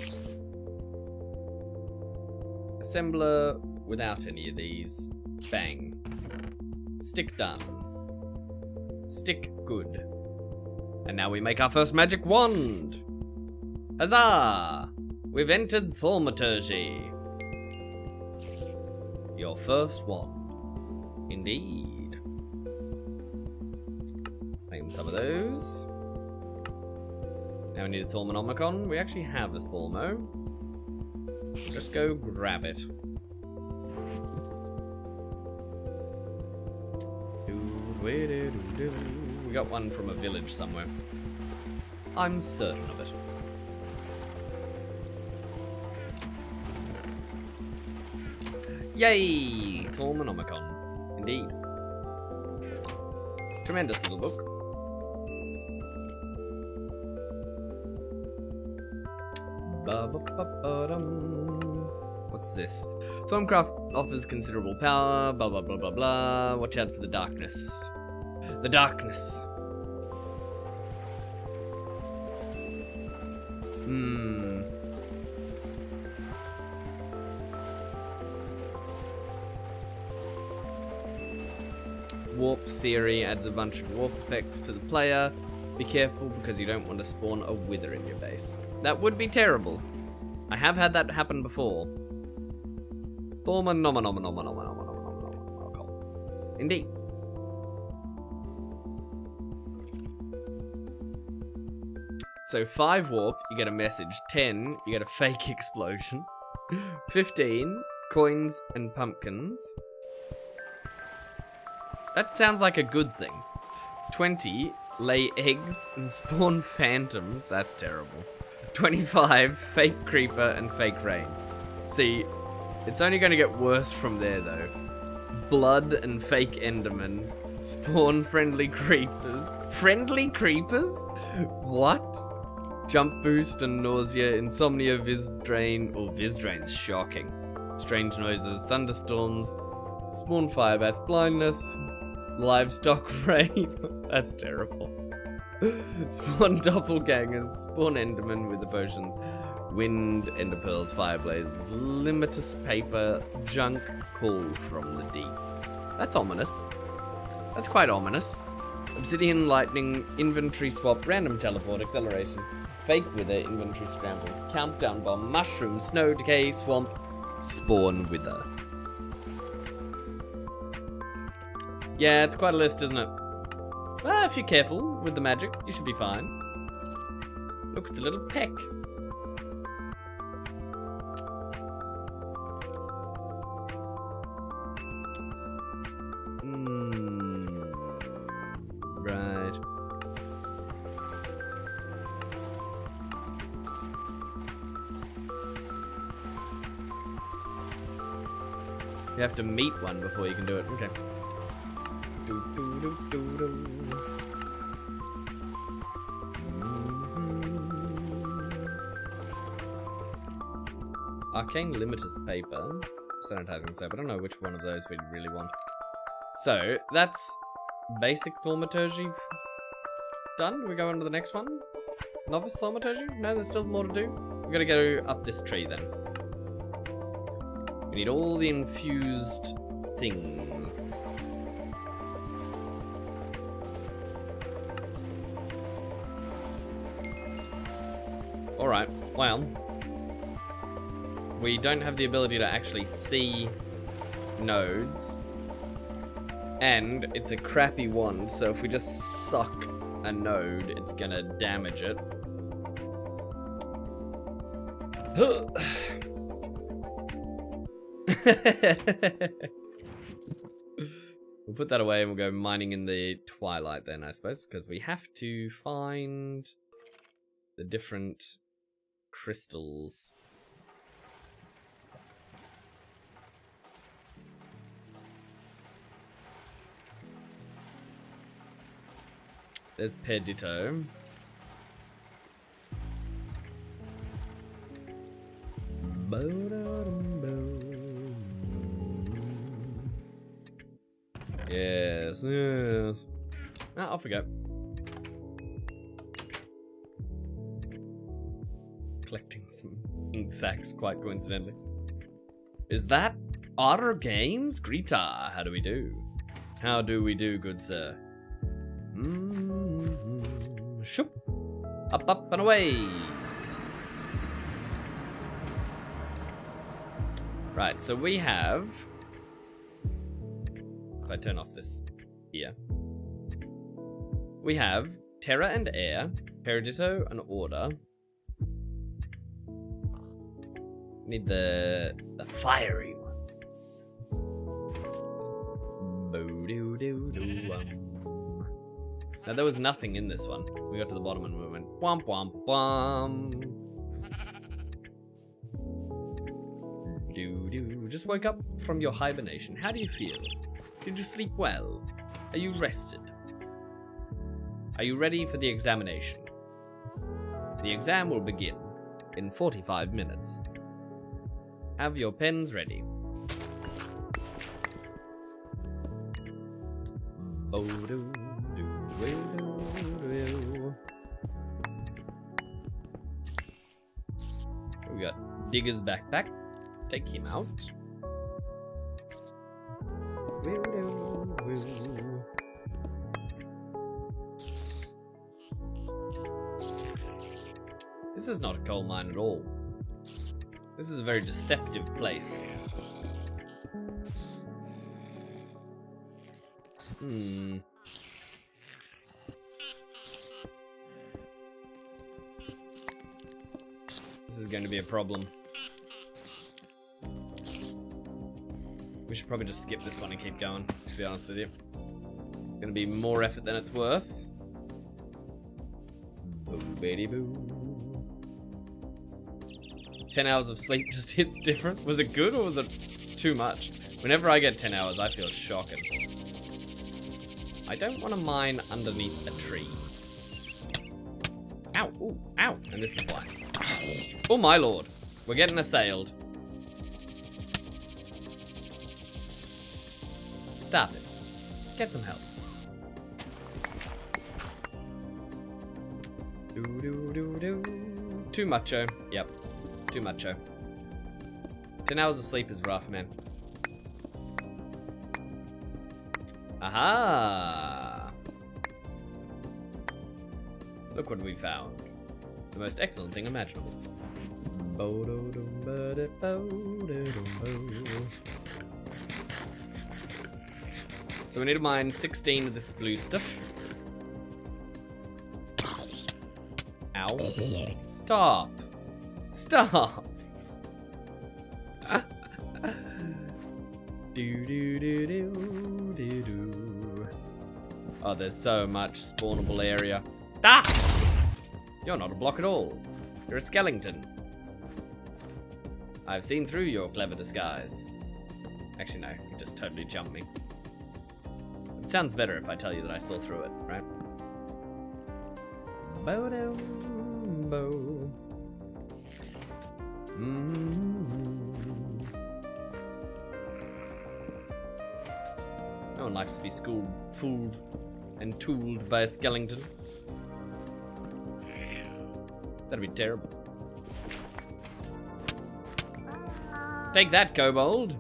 Assembler without any of these. Bang. Stick done. Stick good. And now we make our first magic wand. Huzzah! We've entered thaumaturgy. Your first wand. Indeed. Claim some of those. Now we need a Thaumonomicon. We actually have a Thaumo. Just go grab it. We got one from a village somewhere. I'm certain of it. Yay! Thaumonomicon. Indeed. Tremendous little book. What's this? Thaumcraft offers considerable power, blah blah blah blah blah. Watch out for the darkness. The darkness. Warp theory adds a bunch of warp effects to the player. Be careful because you don't want to spawn a wither in your base. That would be terrible. I have had that happen before. Indeed. So 5 warp, you get a message. 10, you get a fake explosion. 15, coins and pumpkins. That sounds like a good thing. 20, lay eggs and spawn phantoms. That's terrible. 25, fake creeper and fake rain. See, it's only going to get worse from there though. Blood and fake enderman. Spawn friendly creepers. Friendly creepers? What? Jump boost and nausea, insomnia, viz drain. Oh, viz drain's shocking. Strange noises, thunderstorms, spawn fire bats, blindness, livestock rain. That's terrible. Spawn doppelgangers, spawn enderman with the potions, wind, ender pearls, fireblaze, limitless paper, junk call from the deep. That's ominous. That's quite ominous. Obsidian, lightning, inventory swap, random teleport, acceleration, fake wither, inventory scramble, countdown bomb, mushroom, snow, decay, swamp, spawn wither. Yeah, it's quite a list, isn't it? Well, if you're careful with the magic, you should be fine. Look, it's a little peck. You have to meet one before you can do it. Okay. Arcane Limitus paper. Sanitizing soap. I don't know which one of those we really want. So, that's basic thaumaturgy done. Do we go on to the next one? Novice thaumaturgy? No, there's still more to do. We're gonna go up this tree then. We need all the infused things. Alright, well. We don't have the ability to actually see nodes. And it's a crappy wand, so if we just suck a node, it's gonna damage it. We'll put that away and we'll go mining in the twilight then, I suppose, because we have to find the different crystals. There's Pedito. Yes, yes. Ah, off we go. Collecting some ink sacks, quite coincidentally. Is that Otter Games? Greta, how do we do? How do we do, good sir? Shoop. Up, up, and away. Right, so we have... If I turn off this here. We have Terra and Air, Peridito and Order. Need the fiery ones. Now there was nothing in this one. We got to the bottom and we went womp womp womp. Just woke up from your hibernation. How do you feel? Did you sleep well? Are you rested? Are you ready for the examination? The exam will begin in 45 minutes. Have your pens ready. We got Digger's backpack. Take him out. This is not a coal mine at all. This is a very deceptive place. This is going to be a problem. We should probably just skip this one and keep going, to be honest with you. It's gonna be more effort than it's worth. Boo baby boo. 10 hours of sleep just hits different. Was it good or was it too much? Whenever I get 10 hours, I feel shocking. I don't want to mine underneath a tree. Ow, ooh, ow. And this is why. Oh my lord. We're getting assailed. Stop it. Get some help. Too mucho. Yep. Too mucho. 10 hours of sleep is rough, man. Aha! Look what we found. The most excellent thing imaginable. So we need to mine 16 of this blue stuff. Ow. Stop. Stop. Oh, there's so much spawnable area. Ah! You're not a block at all. You're a skeleton. I've seen through your clever disguise. Actually, no, you just totally jumped me. It sounds better if I tell you that I saw through it, right? Bo-dum-bo. No one likes to be fooled and tooled by a skeleton. That'd be terrible. Take that, kobold!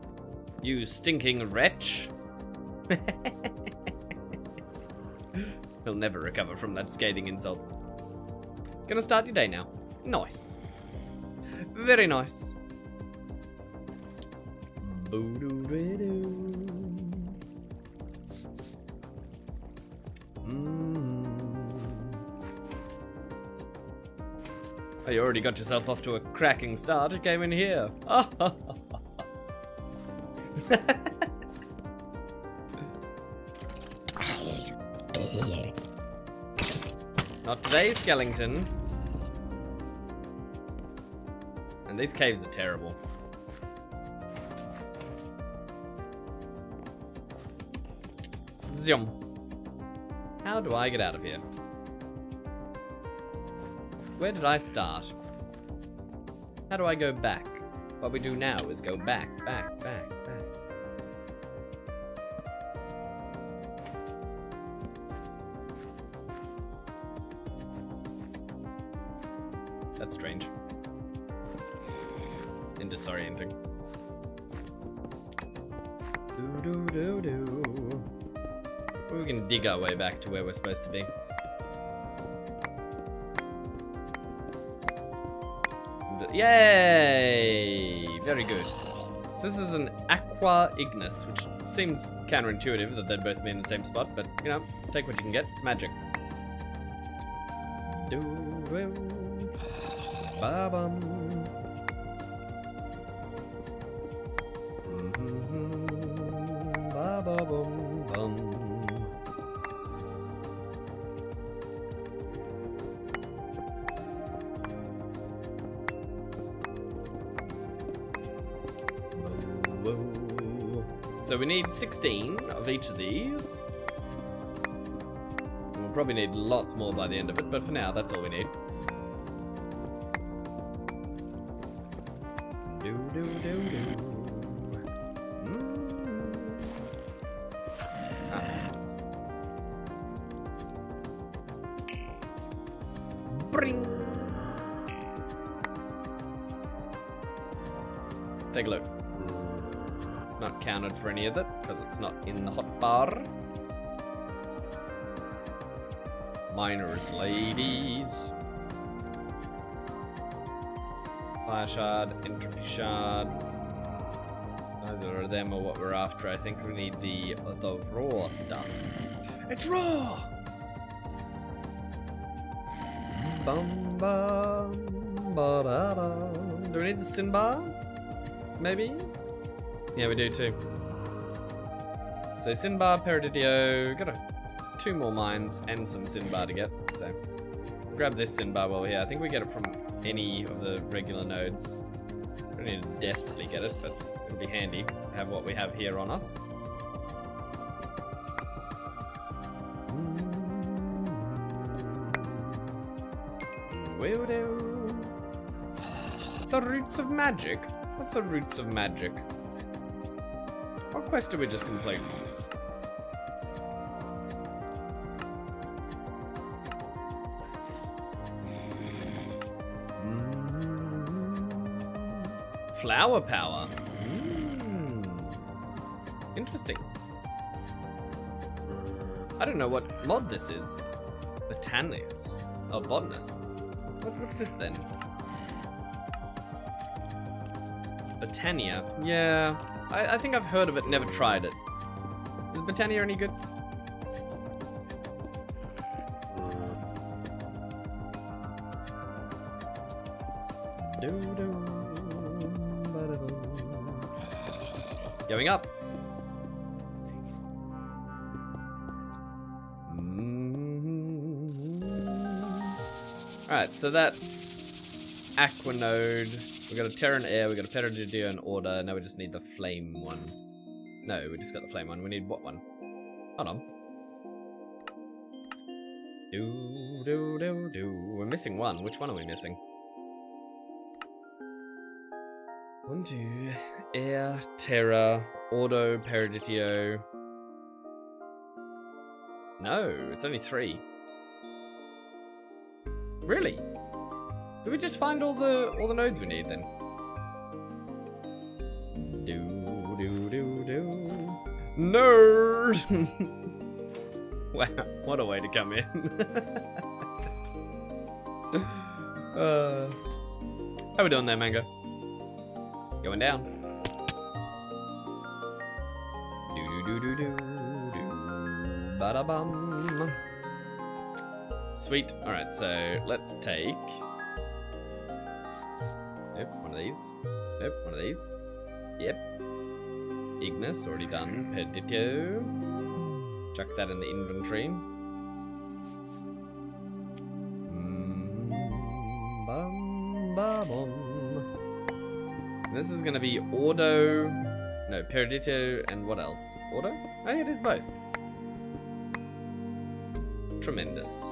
You stinking wretch! He'll never recover from that scathing insult. Gonna start your day now. Nice. Very nice. Boo-doo-doo-doo. Oh, you already got yourself off to a cracking start. You came in here. Not today, skeleton. And these caves are terrible. Zoom. How do I get out of here? Where did I start? How do I go back? What we do now is go back, back, back, back. That's strange. And disorienting. Do-do-do-do. We can dig our way back to where we're supposed to be. Yay! Very good. So this is an Aqua Ignis, which seems counterintuitive that they'd both be in the same spot, but you know, take what you can get. It's magic. Ba-bum. Ba-ba-bum-bum. So we need 16 of each of these. We'll probably need lots more by the end of it, but for now, that's all we need. Bring. Let's take a look. It's not counted for any of it because it's not in the hotbar. Miners, ladies. Fire shard, entropy shard. Either of them are what we're after. I think we need the raw stuff. It's raw. Bum bum ba da da. Do we need the sin bar? Maybe. Yeah, we do too. So Sinbar, Paradidio, got 2 more mines and some Sinbar to get. So grab this Sinbar while we're here. I think we get it from any of the regular nodes. We don't need to desperately get it, but it'll be handy to have what we have here on us. Will do. The roots of magic. What's the roots of magic? What quest did we just complete? Flower power. Interesting. I don't know what mod this is. Botanist. Oh, botanist. What's this then? Botania. Yeah. I think I've heard of it, never tried it. Is Botania any good? Going up. Alright, so that's Aquanode. We got a Terran Air, we got a Paradidio and Order, now we just need the Flame one. No, we just got the flame one. We need what one? Hold on. We're missing one. Which one are we missing? 1, 2. Air, Terra, Auto, Paraditio. No, it's only 3. Really? Did we just find all the nodes we need then? Nerd! Wow, what a way to come in. How we doing there, Mango? Going down. Ba-da-bum. Sweet. Alright, so let's take... Yep, one of these. Yep, one of these. Yep. Ignis, already done. Perditio. Chuck that in the inventory. This is gonna be Ordo. No, Peridito and what else? Ordo? Oh, yeah, it is both. Tremendous.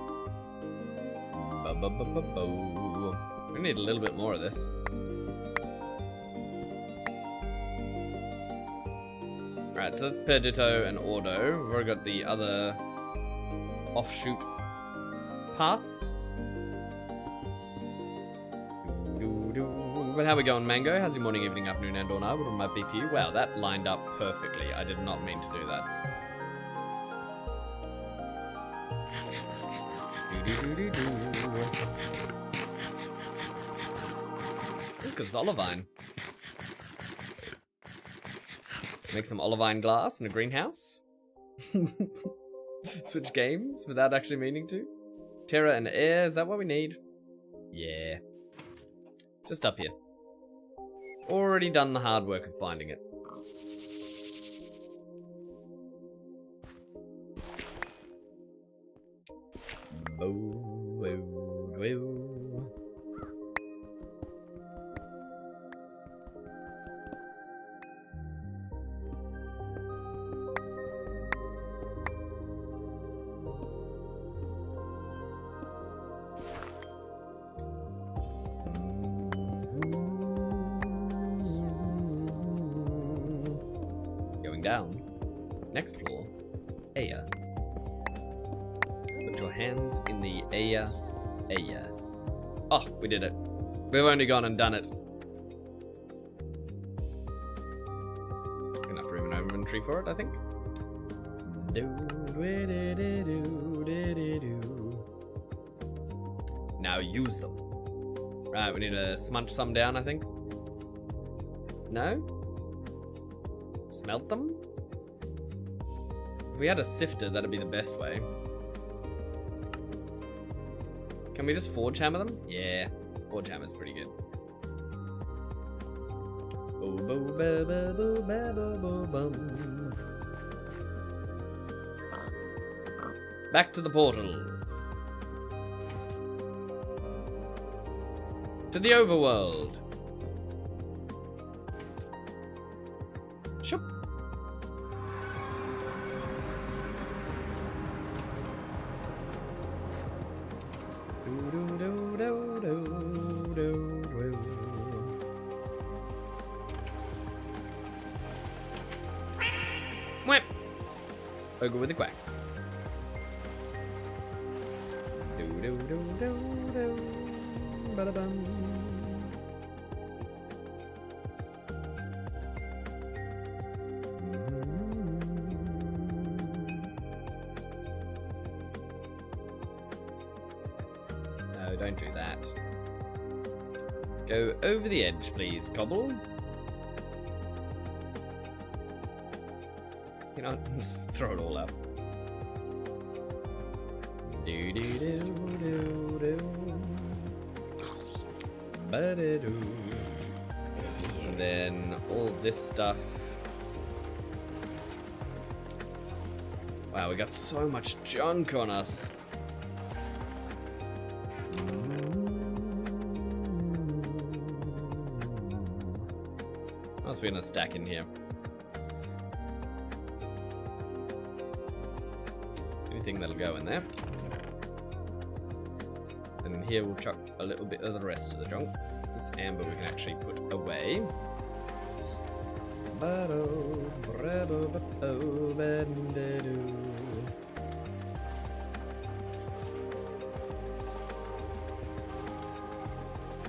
We need a little bit more of this. Alright, so that's Perdito and Ordo. We've already got the other offshoot parts. But how we going, Mango? How's your morning, evening, afternoon, and or night? What might be for you? Wow, that lined up perfectly. I did not mean to do that. Look at Olivine. Make some olivine glass in a greenhouse. Switch games without actually meaning to. Terra and air, is that what we need? Yeah. Just up here. Already done the hard work of finding it. Down. Next floor. Aya. Put your hands in the Aya. Aya. Oh, we did it. We've only gone and done it. Enough room in inventory for it, I think. Now use them. Right, we need to smudge some down, I think. No? Smelt them? If we had a sifter, that'd be the best way. Can we just forge hammer them? Yeah, forge hammer's pretty good. Back to the portal. To the overworld. Shoop. Whip. Ogre with a quack. Ba-da-bum. No, don't do that. Go over the edge, please, Cobble. You know, just throw it all up. Ba-da-doo. And then all this stuff. Wow, we got so much junk on us. Must be in a stack in here. thing that'll go in there. And then here we'll chuck a little bit of the rest of the junk. This amber we can actually put away.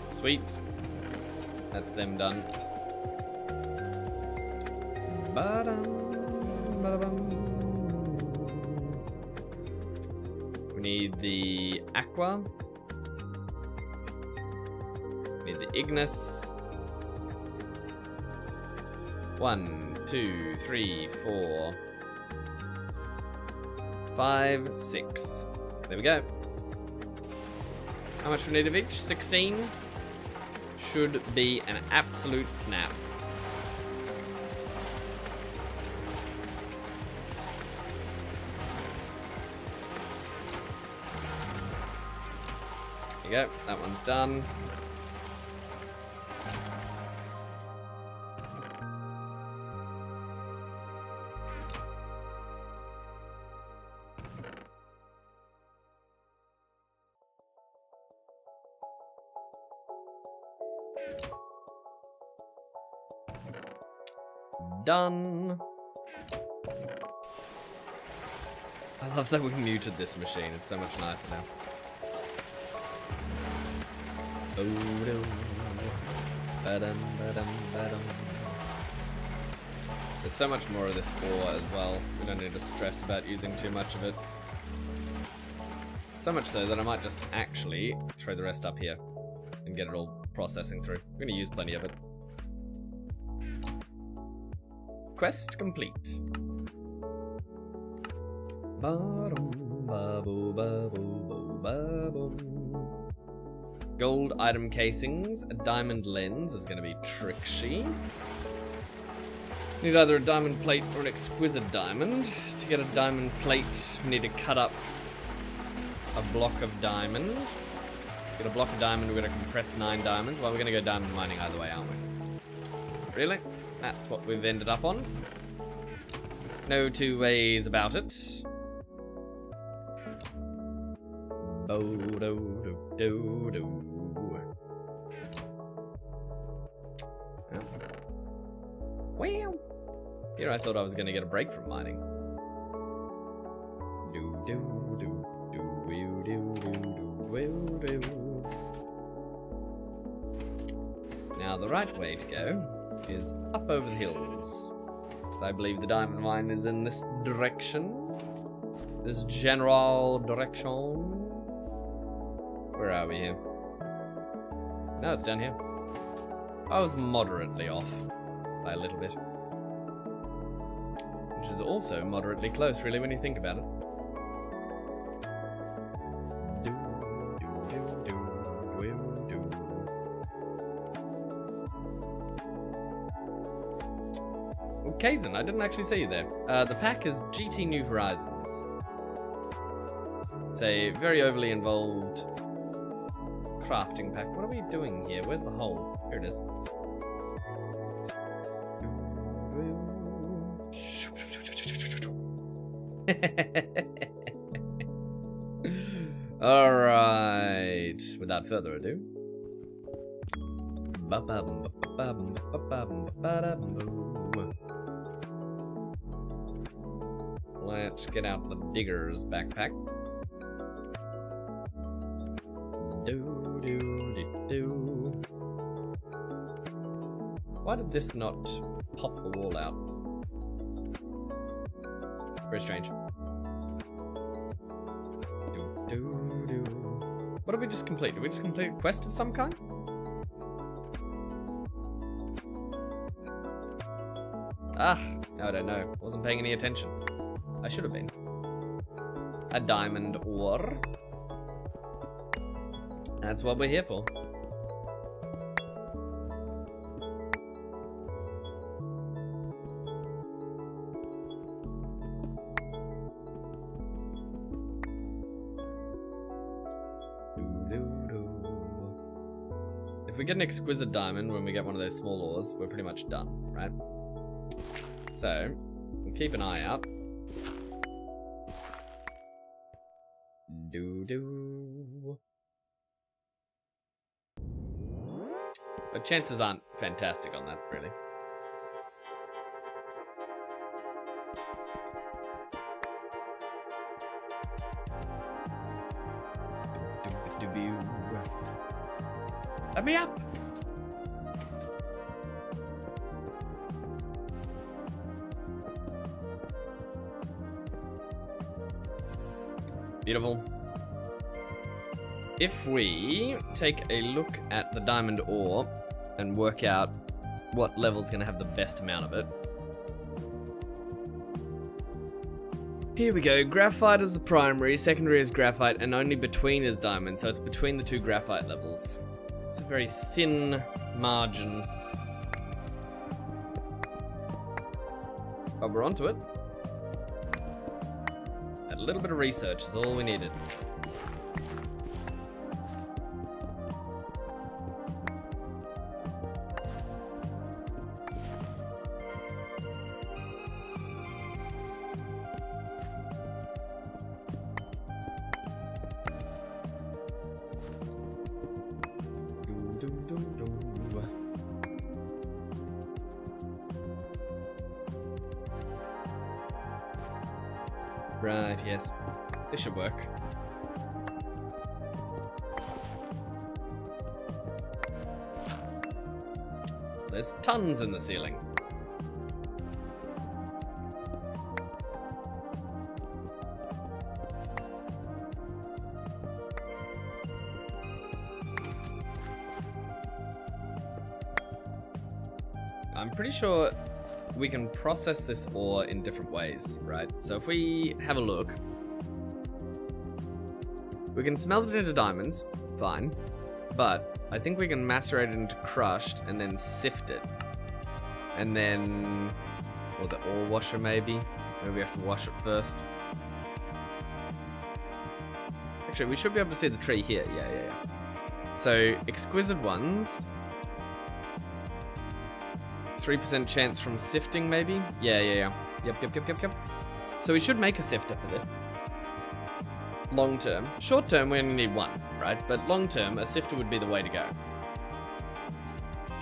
Sweet. That's them done. We need the aqua. We need the Ignis. 1, 2, 3, 4, 5, 6. There we go. How much we need of each? 16. Should be an absolute snap. There you go, that one's done. Done. I love that we muted this machine. It's so much nicer now. There's so much more of this ore as well. We don't need to stress about using too much of it. So much so that I might just actually throw the rest up here and get it all processing through. We're gonna use plenty of it. Quest complete. Gold item casings. A diamond lens is going to be tricky. Need either a diamond plate or an exquisite diamond. To get a diamond plate, we need to cut up a block of diamond. To get a block of diamond, we're going to compress 9 diamonds. Well, we're going to go diamond mining either way, aren't we? Really? That's what we've ended up on. No two ways about it. Well, here I thought I was going to get a break from mining. Now the right way to go is up over the hills. So I believe the diamond mine is in this direction. This general direction. Where are we here? No, it's down here. I was moderately off by a little bit. Which is also moderately close, really, when you think about it. Kazan, I didn't actually see you there. The pack is GT New Horizons. It's a very overly involved crafting pack. What are we doing here? Where's the hole? Here it is. Alright. Without further ado. Let's get out the digger's backpack. Why did this not pop the wall out? Very strange. What did we just complete? Did we just complete a quest of some kind? Ah, I don't know. Wasn't paying any attention. I should have been. A diamond ore. That's what we're here for. If we get an exquisite diamond when we get one of those small ores, we're pretty much done, right? So, we'll keep an eye out. Do. But chances aren't fantastic on that, really. Let me up. Beautiful. If we take a look at the diamond ore and work out what level's going to have the best amount of it. Here we go. Graphite is the primary, secondary is graphite, and only between is diamond, so it's between the two graphite levels. It's a very thin margin. But we're onto it. A little bit of research is all we needed. Right, yes. This should work. There's tons in the ceiling. I'm pretty sure we can process this ore in different ways, right? So if we have a look, we can smelt it into diamonds, fine, but I think we can macerate it into crushed and then sift it. And then, or the ore washer maybe we have to wash it first. Actually, we should be able to see the tree here, yeah. So, exquisite ones, 3% chance from sifting, maybe? Yeah. Yep. So we should make a sifter for this. Long term. Short term, we only need one, right? But long term, a sifter would be the way to go.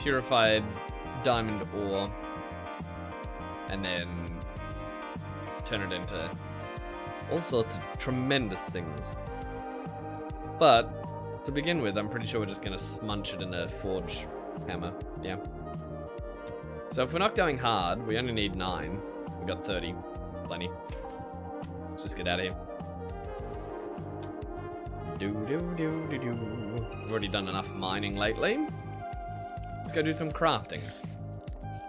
Purified diamond ore. And then turn it into all sorts of tremendous things. But to begin with, I'm pretty sure we're just going to smunch it in a forge hammer. Yeah. So if we're not going hard, we only need 9. We got 30. That's plenty. Let's just get out of here. We've already done enough mining lately. Let's go do some crafting.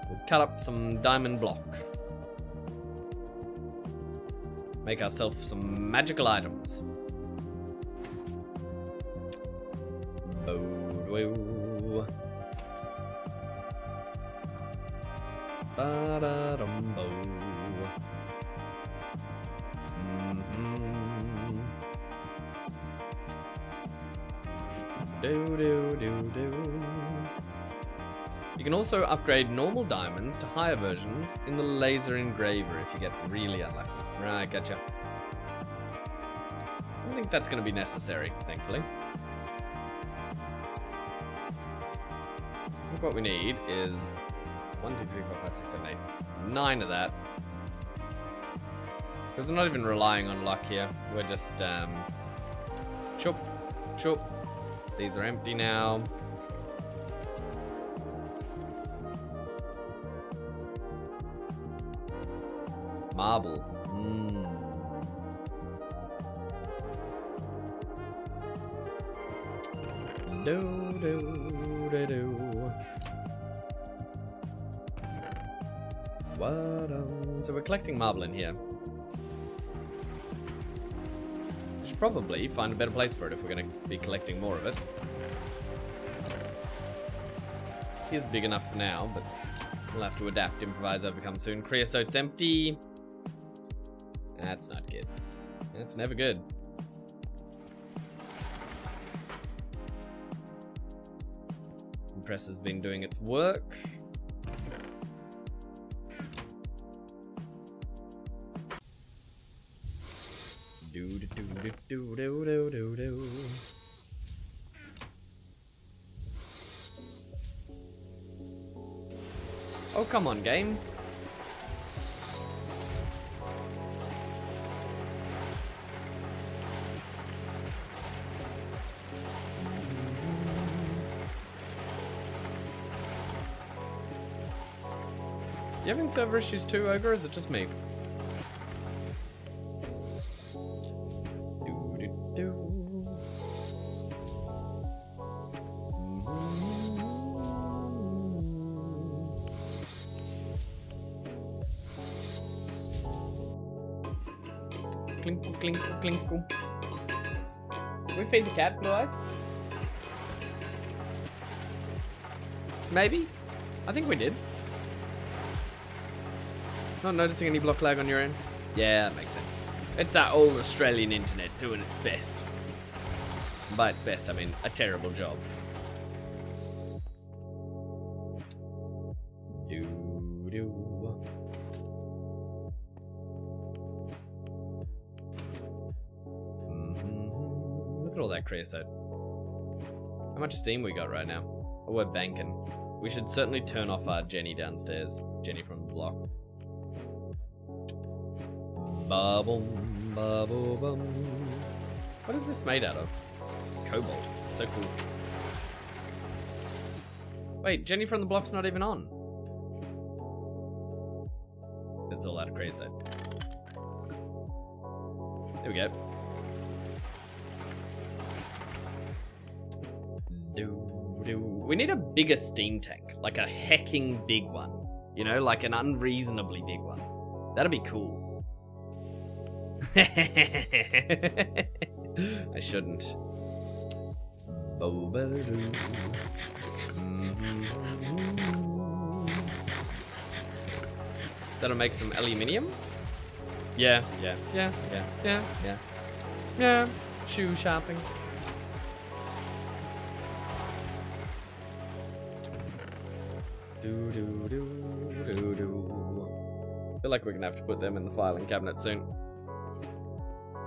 We'll cut up some diamond block. Make ourselves some magical items. Ba-da-dum-bo. You can also upgrade normal diamonds to higher versions in the laser engraver if you get really unlucky. Right, gotcha. I don't think that's going to be necessary, thankfully. I think what we need is 1, 2, 3, 4, 5, 6, 7, 8. 9 of that. Because we're not even relying on luck here. We're just, chop. These are empty now. Marble. So we're collecting marble in here. We should probably find a better place for it if we're going to be collecting more of it. Here's big enough for now, but we'll have to adapt, improvise, overcome soon. Creosote's empty. That's not good. That's never good. Compressor's been doing its work. Do do do do do do do do. Oh, come on, game. You having server issues too, Ogre, or is it just me? Clinkle, clinkle, clinkle. Did we feed the cat, Blue Eyes? Maybe? I think we did. Not noticing any block lag on your end? Yeah, that makes sense. It's that old Australian internet doing its best. And by its best, I mean a terrible job. Look at all that creosote. How much steam we got right now? Oh, we're banking. We should certainly turn off our Jenny downstairs. Jenny from the block. Ba-boom, ba-bo-bum. What is this made out of? Cobalt. So cool. Wait, Jenny from the block's not even on. It's all out of creosote. There we go. We need a bigger steam tank. Like a hecking big one. You know, like an unreasonably big one. That'd be cool. I shouldn't. That'll make some aluminium? Yeah. Shoe shopping. Feel like we're gonna have to put them in the filing cabinet soon.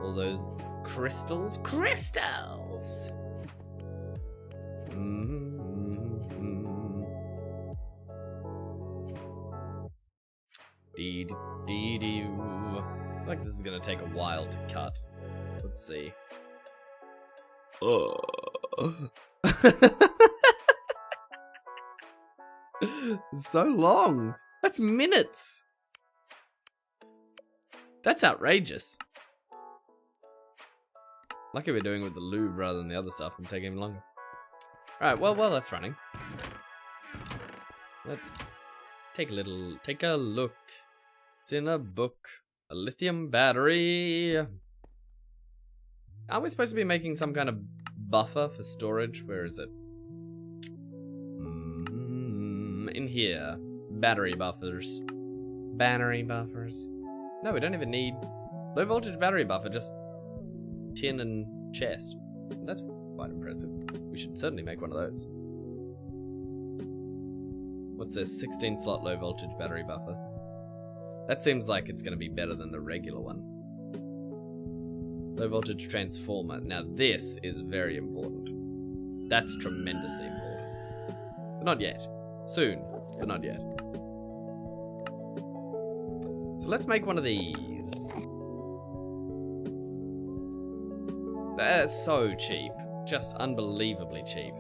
All those crystals. Crystals! Dee dee dee. I feel like this is gonna take a while to cut. Let's see. So long. That's minutes. That's outrageous. Lucky we're doing it with the lube rather than the other stuff and taking even longer. Alright, well, that's running. Let's take a look. It's in a book. A lithium battery. Aren't we supposed to be making some kind of buffer for storage? Where is it? In here. Battery buffers. Battery buffers. No, we don't even need low voltage battery buffer, just tin and chest. That's quite impressive. We should certainly make one of those. What's this? 16 slot low voltage battery buffer. That seems like it's going to be better than the regular one. Low voltage transformer. Now this is very important. That's tremendously important. But not yet. Soon, but not yet. So let's make one of these. They're so cheap. Just unbelievably cheap.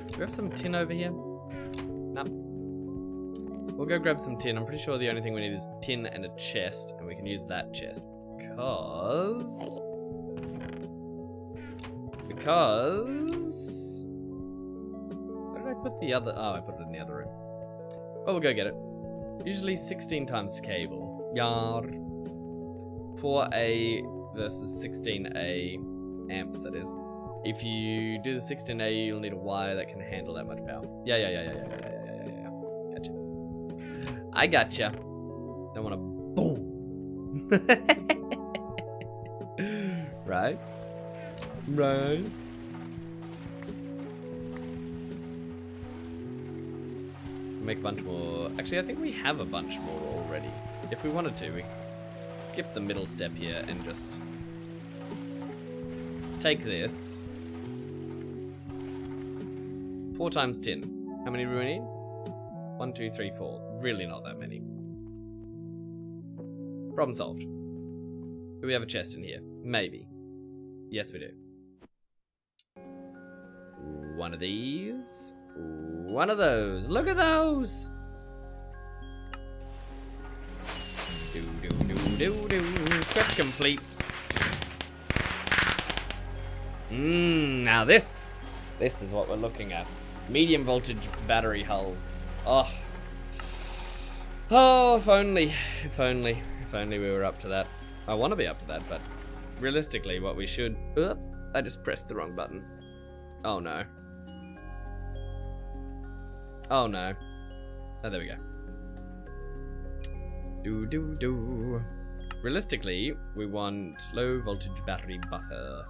Do we have some tin over here? No. We'll go grab some tin. I'm pretty sure the only thing we need is tin and a chest, and we can use that chest. Because... Where did I put the other... Oh, I put it in the other room. Well, we'll go get it. Usually 16 times cable. Yar. 4A versus 16A amps, that is. If you do the 16A, you'll need a wire that can handle that much power. Yeah. Gotcha. I gotcha. Don't want to boom. Right? Make a bunch more. Actually, I think we have a bunch more already. if we wanted to, we skip the middle step here and just take this. 4 times 10. How many do we need? 1, 2, 3, 4. Really not that many. Problem solved. Do we have a chest in here? Maybe. Yes, we do. One of these. One of those. Look at those! Quest complete. Now this is what we're looking at. Medium voltage battery hulls. Oh, if only we were up to that. I want to be up to that, but realistically, what we should. I just pressed the wrong button. Oh no. Oh no. Oh, there we go. Realistically, we want low voltage battery buffer.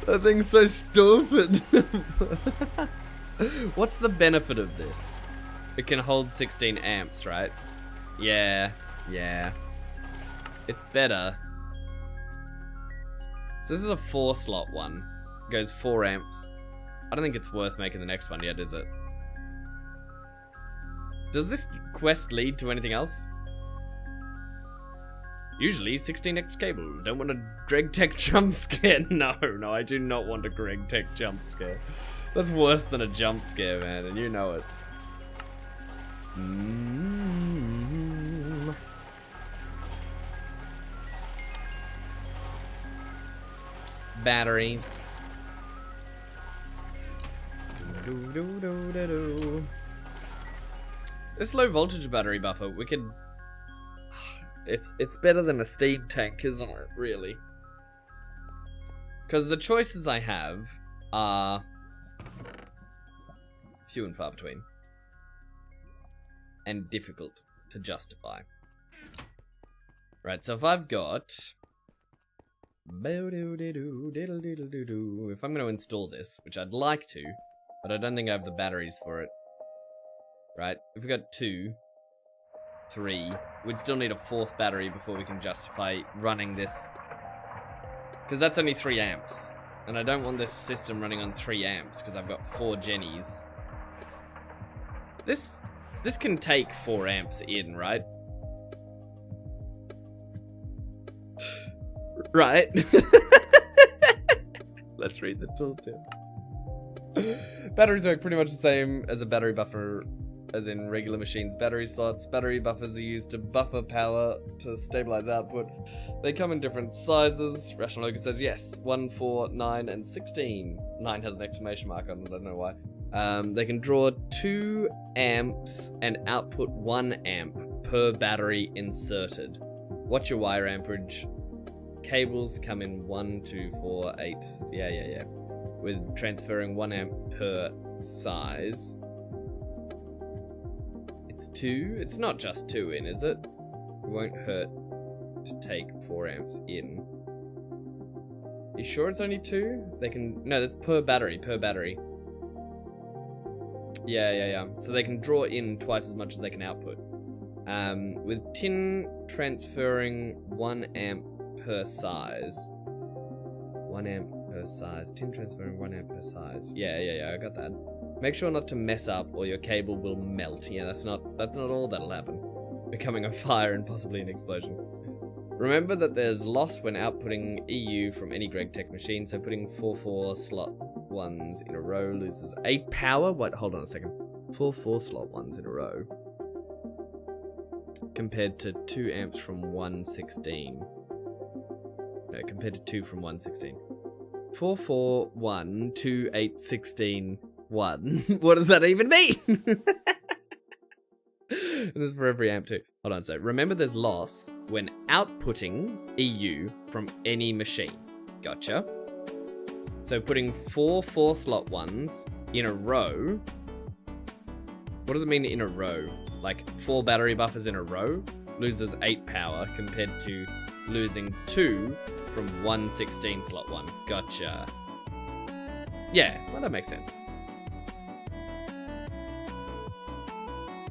That thing's so stupid. What's the benefit of this? It can hold 16 amps, right? Yeah. It's better. So this is a 4-slot one. It goes 4 amps. I don't think it's worth making the next one yet, is it? Does this quest lead to anything else? Usually 16x cable. Don't want a Greg Tech jump scare. No, I do not want a Greg Tech jump scare. That's worse than a jump scare, man, and you know it. Batteries. This low voltage battery buffer, we could. It's better than a steam tank, isn't it? Really? Because the choices I have are few and far between, and difficult to justify. Right. So if I've got. If I'm going to install this, which I'd like to, but I don't think I have the batteries for it. Right? If we got 2, 3, we'd still need a 4th battery before we can justify running this. Because that's only 3 amps. And I don't want this system running on 3 amps because I've got 4 Jennies. This can take 4 amps in, right? Right. Let's read the tooltip. Batteries work pretty much the same as a battery buffer as in regular machines. Battery slots. Battery buffers are used to buffer power to stabilize output. They come in different sizes. Rational Logos says yes. 1, 4, 9, and 16. 9 has an exclamation mark on it. I don't know why. They can draw 2 amps and output 1 amp per battery inserted. What's your wire amperage? Cables come in 1, 2, 4, 8. Yeah. With transferring 1 amp per size. It's 2. It's not just 2 in, is it? It won't hurt to take 4 amps in. You sure it's only 2? They can. No, that's per battery. Yeah. So they can draw in twice as much as they can output. With tin transferring 1 amp per size. 1 amp per size. Tin transferring 1 amp per size. Yeah, I got that. Make sure not to mess up or your cable will melt. Yeah, that's not all that'll happen. Becoming a fire and possibly an explosion. Remember that there's loss when outputting EU from any Greg Tech machine, so putting 4 slot ones in a row loses 8 power? What? Hold on a second. 4 slot ones in a row. Compared to 2 amps from 116. No, compared to 2 from 116. 4, 4, 1, 2, 8, 16, 1. What does that even mean? This is for every amp too. Hold on, so remember there's loss when outputting EU from any machine. Gotcha. So putting 4 slot ones in a row. What does it mean in a row? Like 4 battery buffers in a row loses 8 power compared to losing 2 from 116 slot 1. Gotcha. Yeah, well, that makes sense.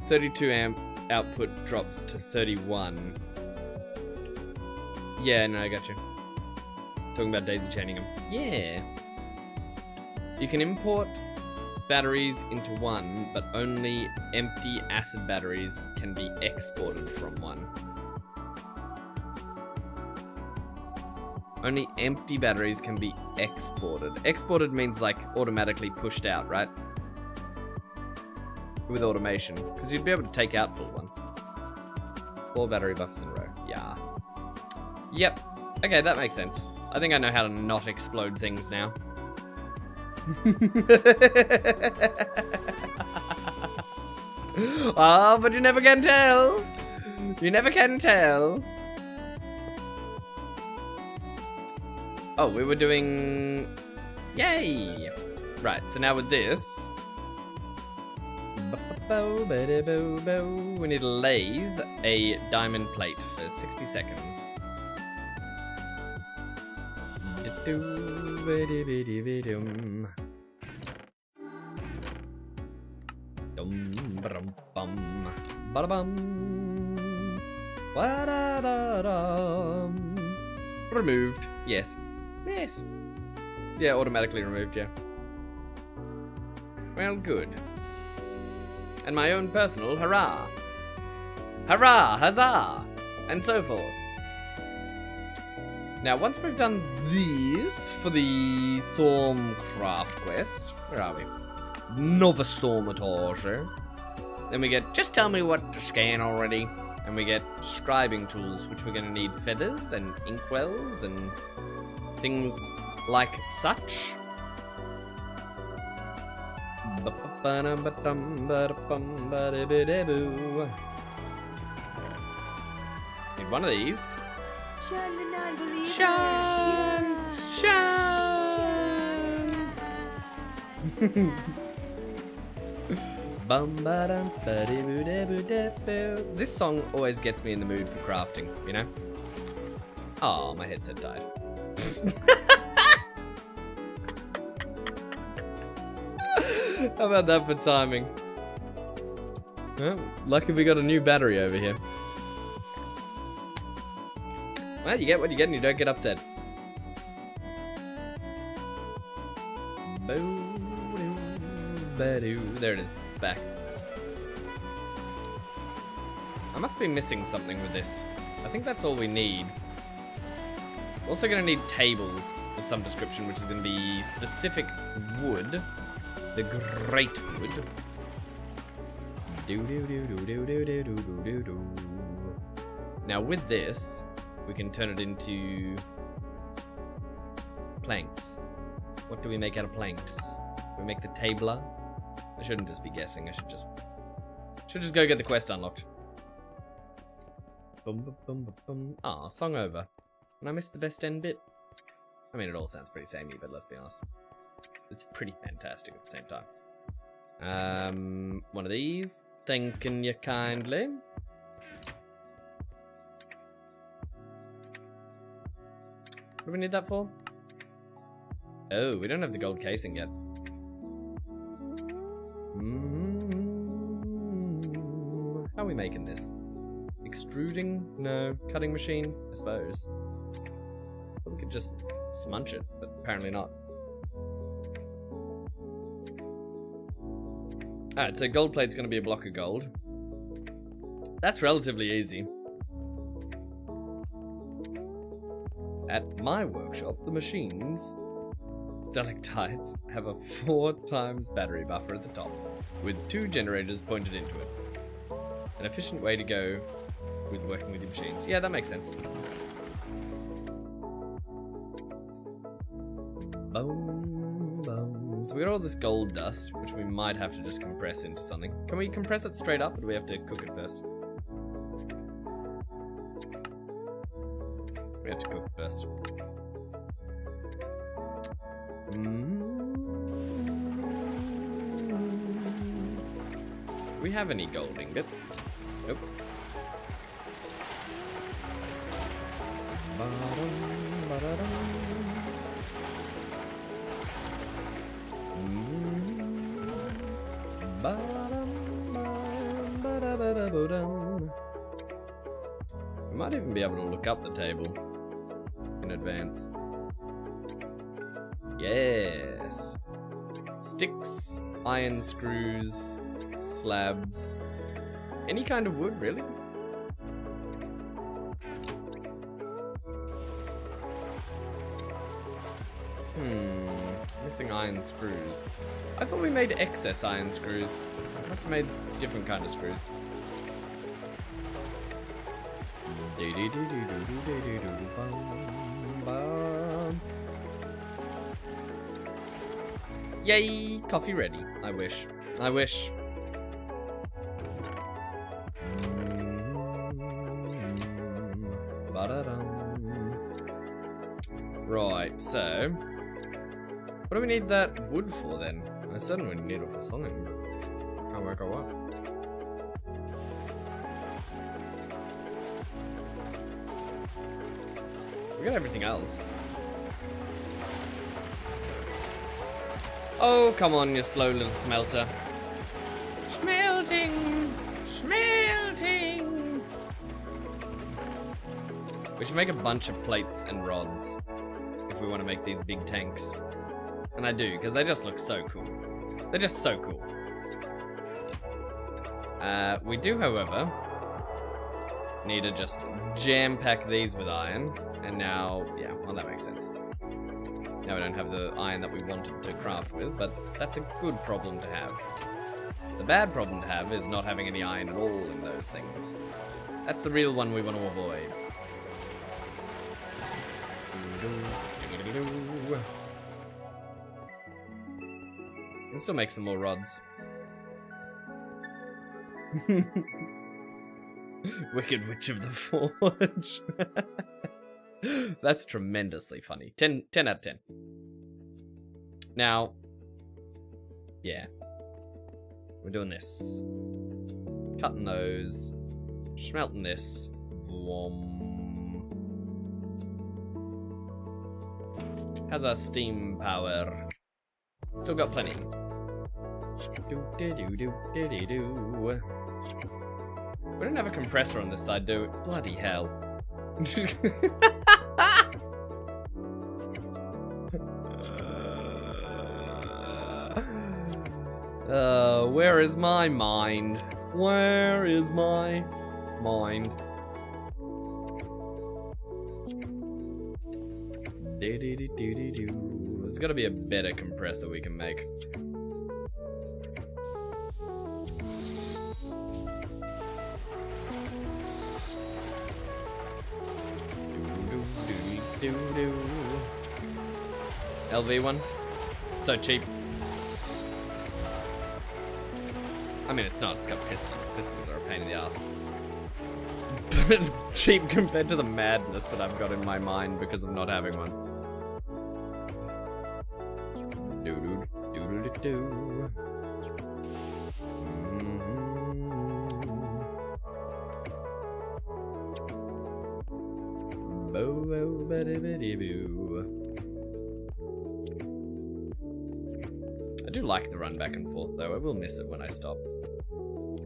32 amp output drops to 31. Yeah, no, I got you. Talking about daisy chaining them. Yeah. You can import batteries into one, but only empty acid batteries can be exported from one. Only empty batteries can be exported. Exported means like automatically pushed out, right? With automation, because you'd be able to take out full ones. 4 battery buffers in a row. Yeah. Yep. Okay, that makes sense. I think I know how to not explode things now. Oh, but you never can tell. You never can tell. Oh, we were doing... Yay! Right, so now with this... We need to lathe a diamond plate for 60 seconds. Removed. Yes. Yes. Yeah, automatically removed, yeah. Well, good. And my own personal hurrah. Hurrah, huzzah, and so forth. Now, once we've done this for the Stormcraft quest, where are we? Nova Stormatage. Then we get, just tell me what to scan already. And we get scribing tools, which we're going to need feathers and inkwells and things like such. Need one of these. Shun the non-believers. Shun! Shun! This song always gets me in the mood for crafting, you know? Oh, my headset died. How about that for timing? Well, lucky we got a new battery over here. Well, you get what you get and you don't get upset. There it is. It's back. I must be missing something with this. I think that's all we need. Also going to need tables of some description, which is going to be specific wood. The great wood. Now with this, we can turn it into planks. What do we make out of planks? We make the tabler. I shouldn't just be guessing. I should just go get the quest unlocked. Ah, song over. And I missed the best end bit. I mean, it all sounds pretty samey, but let's be honest. It's pretty fantastic at the same time. One of these. Thanking you kindly. What do we need that for? Oh, we don't have the gold casing yet. How are we making this? Extruding? No. Cutting machine? I suppose. But we could just smudge it, but apparently not. Alright, so gold plate's going to be a block of gold. That's relatively easy. At my workshop, the machines, stalactites, have a 4 times battery buffer at the top, with 2 generators pointed into it. An efficient way to go with working with your machines. Yeah, that makes sense. Boom, boom. So we got all this gold dust, which we might have to just compress into something. Can we compress it straight up, or do we have to cook it first? We have to cook it first. Do we have any gold ingots? Nope. We might even be able to look up the table in advance. Yes. Sticks, iron screws, slabs. Any kind of wood, really? Missing iron screws. I thought we made excess iron screws. Must have made different kind of screws. Yay! Coffee ready. I wish. I wish. Right, so what do we need that wood for then? I certainly need it for something. Can't work out what. We got everything else. Oh, come on, you slow little smelter. Smelting! Smelting! We should make a bunch of plates and rods if we want to make these big tanks. And I do, because they just look so cool. They're just so cool. We do, however, need to just jam-pack these with iron. And now, yeah, well, that makes sense. Now we don't have the iron that we wanted to craft with, but that's a good problem to have. The bad problem to have is not having any iron at all in those things. That's the real one we want to avoid. Can still make some more rods. Wicked Witch of the Forge. That's tremendously funny. 10 out of 10. Now, yeah. We're doing this. Cutting those. Smelting this. How's our steam power? Still got plenty. We don't have a compressor on this side, do we? Bloody hell. Where is my mind? Where is my mind? There's gotta be a better compressor we can make. LV one, so cheap. I mean, it's not. It's got pistons. Pistons are a pain in the ass. But it's cheap compared to the madness that I've got in my mind because of not having one. I do like the run back and forth though. I will miss it when I stop.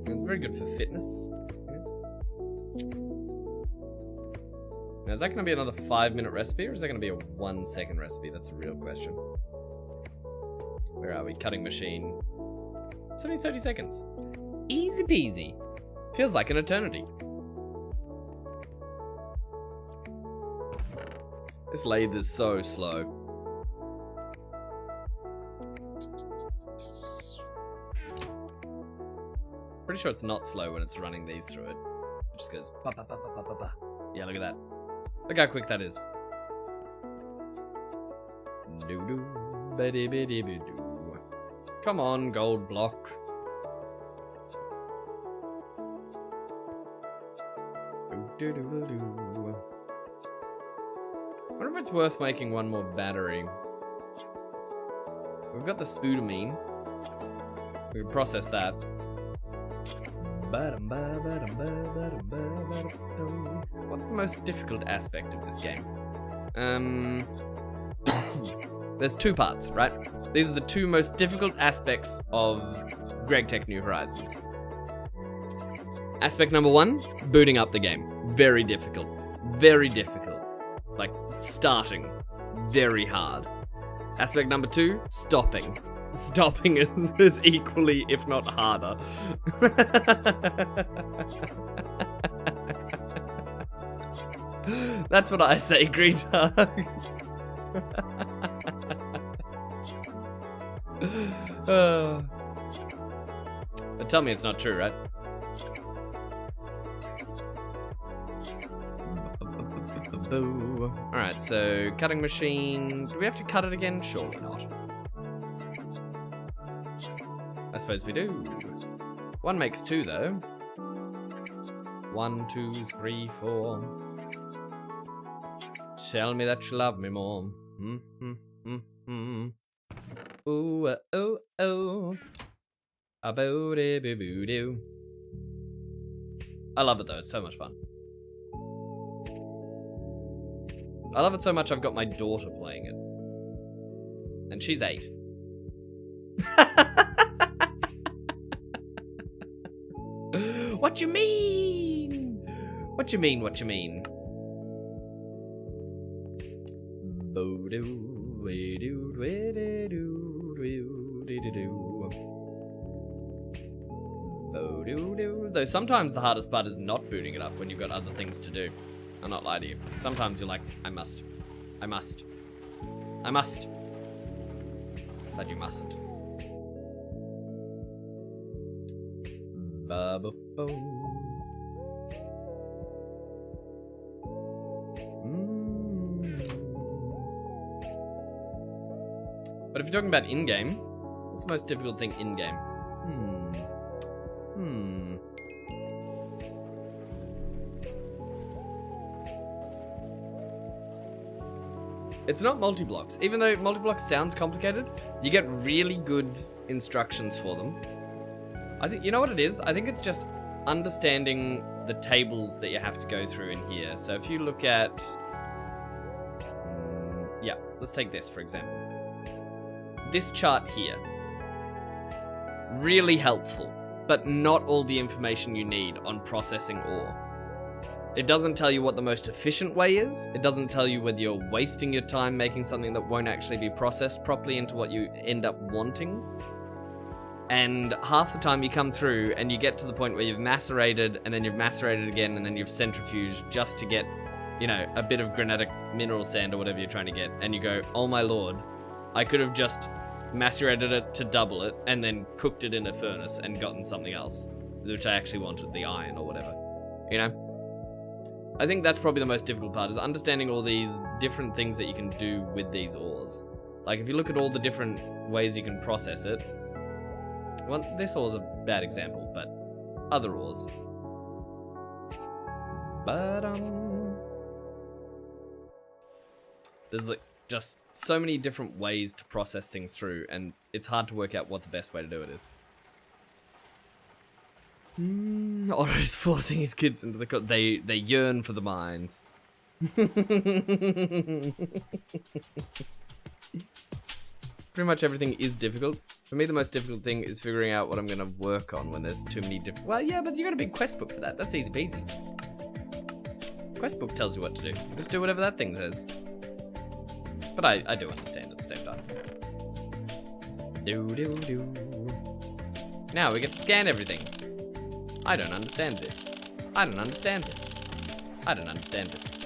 It's very good for fitness. Now, is that going to be another 5-minute recipe, or is that going to be a 1-second recipe? That's a real question. Where are we? Cutting machine. It's only 30 seconds. Easy peasy. Feels like an eternity. This lathe is so slow. Pretty sure it's not slow when it's running these through it. It just goes ba ba ba ba ba ba ba. Yeah, look at that. Look how quick that is. Come on, gold block. I wonder if it's worth making one more battery. We've got the spudamine. We can process that. What's the most difficult aspect of this game? There's 2 parts, right? These are the 2 most difficult aspects of Greg Tech New Horizons. Aspect number 1, booting up the game. Very difficult. Very difficult. Like, starting. Very hard. Aspect number 2, stopping. Stopping is equally, if not harder. That's what I say, Greta. But tell me it's not true, right? Alright, so cutting machine. Do we have to cut it again? Surely not. I suppose we do. 1 makes 2, though. 1, 2, 3, 4. Tell me that you love me more. Ooh, oh, oh. A-boo-dee-boo-boo-doo. I love it though, it's so much fun. I love it so much I've got my daughter playing it. And she's 8. What you mean? What you mean, what you mean? Though sometimes the hardest part is not booting it up when you've got other things to do. I'll not lie to you. Sometimes you're like, I must. I must. I must. But you mustn't. But if you're talking about in-game, what's the most difficult thing in-game? It's not multi-blocks. Even though multi-blocks sounds complicated, you get really good instructions for them. I think, you know what it is? I think it's just understanding the tables that you have to go through in here. So if you look at... yeah, let's take this, for example. This chart here. Really helpful, but not all the information you need on processing ore. It doesn't tell you what the most efficient way is. It doesn't tell you whether you're wasting your time making something that won't actually be processed properly into what you end up wanting. And half the time you come through and you get to the point where you've macerated and then you've macerated again and then you've centrifuged just to get, you know, a bit of granitic mineral sand or whatever you're trying to get. And you go, oh my lord, I could have just macerated it to double it and then cooked it in a furnace and gotten something else, which I actually wanted, the iron or whatever, you know? I think that's probably the most difficult part, is understanding all these different things that you can do with these ores. Like, if you look at all the different ways you can process it, well, this ore's a bad example, but other ores. But, there's, like, just so many different ways to process things through, and it's hard to work out what the best way to do it is. Otto's forcing his kids into the they yearn for the mines. Pretty much everything is difficult. For me, the most difficult thing is figuring out what I'm going to work on when there's too many different... Well, yeah, but you got a big quest book for that. That's easy peasy. Quest book tells you what to do. Just do whatever that thing says. But I do understand at the same time. Now we get to scan everything. I don't understand this. I don't understand this. I don't understand this.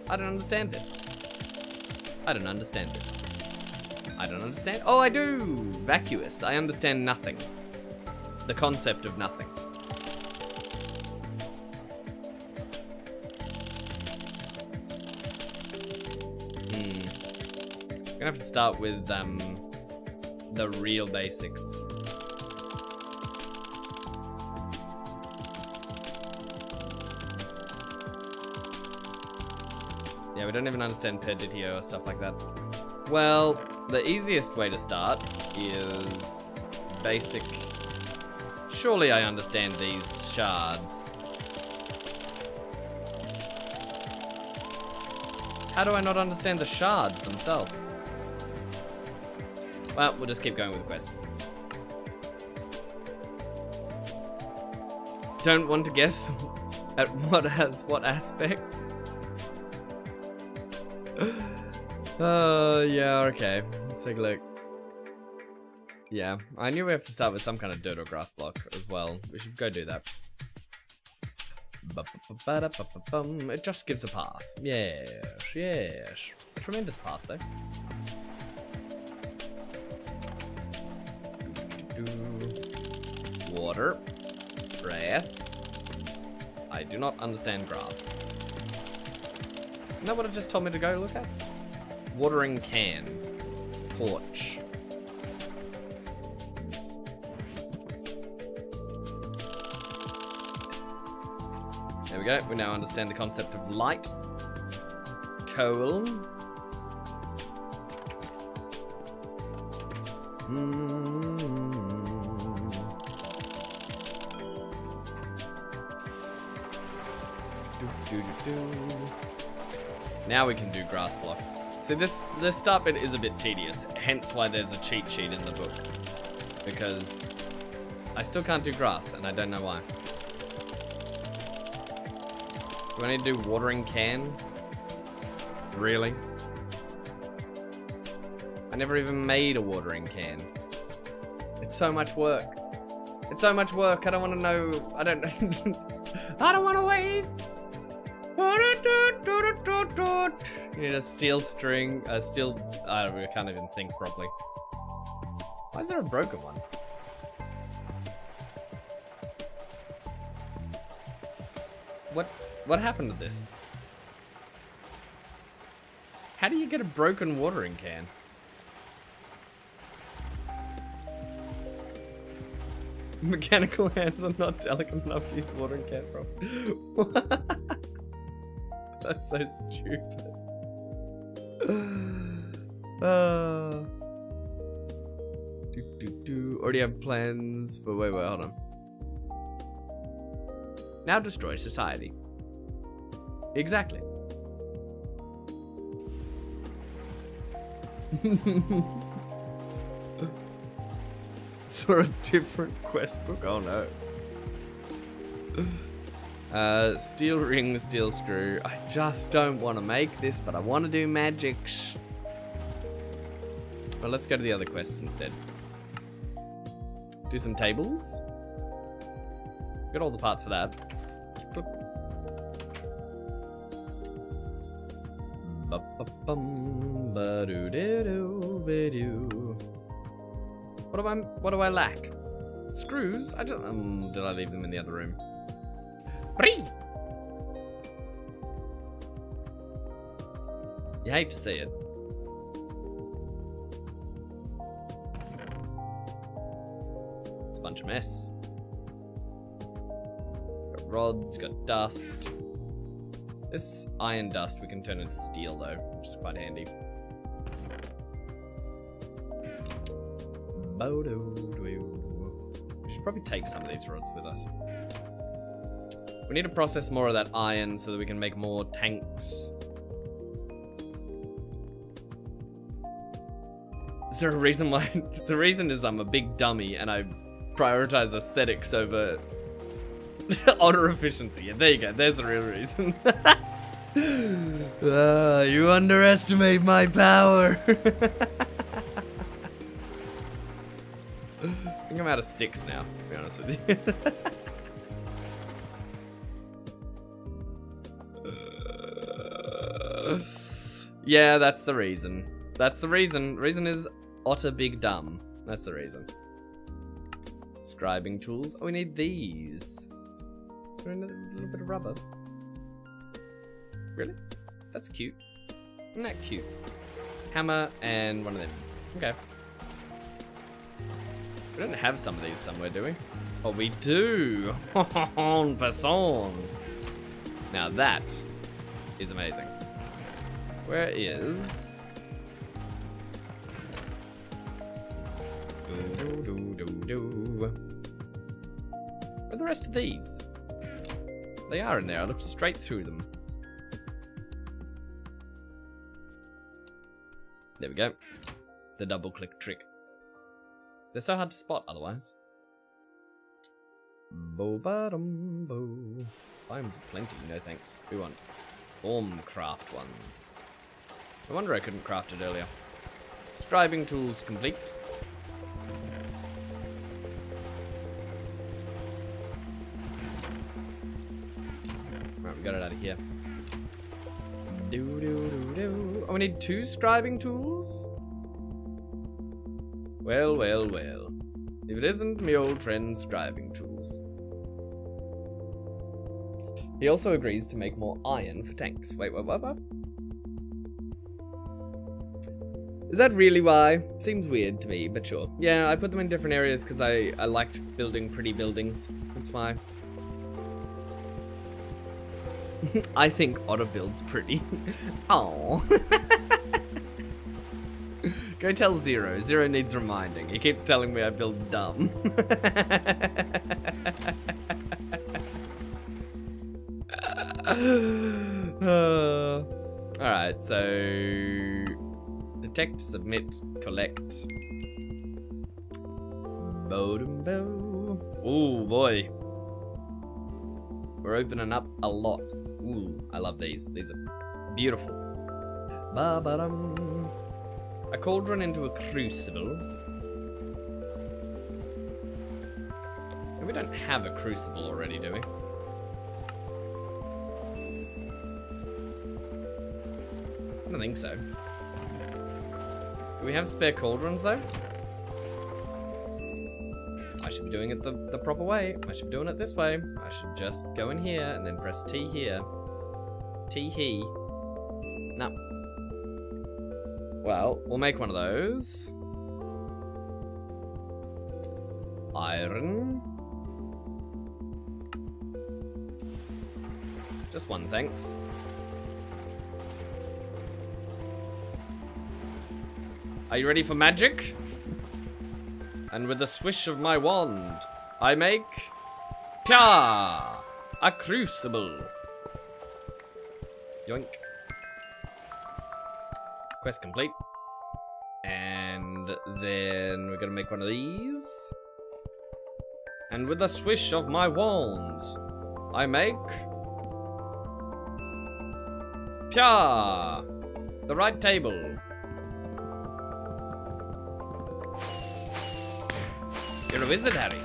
I don't understand this. I don't understand this. I don't understand. Oh, I do! Vacuous. I understand nothing. The concept of nothing. I'm gonna have to start with the real basics. Yeah, we don't even understand Perditio or stuff like that. Well, the easiest way to start is basic. Surely I understand these shards. How do I not understand the shards themselves? Well, we'll just keep going with the quests. don't want to guess at what has what aspect. Yeah, okay. Let's take a look. Yeah, I knew we have to start with some kind of dirt or grass block as well. We should go do that. It just gives a path. Yes, yes. Tremendous path, though. Water. Grass. I do not understand grass. Isn't that what it just told me to go look at? Watering can. Torch. There we go. We now understand the concept of light. Coal. Now we can do grass block. So this start bit is a bit tedious, hence why there's a cheat sheet in the book. Because I still can't do grass, and I don't know why. Do I need to do watering can? Really? I never even made a watering can. It's so much work. It's so much work, I don't want to know, I don't I don't want to wait. You need a steel string, a steel, I can't even think properly. Why is there a broken one? What happened to this? How do you get a broken watering can? Mechanical hands are not delicate enough to use watering can properly. That's so stupid. Already have plans for wait, hold on. Now destroy society. Exactly. Saw a different quest book. Oh no. Steel ring, steel screw. I just don't want to make this, but I want to do magics. Well, let's go to the other quest instead. Do some tables. Got all the parts for that. What do I lack? Screws? I just did I leave them in the other room? Bree! You hate to see it. It's a bunch of mess. Got rods, got dust. This iron dust we can turn into steel though, which is quite handy. We should probably take some of these rods with us. We need to process more of that iron so that we can make more tanks. Is there a reason why? The reason is I'm a big dummy and I prioritize aesthetics over honor efficiency. Yeah, there you go. There's the real reason. You underestimate my power. I think I'm out of sticks now, to be honest with you. Yeah, that's the reason. That's the reason. Reason is otter big dumb. That's the reason. Scribing tools. Oh, we need these. A little bit of rubber. Really? That's cute. Isn't that cute? Hammer and one of them. Okay. We don't have some of these somewhere, do we? Oh, we do. En passant. Now that is amazing. Where is... Where are the rest of these? They are in there. I looked straight through them. There we go. The double click trick. They're so hard to spot otherwise. Bo-ba-dum-bo. Biomes plenty, no thanks. We want craft ones. No wonder I couldn't craft it earlier. Scribing tools complete. Right, we got it out of here. Do. Oh, we need 2 scribing tools? Well, well, well. If it isn't me old friend scribing tools. He also agrees to make more iron for tanks. Wait, what? Is that really why? Seems weird to me, but sure. Yeah, I put them in different areas because I liked building pretty buildings. That's why. I think Otter builds pretty. Oh. Go tell Zero. Zero needs reminding. He keeps telling me I build dumb. Alright, so... Detect, submit, collect. Bo-dum-bo. Ooh, boy. We're opening up a lot. Ooh, I love these. These are beautiful. Ba-ba-dum. A cauldron into a crucible. And we don't have a crucible already, do we? I don't think so. Do we have spare cauldrons, though? I should be doing it the proper way. I should be doing it this way. I should just go in here and then press T here. T he. No. Well, we'll make one of those. Iron. Just one, thanks. Are you ready for magic? And with the swish of my wand, I make... Pya! A crucible. Yoink. Quest complete. And then we're gonna make one of these. And with the swish of my wand, I make... Pya! The right table. You're a wizard, Harry.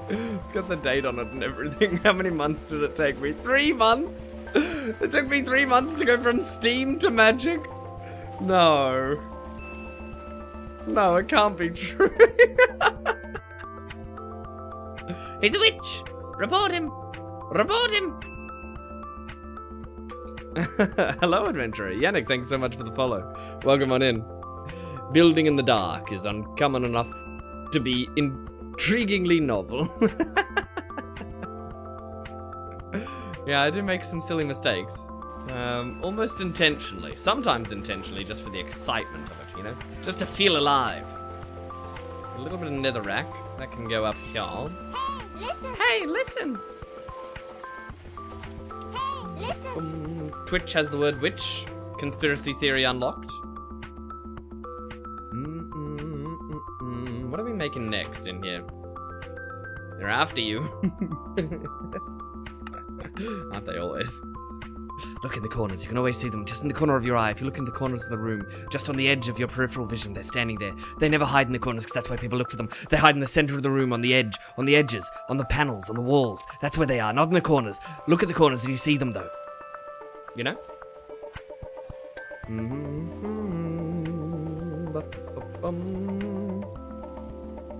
It's got the date on it and everything. How many months did it take me? 3 months? It took me 3 months to go from Steam to Magic? No. No, it can't be true. He's a witch! Report him! Report him! Hello, adventurer. Yannick, thanks so much for the follow. Welcome on in. Building in the dark is uncommon enough to be intriguingly novel. Yeah, I do make some silly mistakes. Almost intentionally. Sometimes intentionally, just for the excitement of it, you know? Just to feel alive. A little bit of netherrack. That can go up here. Hey, listen! Twitch has the word witch. Conspiracy theory unlocked. What are we making next in here? They're after you. Aren't they always? Look in the corners. You can always see them just in the corner of your eye. If you look in the corners of the room, just on the edge of your peripheral vision, they're standing there. They never hide in the corners because that's where people look for them. They hide in the center of the room, on the edge, on the edges, on the panels, on the walls. That's where they are, not in the corners. Look at the corners and you see them, though. You know?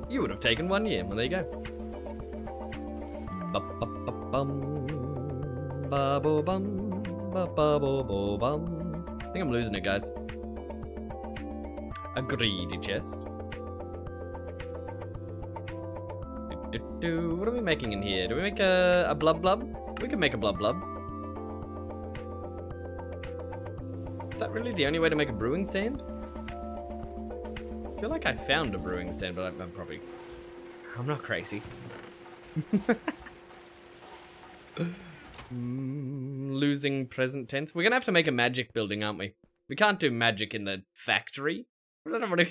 You would have taken 1 year. Well, there you go. I think I'm losing it, guys. A greedy chest. What are we making in here? Do we make a blub blub? We can make a blub blub. Is that really the only way to make a brewing stand? I feel like I found a brewing stand, but I'm not crazy. Losing present tense. We're gonna have to make a magic building, aren't we? We can't do magic in the factory. I don't want to.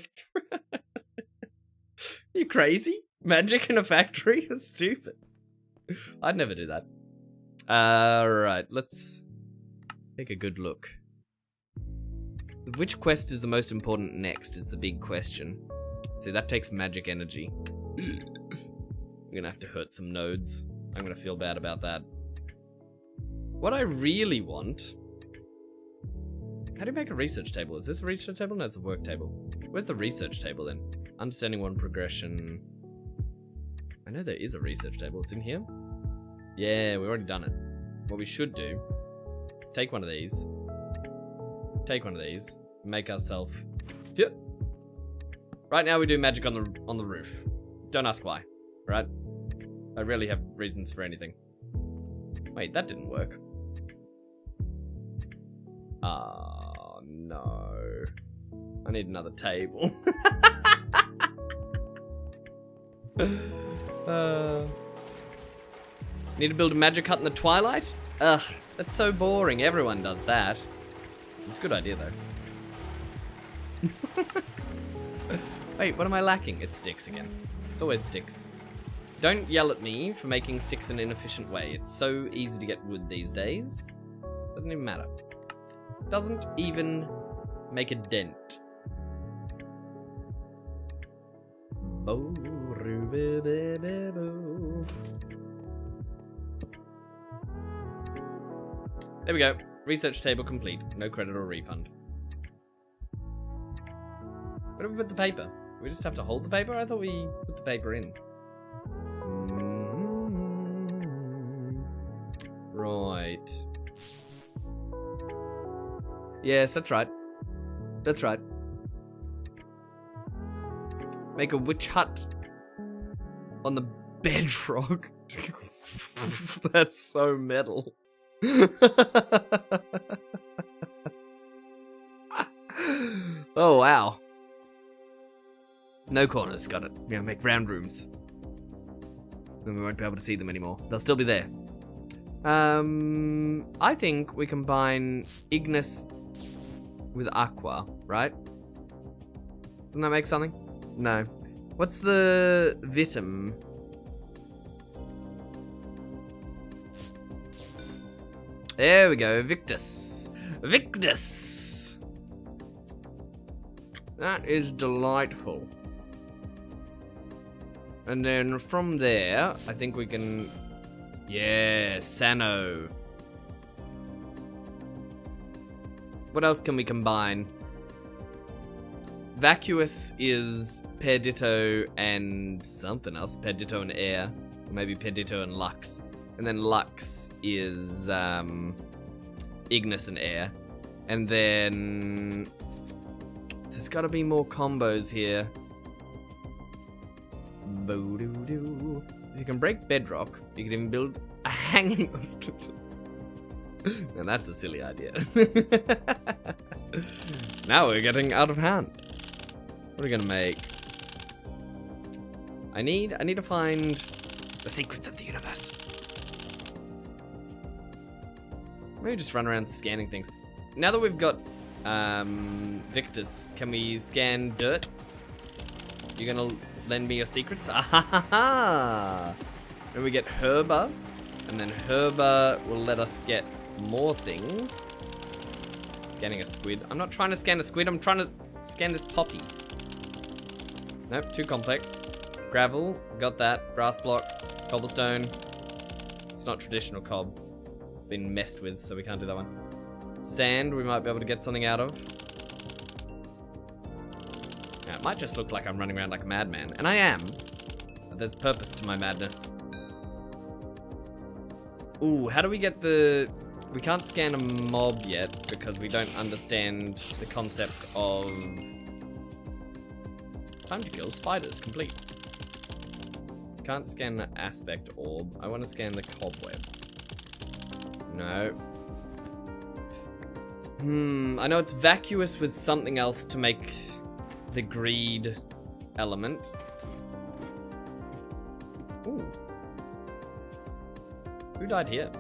You crazy? Magic in a factory? That's stupid. I'd never do that. Right, let's take a good look. Which quest is the most important next is the big question. See, that takes magic energy. I'm gonna have to hurt some nodes. I'm gonna feel bad about that. What I really want... How do you make a research table? Is this a research table? No, it's a work table. Where's the research table then? Understanding one progression. I know there is a research table. It's in here. Yeah, we've already done it. What we should do is take one of these. Take one of these. Make ourselves... Yep. Right now we do magic on the roof. Don't ask why. Right? I rarely have reasons for anything. Wait, that didn't work. Oh, no. I need another table. Need to build a magic hut in the twilight? Ugh, that's so boring. Everyone does that. It's a good idea, though. Wait, what am I lacking? It's sticks again. It's always sticks. Don't yell at me for making sticks in an inefficient way. It's so easy to get wood these days. Doesn't even matter. Doesn't even make a dent. There we go. Research table complete. No credit or refund. Where do we put the paper? We just have to hold the paper? I thought we put the paper in. Right. Yes, that's right. That's right. Make a witch hut on the bedrock. That's so metal. Oh, wow. No corners, got it. Yeah, make round rooms. Then we won't be able to see them anymore. They'll still be there. I think we combine Ignis with Aqua, right? Doesn't that make something? No. What's the Vitum? There we go, Victus. Victus! That is delightful. And then from there, I think we can... Yeah, Sano. What else can we combine? Vacuous is Perdito and something else. Perdito and Air. Or maybe Perdito and Lux. And then Lux is Ignis and Air. And then... There's gotta be more combos here. Boo-doo-doo. If you can break bedrock, you can even build a hanging... Now that's a silly idea. Now we're getting out of hand. What are we gonna make? I need to find the secrets of the universe. Maybe just run around scanning things. Now that we've got Victus, can we scan dirt? You're gonna lend me your secrets? Ah, and we get Herba, and then Herba will let us get more things. Scanning a squid. I'm not trying to scan a squid, I'm trying to scan this poppy. Nope, too complex. Gravel, got that. Grass block, cobblestone. It's not traditional cob. It's been messed with, so we can't do that one. Sand, we might be able to get something out of. Now, it might just look like I'm running around like a madman, and I am. But there's purpose to my madness. Ooh, how do we get the... We can't scan a mob yet because we don't understand the concept of... Time to kill spiders, complete. Can't scan the aspect orb. I want to scan the cobweb. No. I know it's vacuous with something else to make the greed element. Ooh. Who died here?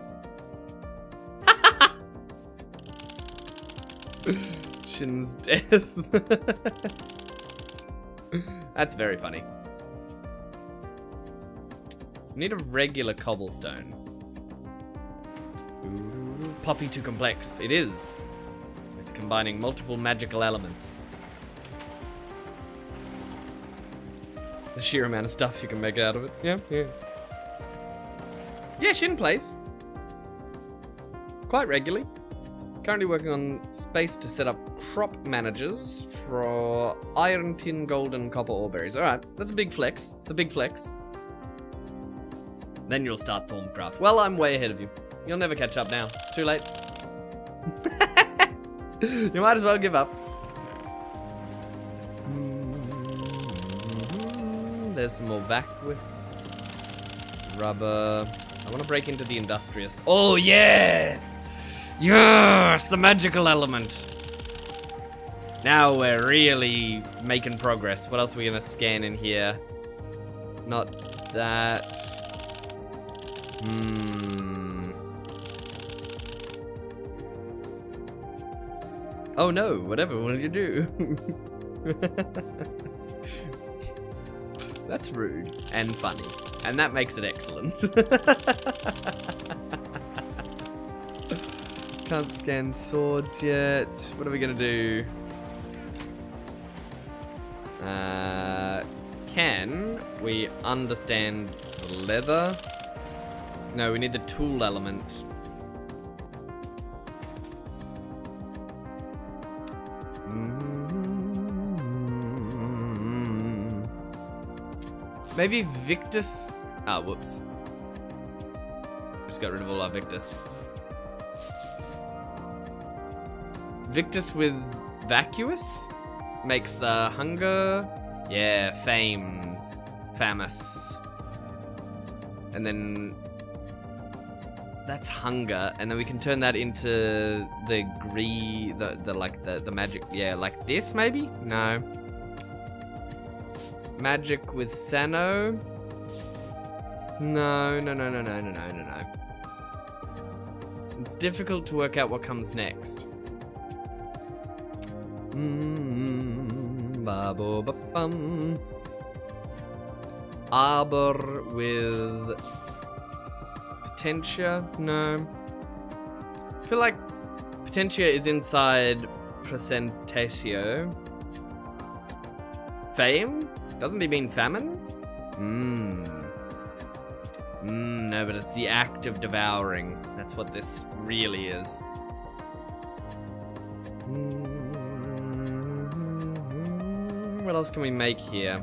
Shin's death. That's very funny. Need a regular cobblestone. Ooh, Poppy too complex. It is. It's combining multiple magical elements. The sheer amount of stuff you can make out of it. Yeah. Yeah, Shin plays. Quite regularly. Currently working on space to set up crop managers for iron, tin, gold, and copper ore berries. Alright, that's a big flex. It's a big flex. Then you'll start Thorncraft. Well, I'm way ahead of you. You'll never catch up now. It's too late. You might as well give up. There's some more vacuous. Rubber. I want to break into the industrious. Oh, yes! Yes! The magical element. Now we're really making progress. What else are we going to scan in here? Not that. Oh no, whatever, what did you do? That's rude and funny, and that makes it excellent. Can't scan swords yet. What are we gonna do? Can we understand leather? No, we need the tool element. Maybe Victus. Ah, whoops. Just got rid of all our Victus. Victus with vacuous makes the hunger. Yeah, fames. Famous. And then that's hunger, and then we can turn that into the the magic. Yeah, like this maybe? No. Magic with Sano. No. It's difficult to work out what comes next. Ba-bo-ba-bum. Arbor with Potentia? No. I feel like Potentia is inside Presentatio. Fame? Doesn't he mean famine? No, but it's the act of devouring. That's what this really is. What else can we make here?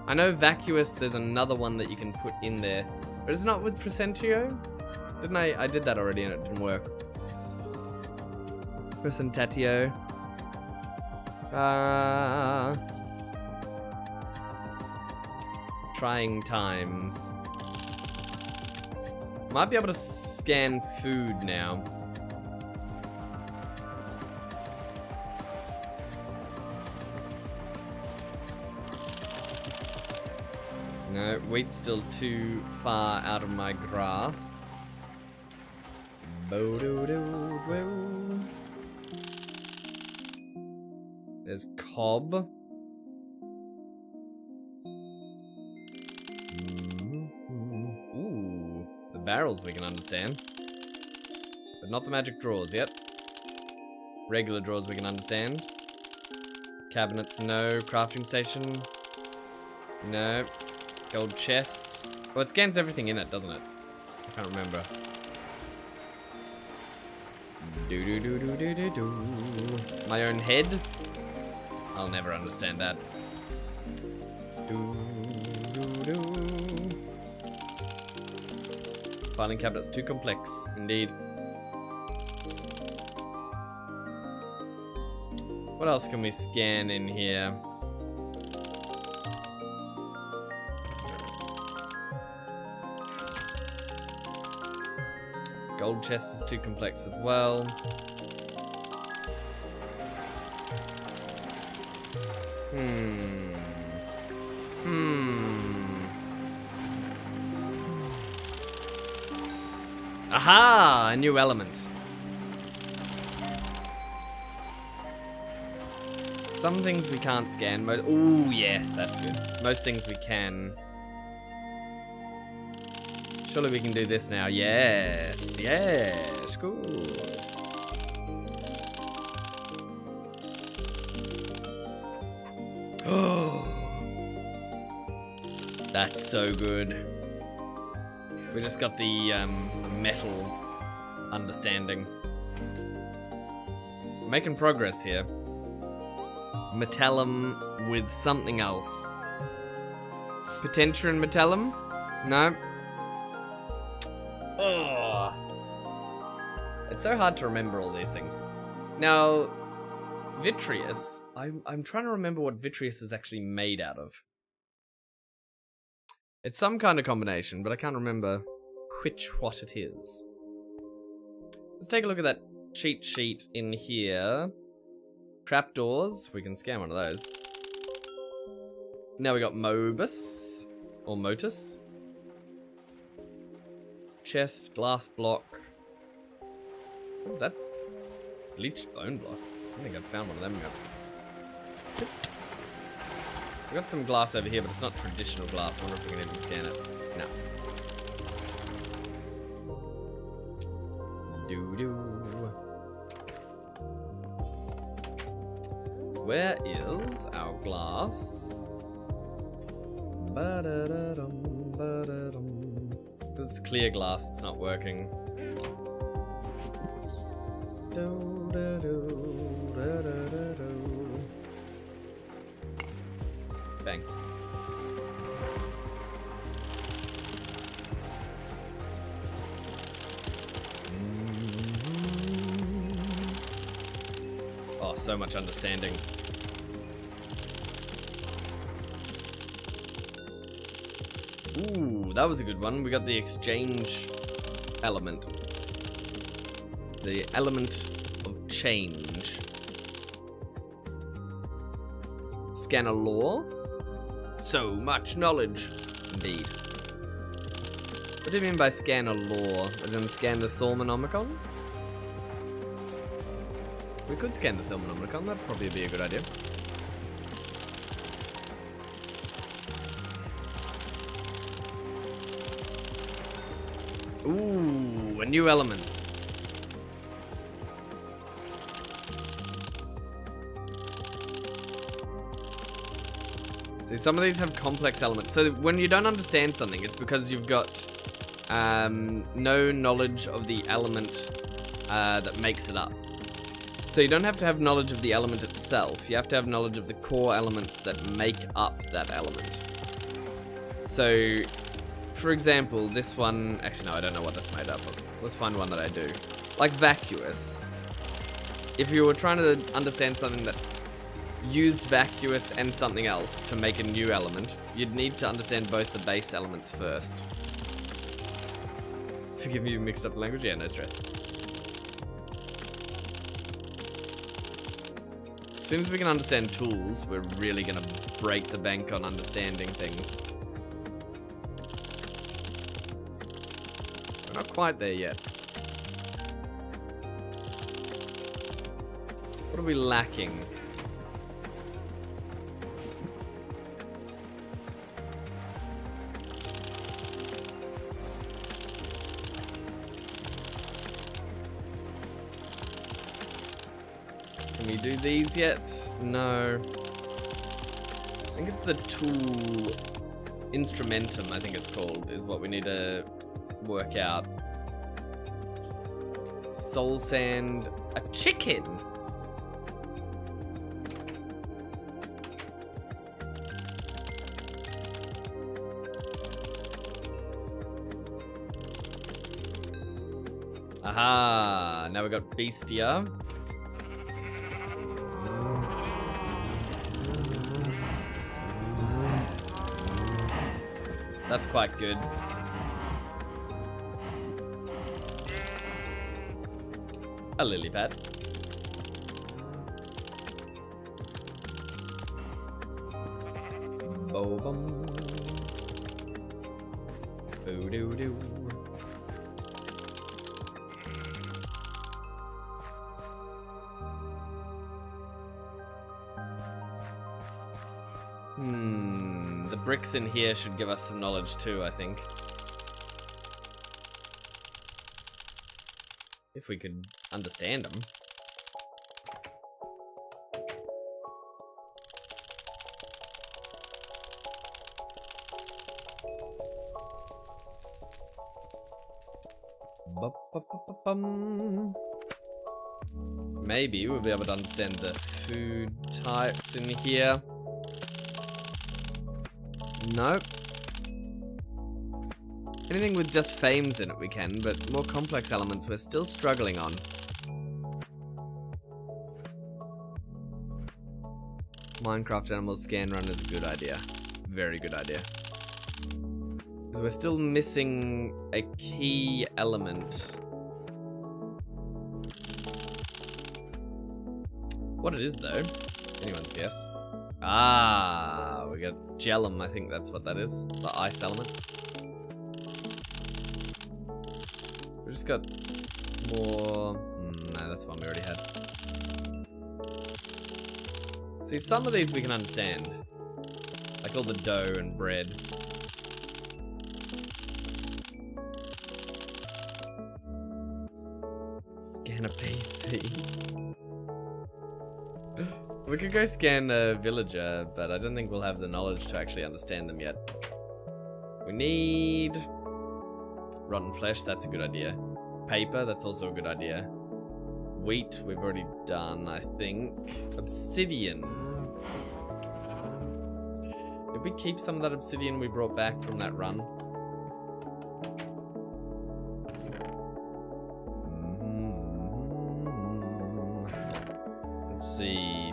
I know vacuous, there's another one that you can put in there. But it's not with Presentio? Didn't I did that already and it didn't work. Presentatio. Trying times. Might be able to scan food now. No, wheat's still too far out of my grasp. There's cob. Ooh, the barrels we can understand. But not the magic drawers yet. Regular drawers we can understand. Cabinets, no. Crafting station, no. Gold chest. Well, it scans everything in it, doesn't it? I can't remember. My own head? I'll never understand that. Filing cabinet's too complex, indeed. What else can we scan in here? Gold chest is too complex as well. Aha! A new element. Some things we can't scan. Ooh, yes, that's good. Most things we can. Surely we can do this now. Yes, yes, good. Oh, that's so good. We just got the metal understanding. Making progress here. Metallum with something else. Potentia and metallum? No. Oh. It's so hard to remember all these things. Now, vitreous. I'm trying to remember what vitreous is actually made out of. It's some kind of combination, but I can't remember what it is. Let's take a look at that cheat sheet in here. Trapdoors. We can scan one of those. Now we got Mobus. Or Motus. Chest, glass block. What was that? Bleached bone block. I think I've found one of them yet. We got some glass over here, but it's not traditional glass. I wonder if we can even scan it. No. Where is our glass? This is clear glass, it's not working. Bang. Oh, so much understanding. Ooh, that was a good one. We got the exchange element. The element of change. Scanner lore. So much knowledge. Indeed. What do you mean by scanner lore? As in scan the Thormonomicon? We could scan the Thormonomicon. That'd probably be a good idea. Ooh, a new element. See, some of these have complex elements. So when you don't understand something, it's because you've got no knowledge of the element that makes it up. So you don't have to have knowledge of the element itself. You have to have knowledge of the core elements that make up that element. So, for example, this one... Actually, no, I don't know what that's made up of. Let's find one that I do. Like vacuous. If you were trying to understand something that used vacuous and something else to make a new element, you'd need to understand both the base elements first. Forgive me, you mixed up the language? Yeah, no stress. As soon as we can understand tools, we're really gonna break the bank on understanding things. We're not quite there yet. What are we lacking? Can we do these yet? No. I think it's the tool instrumentum, I think it's called, is what we need to work out. Soul sand, a chicken. Aha, now we got Beastia. That's quite good. A lily pad. Bo-bum. Boo-doo-doo. The bricks in here should give us some knowledge too, I think. If we could understand them. Maybe we'll be able to understand the food types in here. Nope. Anything with just fames in it we can, but more complex elements we're still struggling on. Minecraft animals scan run is a good idea. Very good idea. Because we're still missing a key element. What it is though, anyone's guess. Ah, we got Gellum, I think that's what that is. The ice element. We just got more... no, that's one we already had. See, some of these we can understand. Like all the dough and bread. Scan a PC. We could go scan a villager, but I don't think we'll have the knowledge to actually understand them yet. We need... rotten flesh, that's a good idea. Paper, that's also a good idea. Wheat, we've already done, I think. Obsidian. Did we keep some of that obsidian we brought back from that run? Let's see.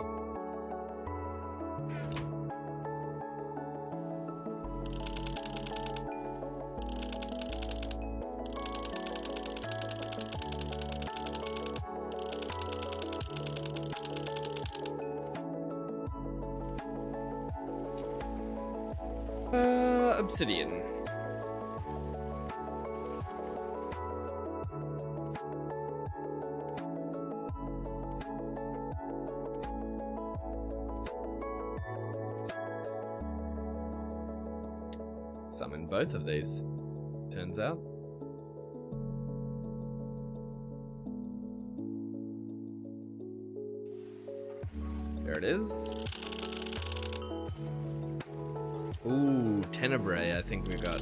Obsidian. Summon both of these, turns out. There it is. Ooh, Tenebrae, I think we got.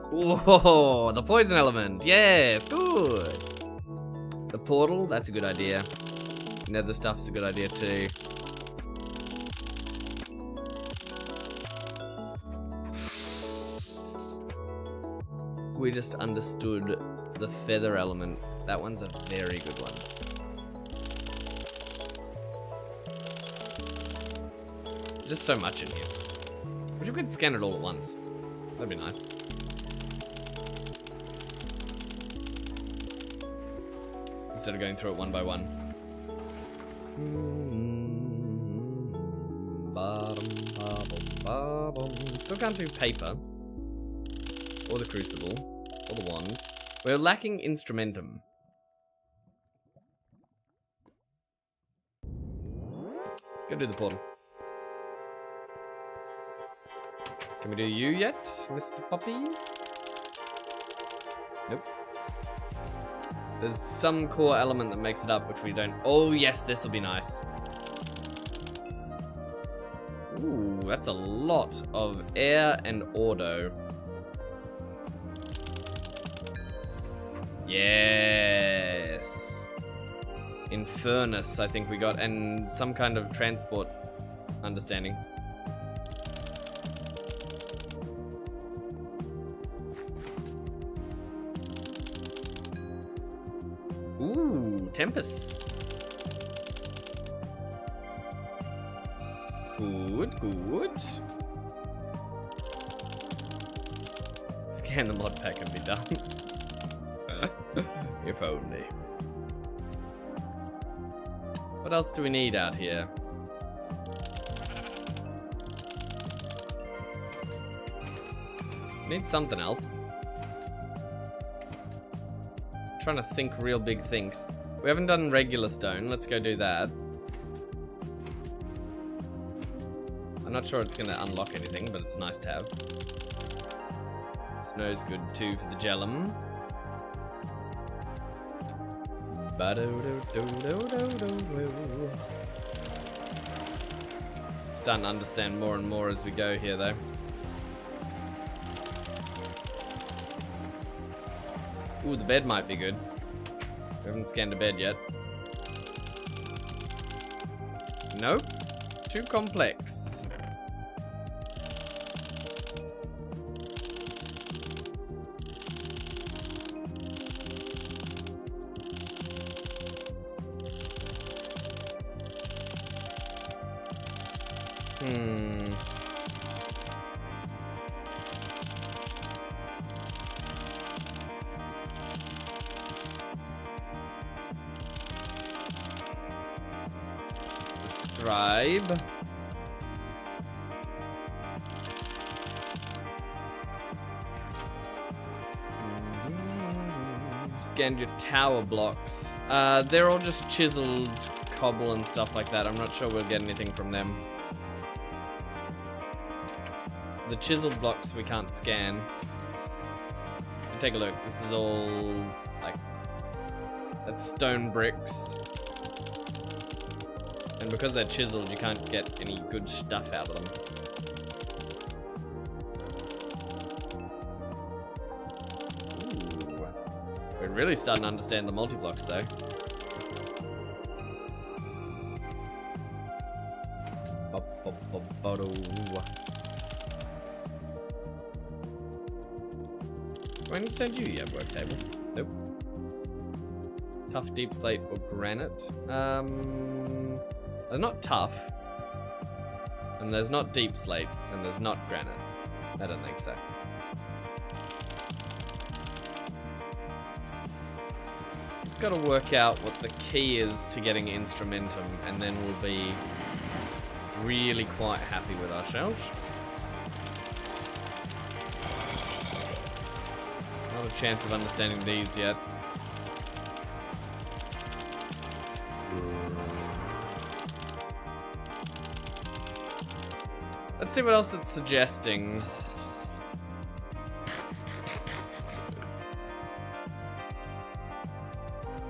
Whoa, the poison element. Yes, good. The portal, that's a good idea. Nether stuff's a good idea too. We just understood the feather element. That one's a very good one. Just so much in here. Wish we could scan it all at once. That'd be nice. Instead of going through it one by one. Still can't do paper. Or the crucible. Or the wand. We're lacking instrumentum. Go do the portal. Can we do you yet, Mr. Poppy? Nope. There's some core element that makes it up, which we don't... Oh, yes, this will be nice. Ooh, that's a lot of air and ordo. Yes. Infernus, I think we got, and some kind of transport understanding. Ooh, Tempest. Good, good. Scan the mod pack and be done. If only. What else do we need out here? Need something else. Trying to think real big things. We haven't done regular stone. Let's go do that. I'm not sure it's going to unlock anything, but it's nice to have. Snow's good too for the gellum. Starting to understand more and more as we go here, though. Ooh, the bed might be good. We haven't scanned a bed yet. Nope. Too complex. The scribe. Scanned your tower blocks. They're all just chiseled cobble and stuff like that. I'm not sure we'll get anything from them. The chiseled blocks we can't scan. Take a look. This is all like that's stone bricks. And because they're chiseled, you can't get any good stuff out of them. Ooh. We're really starting to understand the multi-blocks though. Do I understand you? Yeah, work table. Nope. Tough deep slate or granite. They're not tough. And there's not deep slate. And there's not granite. I don't think so. Just gotta work out what the key is to getting instrumentum, and then we'll be really quite happy with ourselves. Not a chance of understanding these yet. Let's see what else it's suggesting.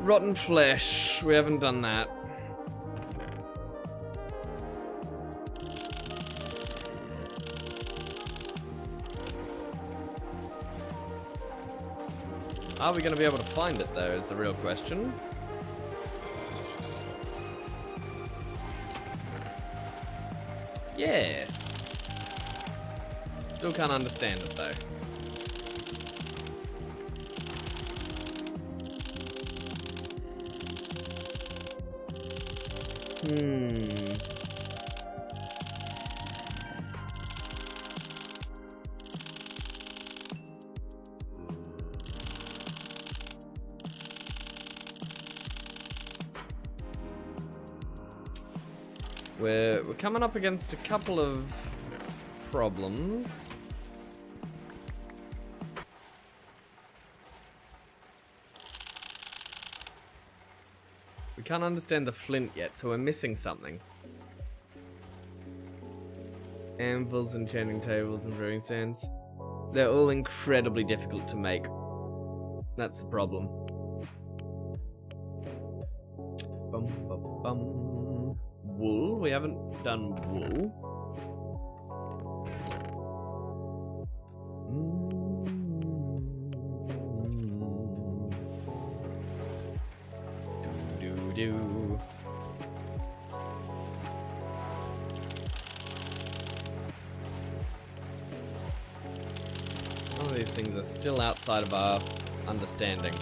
Rotten flesh. We haven't done that. Are we going to be able to find it, though, is the real question. Yes. Still can't understand it, though. We're coming up against a couple of problems. We can't understand the flint yet, so we're missing something. Anvils, enchanting tables, and brewing stands. They're all incredibly difficult to make. That's the problem. Bum, bum, bum. Wool? We haven't done wool. Do. Some of these things are still outside of our understanding.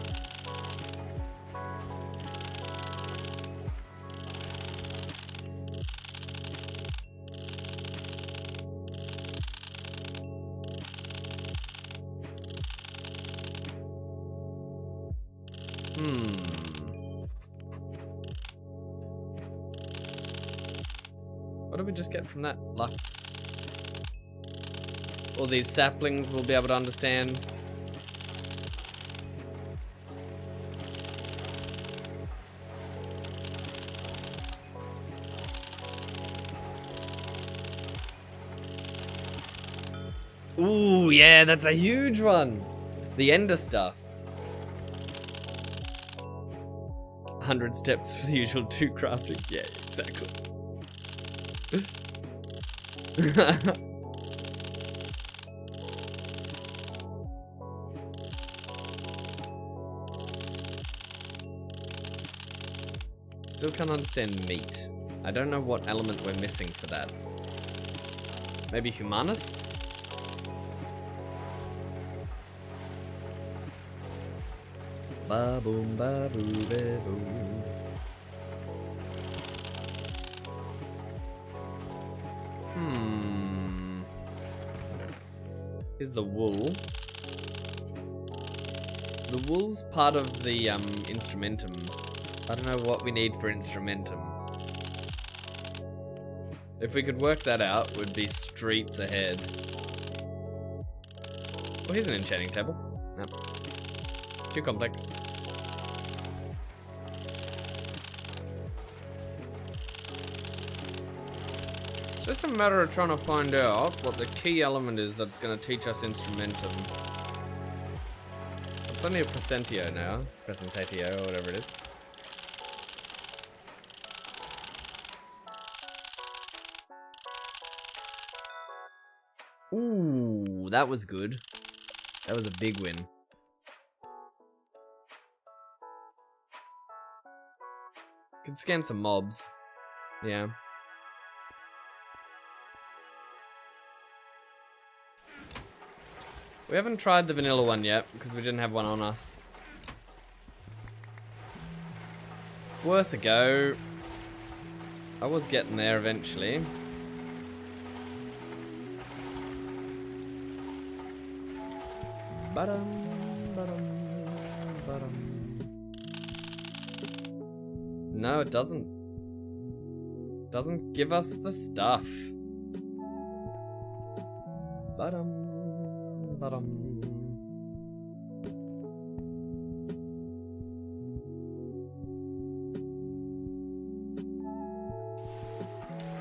What did we just get from that? Lux. All these saplings will be able to understand. Ooh, yeah, that's a huge one. The ender stuff. 100 steps for the usual 2 crafting. Yeah, exactly. Still can't understand meat. I don't know what element we're missing for that. Maybe humanus? Ba boom ba boo ba boom. Is the wool? The wool's part of the instrumentum. I don't know what we need for instrumentum. If we could work that out, we'd be streets ahead. Well, here's an enchanting table. Nope. Too complex. It's just a matter of trying to find out what the key element is that's going to teach us instrumentum. Plenty of presentatio now. Presentatio, or whatever it is. Ooh, that was good. That was a big win. Could scan some mobs. Yeah. We haven't tried the vanilla one yet because we didn't have one on us. Worth a go. I was getting there eventually. No, it doesn't. Doesn't give us the stuff.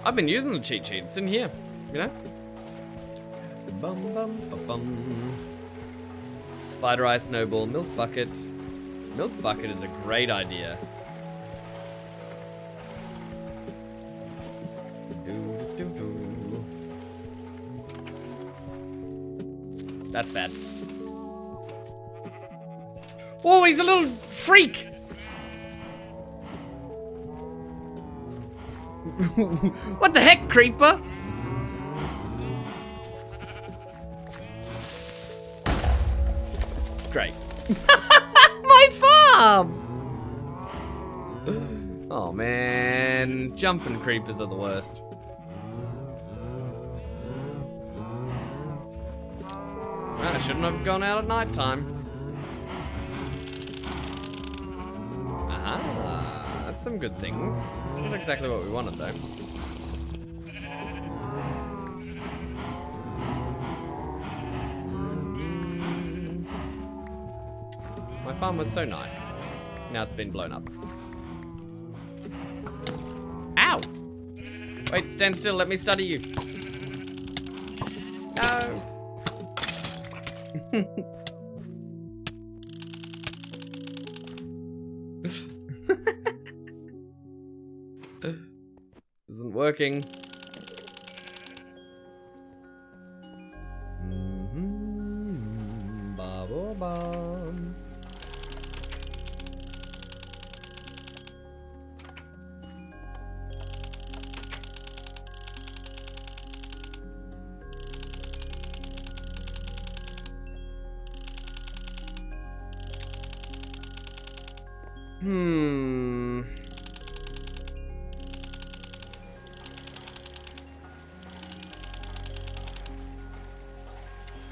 I've been using the cheat sheet. It's in here, you know? Spider eye, snowball, milk bucket. Milk bucket is a great idea. That's bad. Oh, he's a little freak! What the heck, creeper? Great. My farm! Oh man, jumping creepers are the worst. I shouldn't have gone out at night time. Aha, that's some good things. Not exactly what we wanted though. My farm was so nice. Now it's been blown up. Ow! Wait, stand still, let me study you. No! Isn't working. Ba-ba-bum.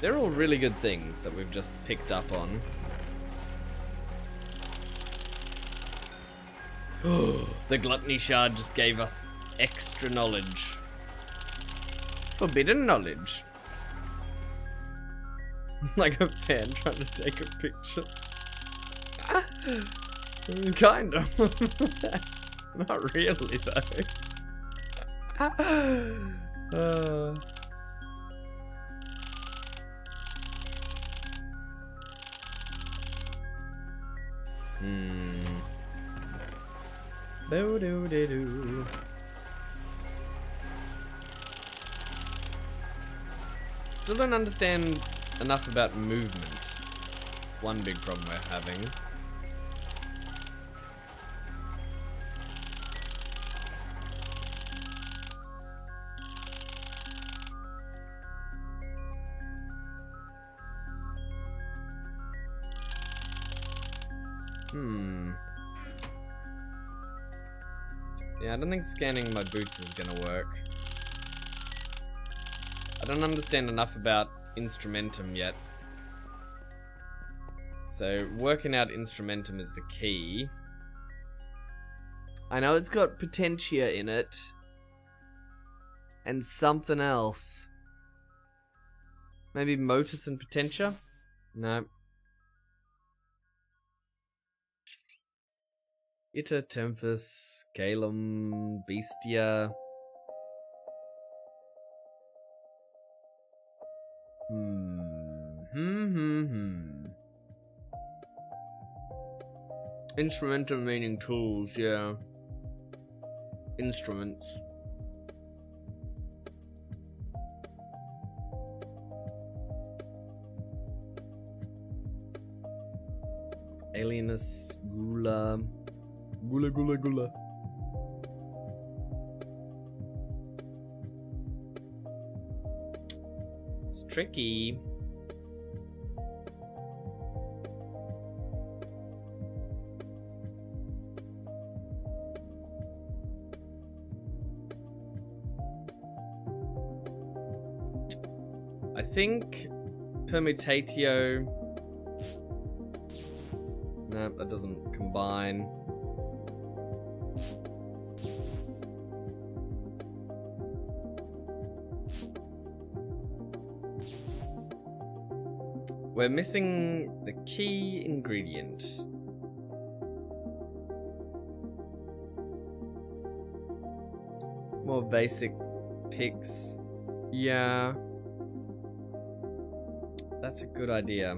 They're all really good things that we've just picked up on. The gluttony shard just gave us extra knowledge. Forbidden knowledge. Like a fan trying to take a picture. Kind of. Not really, though. Boo-doo-doo-doo. Still don't understand enough about movement. It's one big problem we're having. Yeah, I don't think scanning my boots is gonna work. I don't understand enough about instrumentum yet. So, working out instrumentum is the key. I know it's got potentia in it. And something else. Maybe motus and potentia? No. Iter tempus, calum, bestia. Instrumentum meaning tools, yeah. Instruments. Alienus, gula. Gula, gula, gula. It's tricky. I think permutatio. No, that doesn't combine. We're missing the key ingredient. More basic picks. Yeah. That's a good idea.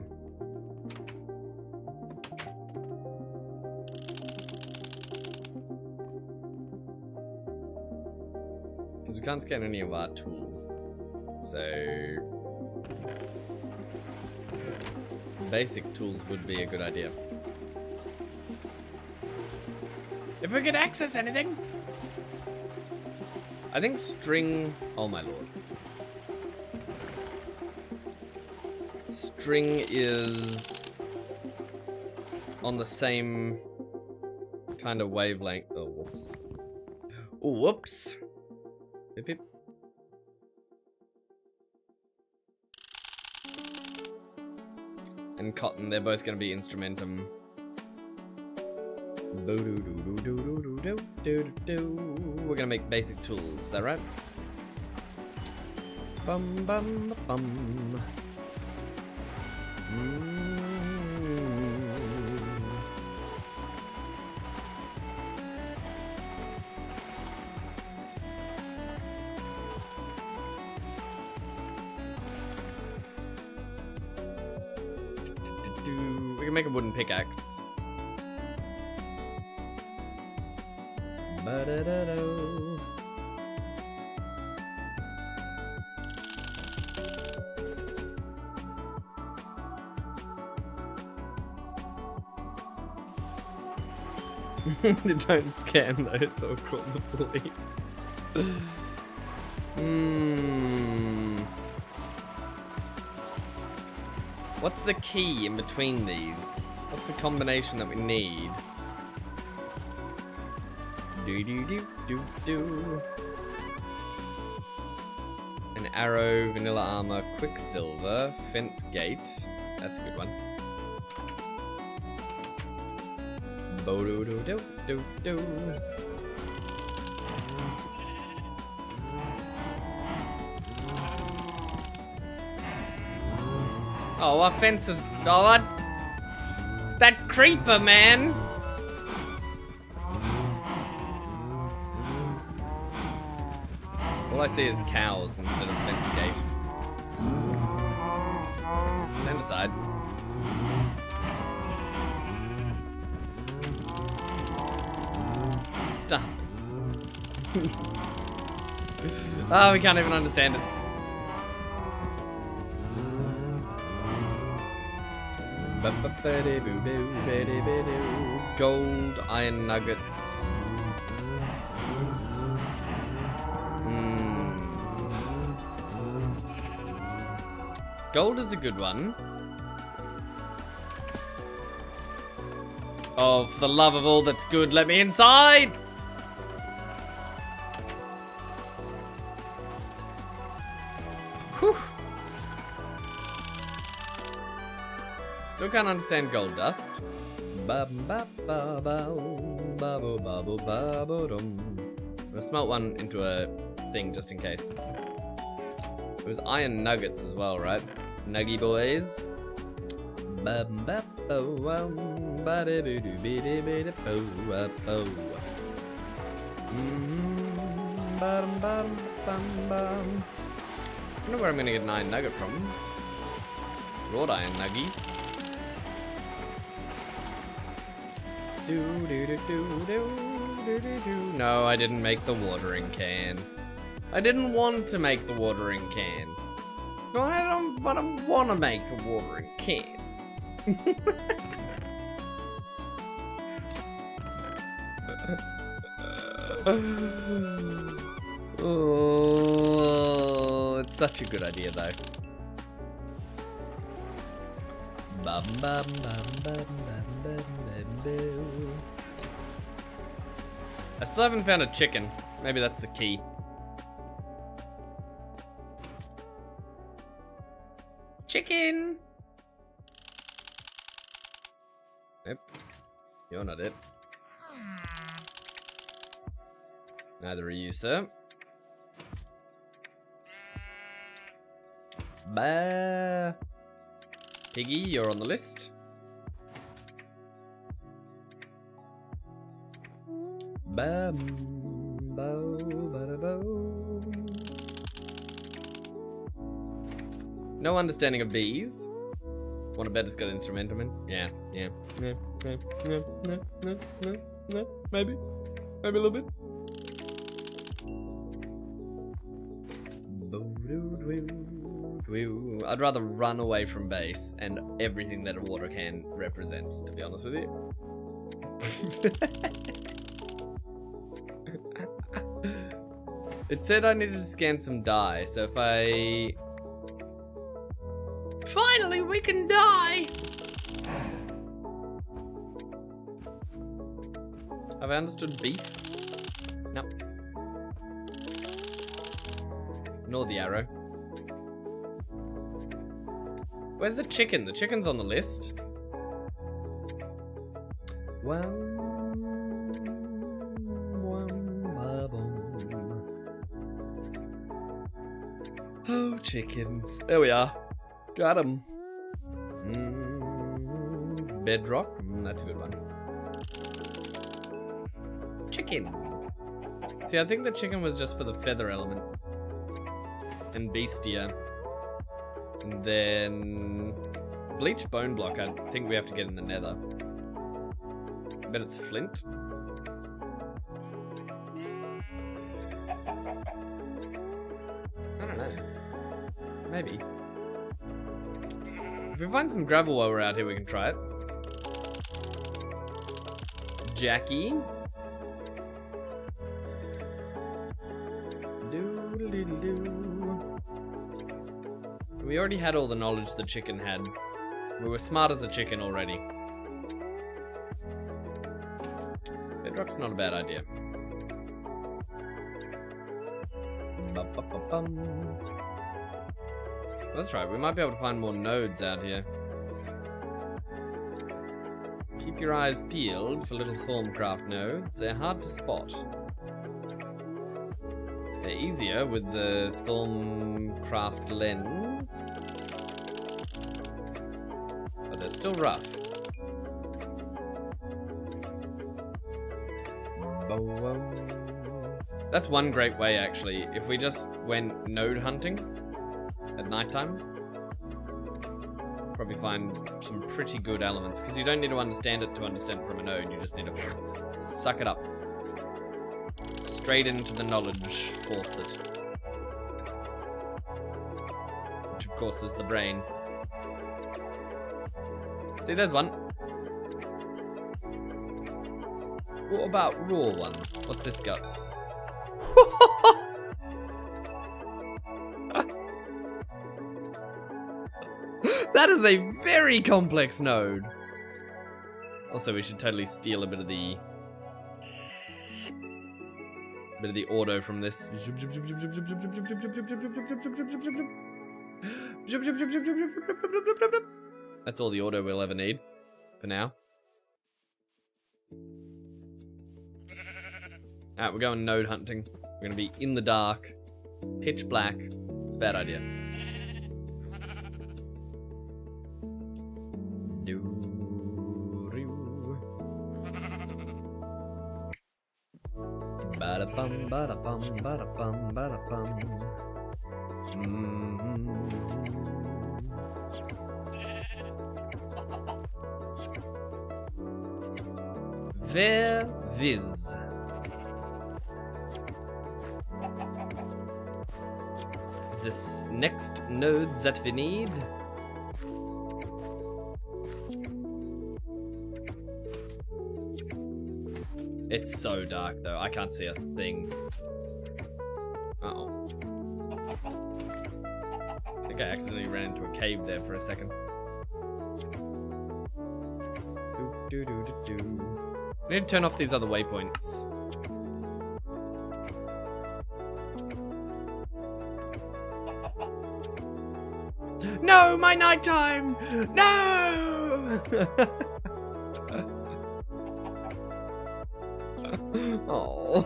Because we can't scan any of our tools. So basic tools would be a good idea. If we could access anything. I think string... Oh my lord. String is on the same kind of wavelength. Oh, whoops. Oh, whoops. Hip, hip. And cotton, they're both going to be instrumentum. We're going to make basic tools, is that right? Bum bum bum. We can make a wooden pickaxe. Ba-da-da-do. Don't scan those or call the police. What's the key in between these? What's the combination that we need? Do. An arrow, vanilla armor, quicksilver, fence gate. That's a good one. Bo-do-do-do-do-do. Oh, our fence is... Oh, what? That creeper, man! All I see is cows instead of fence gate. Stand aside. Stop. Oh, we can't even understand it. Gold, iron nuggets. Gold is a good one. Oh, for the love of all that's good, let me inside! Whew. Still can't understand gold dust. I'll smelt one into a thing just in case. It was iron nuggets as well, right? Nuggy boys. I don't know where I'm gonna get an iron nugget from. Wrought iron nuggies. No, I didn't make the watering can. I didn't want to make the watering can. No, I don't want to make the watering can. Oh, it's such a good idea, though. Bum, bum, bum, bum, bum, bum, bum. I still haven't found a chicken. Maybe that's the key. Chicken! Nope. You're not it. Neither are you, sir. Bah. Piggy, you're on the list. Bam, bow, bada, bow. No understanding of bees. Want to bet it's got instrumentum? Yeah. Maybe a little bit. I'd rather run away from base and everything that a water can represents, to be honest with you. It said I needed to scan some dye, so if I... Finally, we can die! Have I understood beef? Nope. Ignore the arrow. Where's the chicken? The chicken's on the list. Oh, chickens. There we are. Got him. Bedrock. That's a good one. Chicken. See, I think the chicken was just for the feather element. And beastia. And then... bleached bone block, I think we have to get in the nether. I bet it's flint. I don't know. Maybe. If we find some gravel while we're out here, we can try it. Jackie. We already had all the knowledge the chicken had. We were smart as a chicken already. Bedrock's not a bad idea. That's right, we might be able to find more nodes out here. Keep your eyes peeled for little Thorncraft nodes. They're hard to spot. They're easier with the Thorncraft lens. They're still rough. That's one great way, actually. If we just went node hunting at nighttime, probably find some pretty good elements. Because you don't need to understand it from a node. You just need to suck it up. Straight into the knowledge faucet. Which, of course, is the brain. See, there's one. What about raw ones? What's this got? That is a very complex node. Also, we should totally steal a bit of the auto from this. That's all the auto we'll ever need for now. Alright, we're going node hunting. We're gonna be in the dark, pitch black. It's a bad idea. Ba-da-bum, ba-da-bum, ba-da-bum, ba-da-bum. Ver viz. This next node that we need. It's so dark though, I can't see a thing. Uh-oh. I think I accidentally ran into a cave there for a second. I need to turn off these other waypoints. No, my nighttime! No! Oh.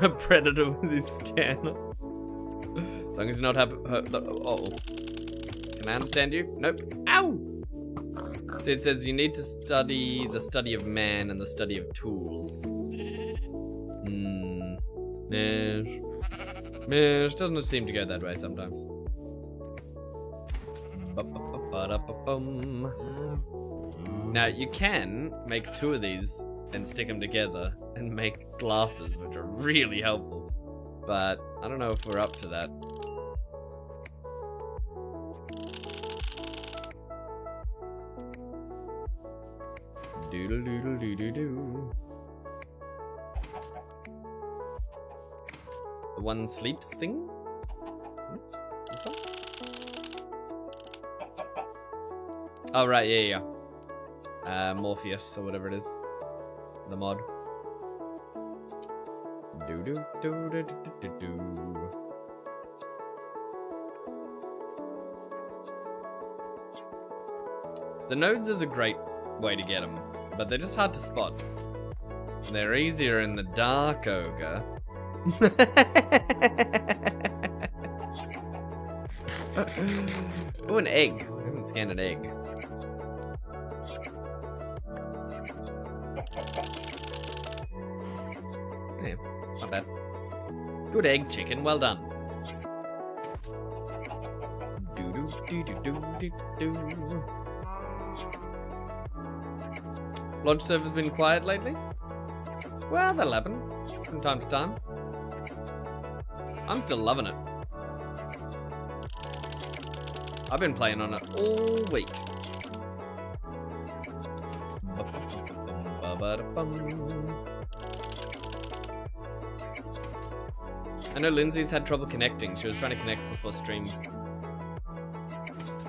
The predator with his scanner. As long as you're not hurt. Oh. Can I understand you? Nope. Ow! So it says you need to study the study of man and the study of tools. Mish doesn't seem to go that way sometimes. Now you can make two of these and stick them together and make glasses, which are really helpful. But I don't know if we're up to that. Doodle doodle doo doo doo. The one sleeps thing? This one? Oh, right, yeah. Morpheus, or whatever it is. The mod. The nodes is a great way to get them, but they're just hard to spot. They're easier in the dark ogre. Oh, an egg. I haven't scanned an egg. Yeah, it's not bad. Good egg, chicken. Well done. Lodge server's been quiet lately? Well, that'll happen from time to time. I'm still loving it. I've been playing on it all week. I know Lindsay's had trouble connecting. She was trying to connect before stream.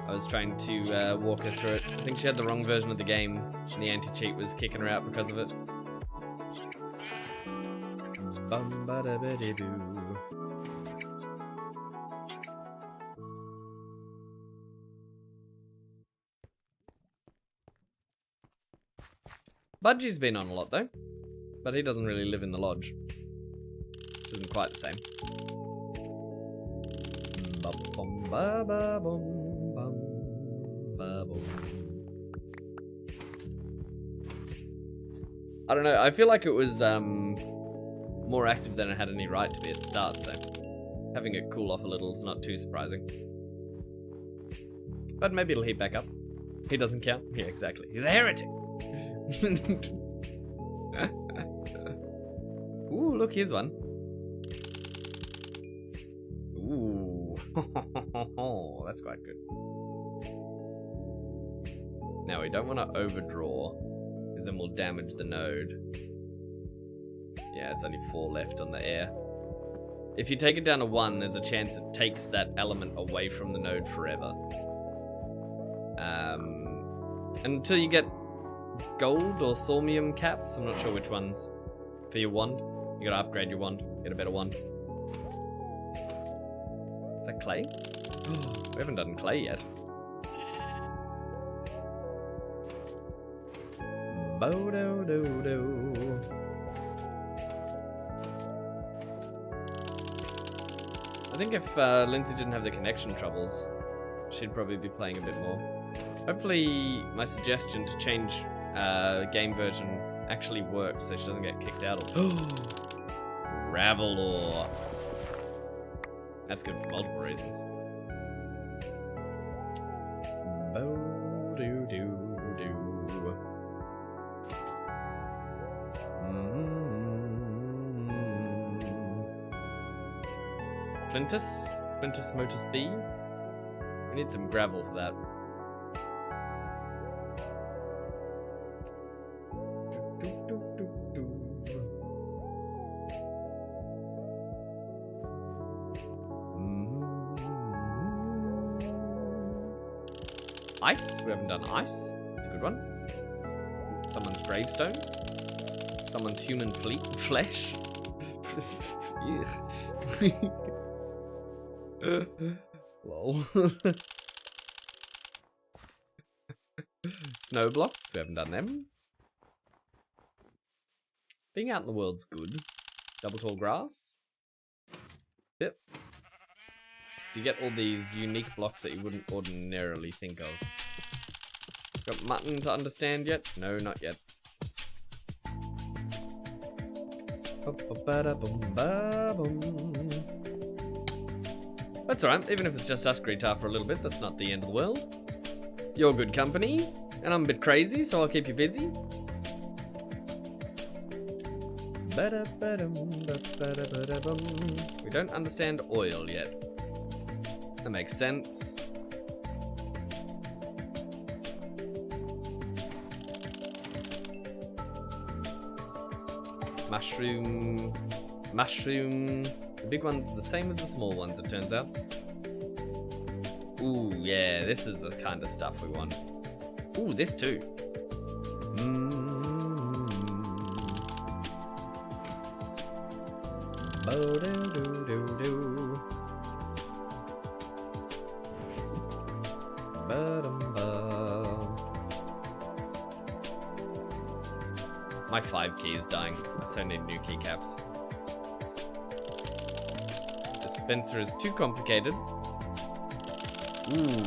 I was trying to walk her through it. I think she had the wrong version of the game, and the anti-cheat was kicking her out because of it. Budgie's been on a lot though, but he doesn't really live in the lodge. Which isn't quite the same. bum ba ba bum bum ba bum. I don't know. I feel like it was more active than it had any right to be at the start. So having it cool off a little is not too surprising. But maybe it'll heat back up. He doesn't count. Yeah, exactly. He's a heretic. Ooh, look, here's one. Ooh. That's quite good. Now, we don't want to overdraw, because then we'll damage the node. Yeah, it's only 4 left on the air. If you take it down to 1, there's a chance it takes that element away from the node forever. Until you get gold or thaumium caps, I'm not sure which ones, for your wand. You gotta upgrade your wand, get a better wand. Is that clay? We haven't done clay yet. Bo-do-do-do. I think if Lindsay didn't have the connection troubles, she'd probably be playing a bit more. Hopefully my suggestion to change game version actually works so she doesn't get kicked out. Gravel ore. That's good for multiple reasons. Bo-do-do-do. Flintus? Flintus Motus B? We need some gravel for that. Ice? We haven't done ice. That's a good one. Someone's gravestone. Someone's human flesh. Lol. Snow blocks. We haven't done them. Being out in the world's good. Double tall grass. Yep. So you get all these unique blocks that you wouldn't ordinarily think of. Got mutton to understand yet? No, not yet. That's alright, even if it's just us Greetar for a little bit, that's not the end of the world. You're good company, and I'm a bit crazy, so I'll keep you busy. We don't understand oil yet. That makes sense. Mushroom. The big one's the same as the small ones, it turns out. Ooh, yeah, this is the kind of stuff we want. Ooh, this too. Bo-do-do-do-do. Ba-dum-ba. My 5 key is dying. I so need new keycaps. Dispenser is too complicated. Ooh.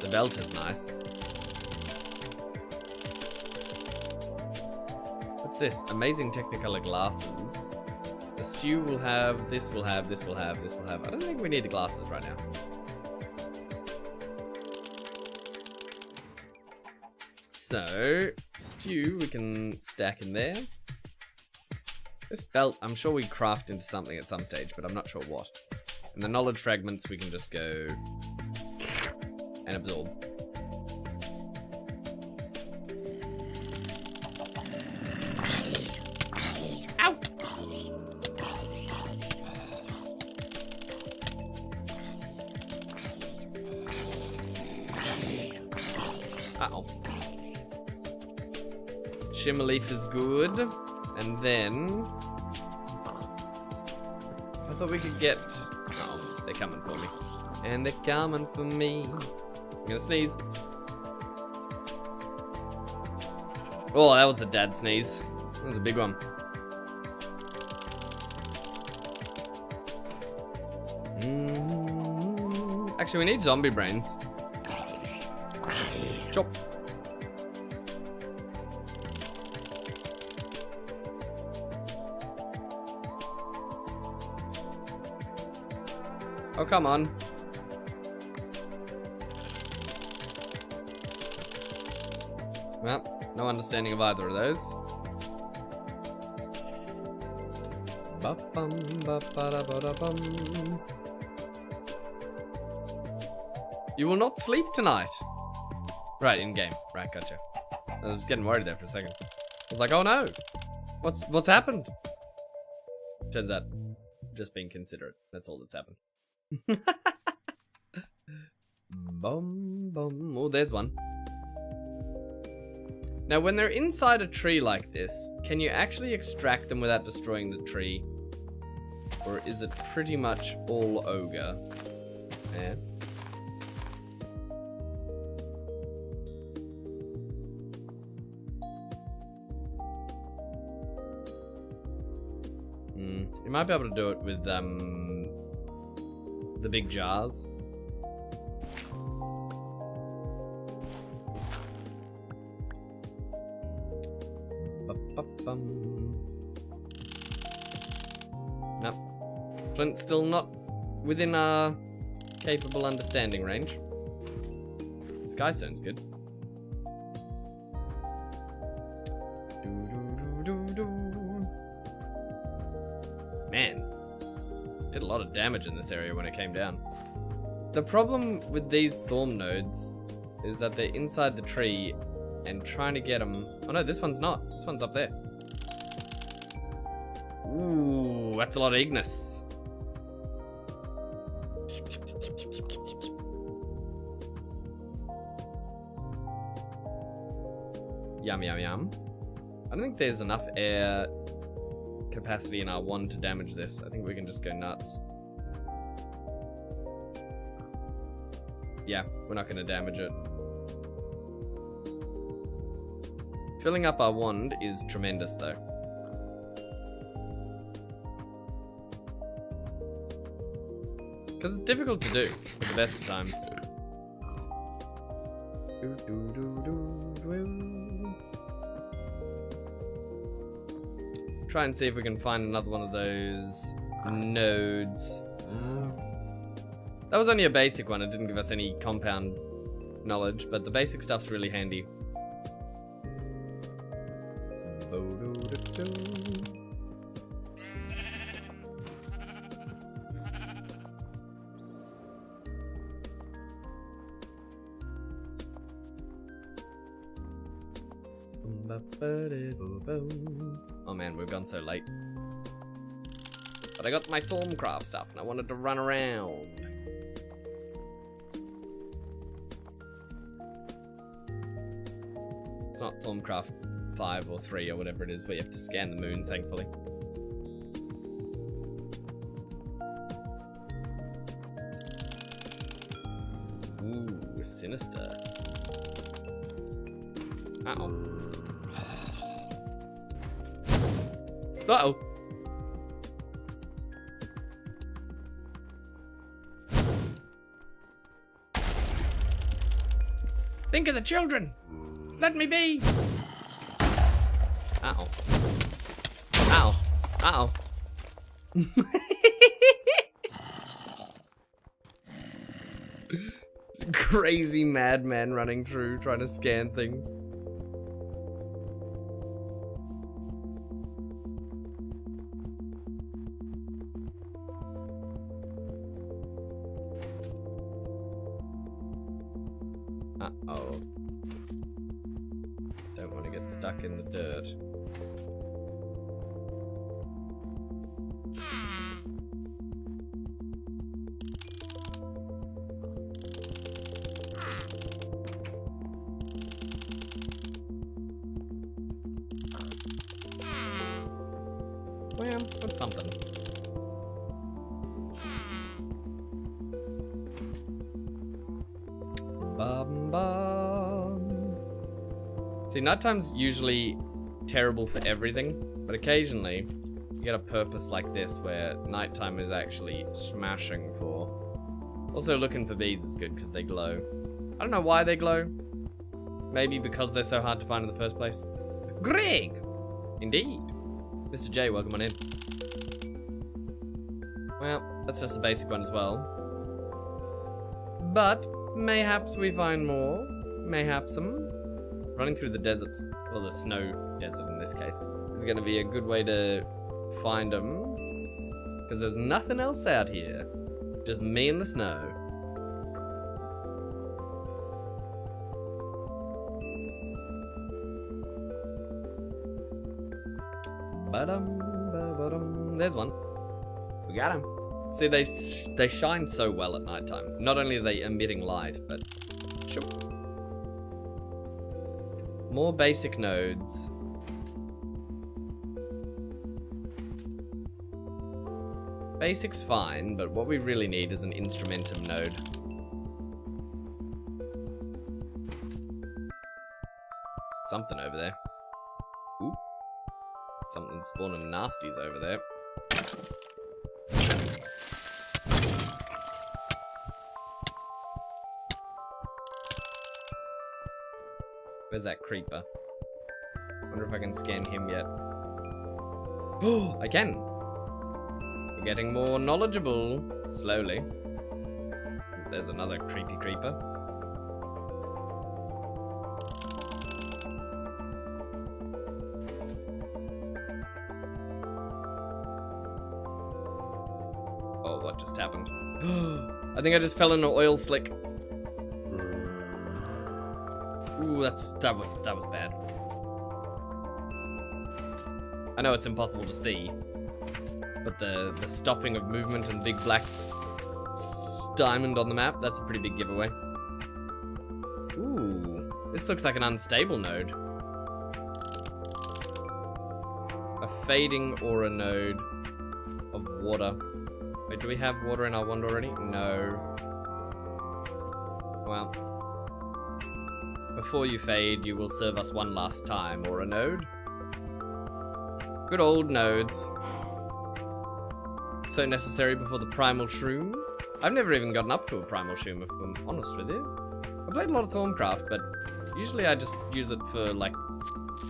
The belt is nice. What's this? Amazing Technicolor glasses. The stew will have, this will have, this will have, this will have. I don't think we need the glasses right now. So, stew we can stack in there. This belt, I'm sure we craft into something at some stage, but I'm not sure what. And the knowledge fragments we can just go and absorb. Ow! Uh-oh. Shimmer leaf is good. And then I thought we could get, oh, they're coming for me. And they're coming for me. I'm gonna sneeze. Oh, that was a dad sneeze. That was a big one. Actually, we need zombie brains. Chop. Oh, come on. Well, no understanding of either of those. Ba-bum, ba-ba-da-ba-da-bum. You will not sleep tonight. Right, in game. Right, gotcha. I was getting worried there for a second. I was like, oh no. What's happened? Turns out, just being considerate. That's all that's happened. Bum, bum. Oh, there's one. Now, when they're inside a tree like this, can you actually extract them without destroying the tree? Or is it pretty much all ogre? Yeah. You might be able to do it with the big jars. Nope. Flint's still not within our capable understanding range. Skystone's good. Man, did a lot of damage in this area when it came down. The problem with these thorn nodes is that they're inside the tree and trying to get them... Oh no, this one's not. This one's up there. Ooh, that's a lot of Ignis. Yum, yum, yum. I don't think there's enough air capacity in our one to damage this. I think we can just go nuts. Yeah, we're not going to damage it. Filling up our wand is tremendous though. Because it's difficult to do at the best of times. Try and see if we can find another one of those nodes. That was only a basic one. It didn't give us any compound knowledge, but the basic stuff's really handy. Oh man, we've gone so late. But I got my Thorncraft stuff and I wanted to run around. It's not Thorncraft 5 or 3 or whatever it is where you have to scan the moon, thankfully. Ooh, sinister. Uh-oh. Uh-oh. Think of the children. Let me be. Uh-oh. Uh-oh. Uh-oh. Crazy madman running through trying to scan things. Uh-oh. Don't want to get stuck in the dirt. Well, that's something. See, nighttime's usually terrible for everything, but occasionally you get a purpose like this where nighttime is actually smashing for Also, looking for bees is good because they glow. I don't know why they glow. Maybe because they're so hard to find in the first place. Greg! Indeed. Mr. J, welcome on in. Well, that's just a basic one as well. But, mayhaps we find more. Mayhaps some. Running through the deserts, or the snow desert in this case, is going to be a good way to find them. Because there's nothing else out here. Just me and the snow. There's one. We got him. See, they shine so well at nighttime. Not only are they emitting light, but... Sure. More basic nodes. Basic's fine, but what we really need is an instrumentum node. Something over there. Ooh. Something spawning nasties over there. Where's that creeper? Wonder if I can scan him yet. Oh, I can! We're getting more knowledgeable. Slowly. There's another creepy creeper. Oh, what just happened? I think I just fell in an oil slick. Ooh, that was bad. I know it's impossible to see, but the stopping of movement and big black diamond on the map, that's a pretty big giveaway. Ooh, this looks like an unstable node. A fading aura node of water. Wait, do we have water in our wand already? No. Well. Before you fade, you will serve us one last time, or a node. Good old nodes. So necessary before the primal shroom. I've never even gotten up to a primal shroom, if I'm honest with you. I played a lot of Thorncraft, but usually I just use it for, like,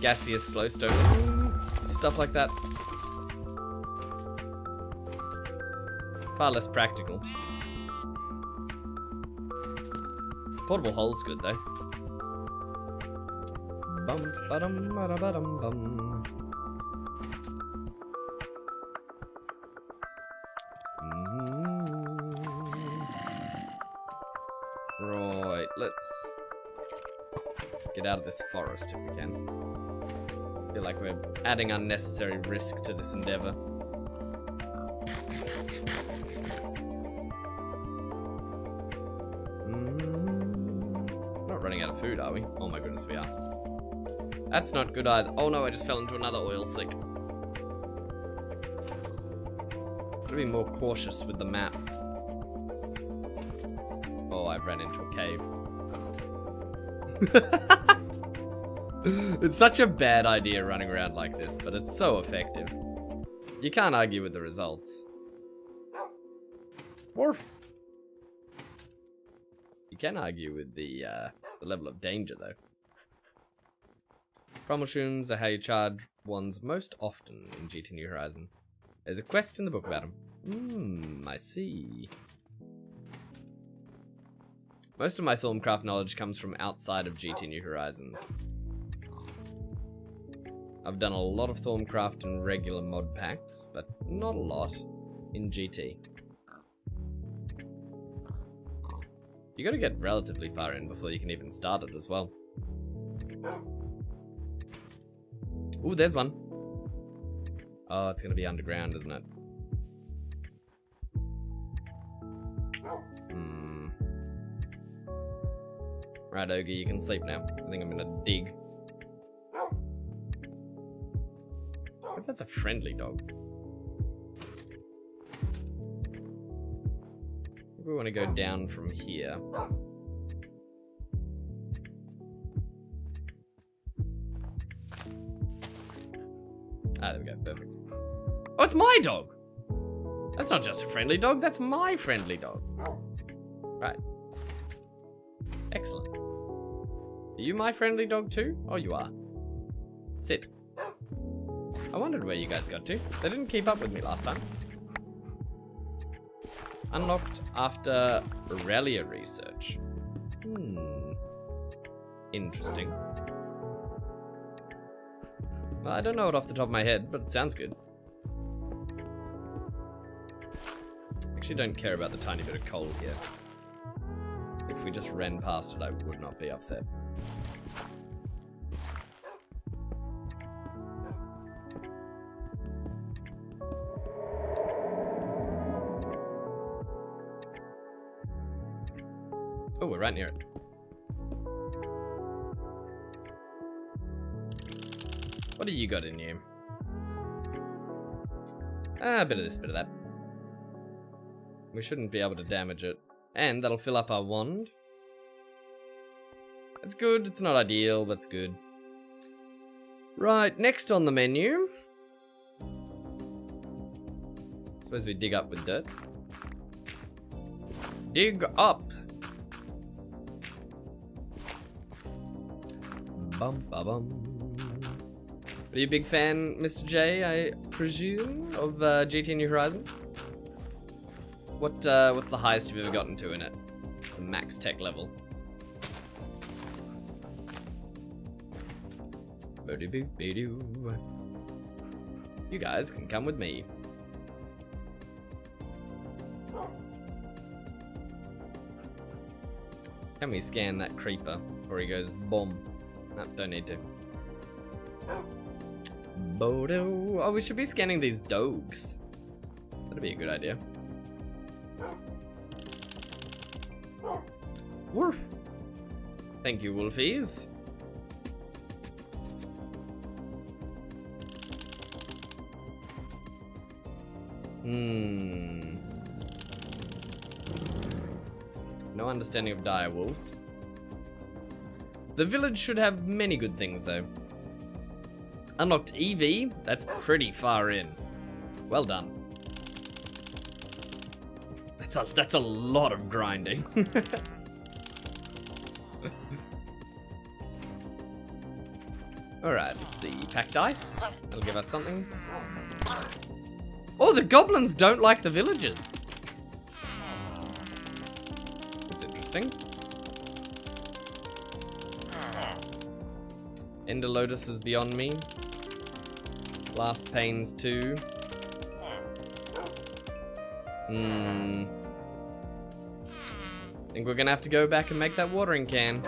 gaseous glowstone, stuff like that. Far less practical. Portable hole's good, though. Bum ba-dum ba-da-ba-dum bum. Right, let's get out of this forest if we can. I feel like we're adding unnecessary risk to this endeavor. Not running out of food, are we? Oh my goodness, we are. That's not good either. Oh no, I just fell into another oil slick. Gotta be more cautious with the map. Oh, I ran into a cave. It's such a bad idea running around like this, but it's so effective. You can't argue with the results. Morph. You can argue with the level of danger, though. Primal shrooms are how you charge wands most often in GT New Horizon. There's a quest in the book about them. I see. Most of my Thorncraft knowledge comes from outside of GT New Horizons. I've done a lot of Thorncraft in regular mod packs, but not a lot in GT. You gotta get relatively far in before you can even start it as well. Ooh, there's one. Oh, it's gonna be underground, isn't it? Right, Ogre, you can sleep now. I think I'm gonna dig. What if that's a friendly dog? Maybe we want to go down from here. Ah, there we go, perfect. Oh, it's my dog! That's not just a friendly dog, that's my friendly dog. Right. Excellent. Are you my friendly dog too? Oh, you are. Sit. I wondered where you guys got to. They didn't keep up with me last time. Unlocked after Aurelia research. Interesting. Well, I don't know it off the top of my head, but it sounds good. Actually don't care about the tiny bit of coal here. If we just ran past it, I would not be upset. Oh, we're right near it. What do you got in you? A bit of this, bit of that. We shouldn't be able to damage it. And that'll fill up our wand. That's good. It's not ideal, but it's good. Right, next on the menu. Suppose we dig up with dirt. Dig up. Bum ba bum. Are you a big fan, Mr. J, I presume, of GT New Horizons? What's the highest you've ever gotten to in it? It's a max tech level. You guys can come with me. Can we scan that creeper before he goes boom? No, don't need to. Bodo. Oh, we should be scanning these dogs. That'd be a good idea. Woof. Thank you, Wolfies. No understanding of dire wolves. The village should have many good things, though. Unlocked EV? That's pretty far in. Well done. That's a lot of grinding. Alright, let's see. Packed ice. That'll give us something. Oh, the goblins don't like the villagers. That's interesting. Ender Lotus is beyond me. Last Pains 2. Think we're gonna have to go back and make that watering can.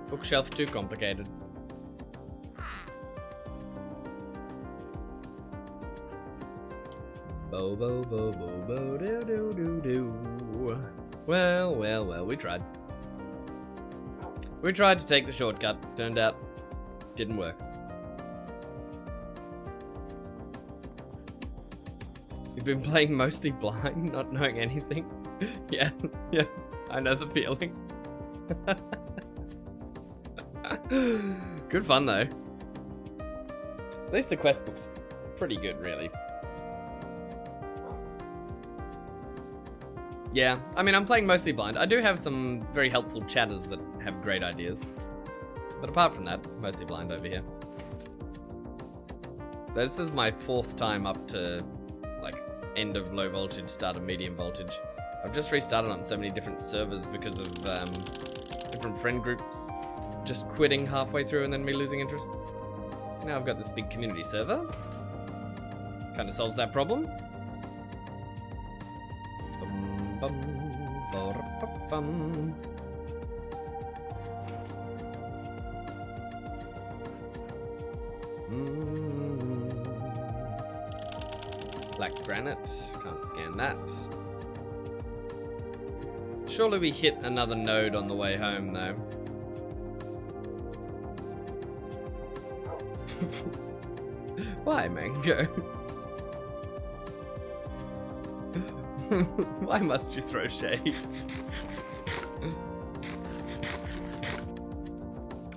Bookshelf too complicated. Bo bo bo bo bo do do do do. Well, well, well, we tried. We tried to take the shortcut. Turned out, didn't work. You've been playing mostly blind, not knowing anything. Yeah, yeah, I know the feeling. Good fun though. At least the quest book's pretty good, really. Yeah, I mean, I'm playing mostly blind. I do have some very helpful chatters that have great ideas. But apart from that, mostly blind over here. This is my 4th time up to, like, end of low voltage, start of medium voltage. I've just restarted on so many different servers because of different friend groups just quitting halfway through and then me losing interest. Now I've got this big community server. Kind of solves that problem. Bum, bum, ba-ra-ba-bum. Black granite. Can't scan that. Surely we hit another node on the way home, though. Why, Mango? Why must you throw shade?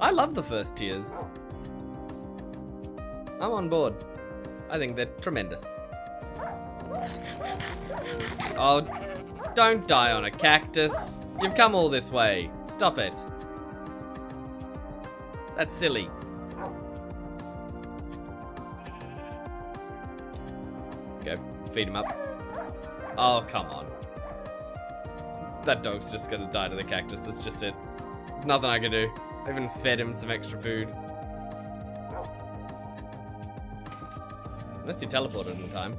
I love the first tiers. I'm on board. I think they're tremendous. Oh, don't die on a cactus. You've come all this way. Stop it. That's silly. Go, feed him up. Oh, come on. That dog's just gonna die to the cactus, that's just it. There's nothing I can do. I even fed him some extra food. Unless he teleported in time.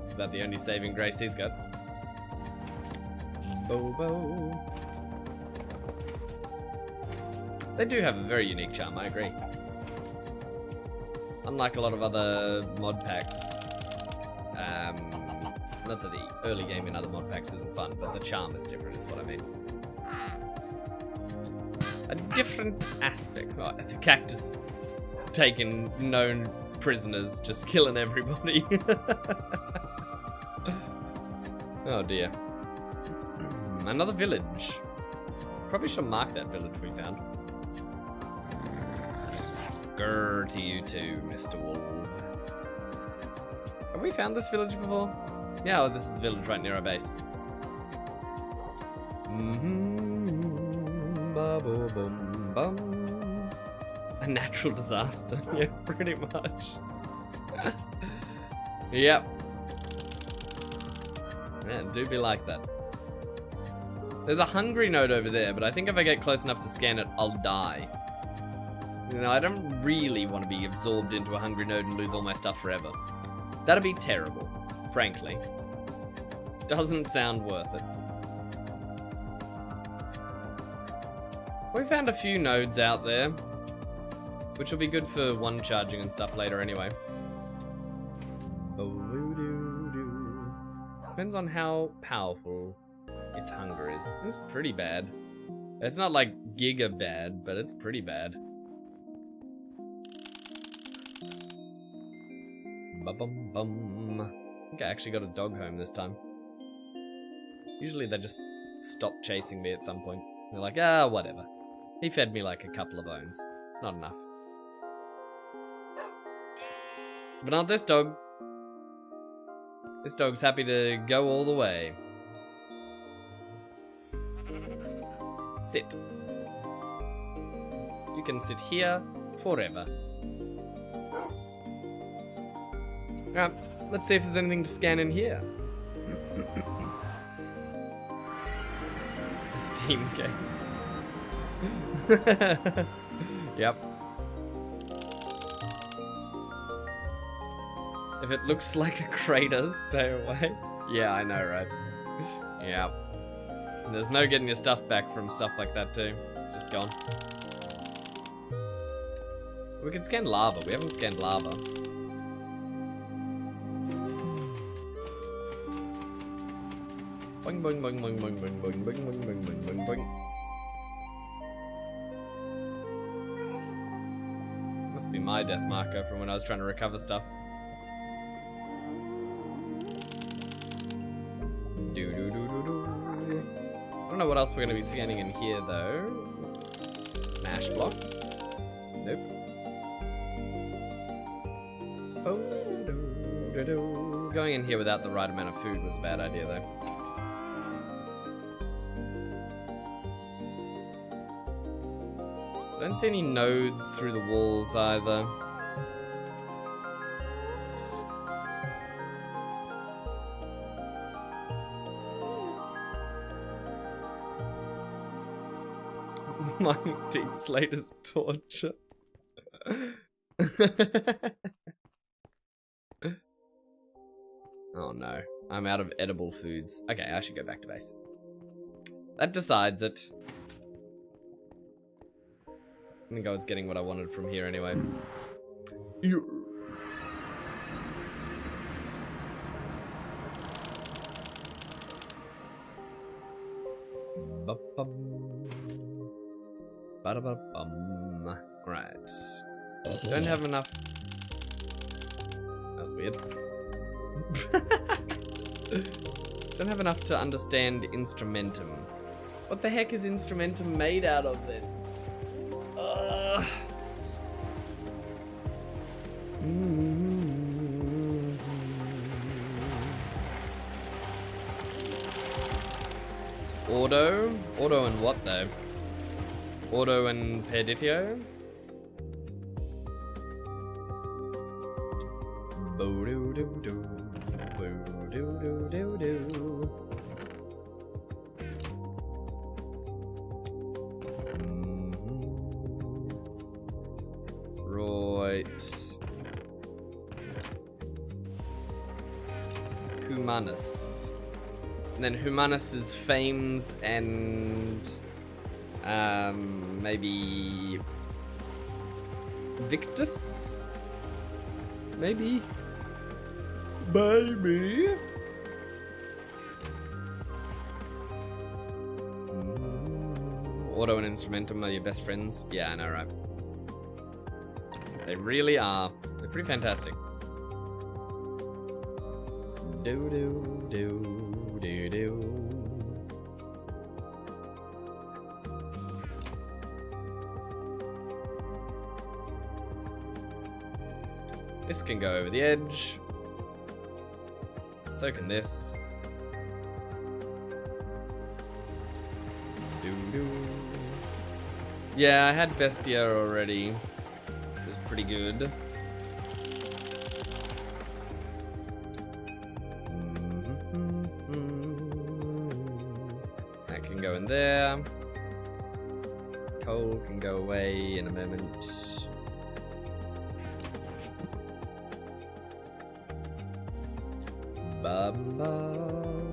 It's about the only saving grace he's got. Bobo. They do have a very unique charm, I agree. Unlike a lot of other mod packs, not that the early game in other mod packs isn't fun, but the charm is different, is what I mean. A different aspect. Oh, the cactus is taking known prisoners, just killing everybody. Oh dear. Another village. Probably should mark that village we found. Grrr to you too, Mr. Wolf. Have we found this village before? Yeah, oh, this is the village right near our base. A natural disaster. Yeah, pretty much. Yep. Yeah, it do be like that. There's a hungry node over there, but I think if I get close enough to scan it, I'll die. You know, I don't really want to be absorbed into a hungry node and lose all my stuff forever. That'd be terrible, frankly. Doesn't sound worth it. We found a few nodes out there, which will be good for one charging and stuff later anyway. Depends on how powerful its hunger is. It's pretty bad. It's not like giga bad, but it's pretty bad. Ba-bum-bum. I think I actually got a dog home this time. Usually they just stop chasing me at some point. They're like, ah, whatever. He fed me like a couple of bones. It's not enough. But not this dog. This dog's happy to go all the way. Sit. You can sit here forever. Alright, let's see if there's anything to scan in here. A Steam game. Yep. If it looks like a crater, stay away. Yeah, I know, right? Yep. And there's no getting your stuff back from stuff like that too. It's just gone. We can scan lava. We haven't scanned lava. Boing boing boing boing boing boing boing boing boing boing boing boing boing. Must be my death marker from when I was trying to recover stuff. Do do do do do. I don't know what else we're going to be scanning in here though. Mash block. Nope. Oh, do, do, do. Going in here without the right amount of food was a bad idea though. I don't see any nodes through the walls either. My deep slate is torture. Oh no, I'm out of edible foods. Okay, I should go back to base. That decides it. I think I was getting what I wanted from here anyway. Ba-ba-bum. Ba-da-ba-bum. Right. Don't have enough. That was weird. Don't have enough to understand instrumentum. What the heck is instrumentum made out of then? Auto? Auto and what though? Auto and Perditio? Boo-doo-doo-doo. Boo-doo-doo-doo-doo. Right. Humanus. And then Humanus is Fames and maybe Victus? Maybe? Baby. Auto and Instrumentum are your best friends? Yeah, I know, right? They really are. They're pretty fantastic. Do do do do do. This can go over the edge. So can this. Do. Yeah, I had Bestia already. It was pretty good. That can go in there. Coal can go away in a moment. Bum bum.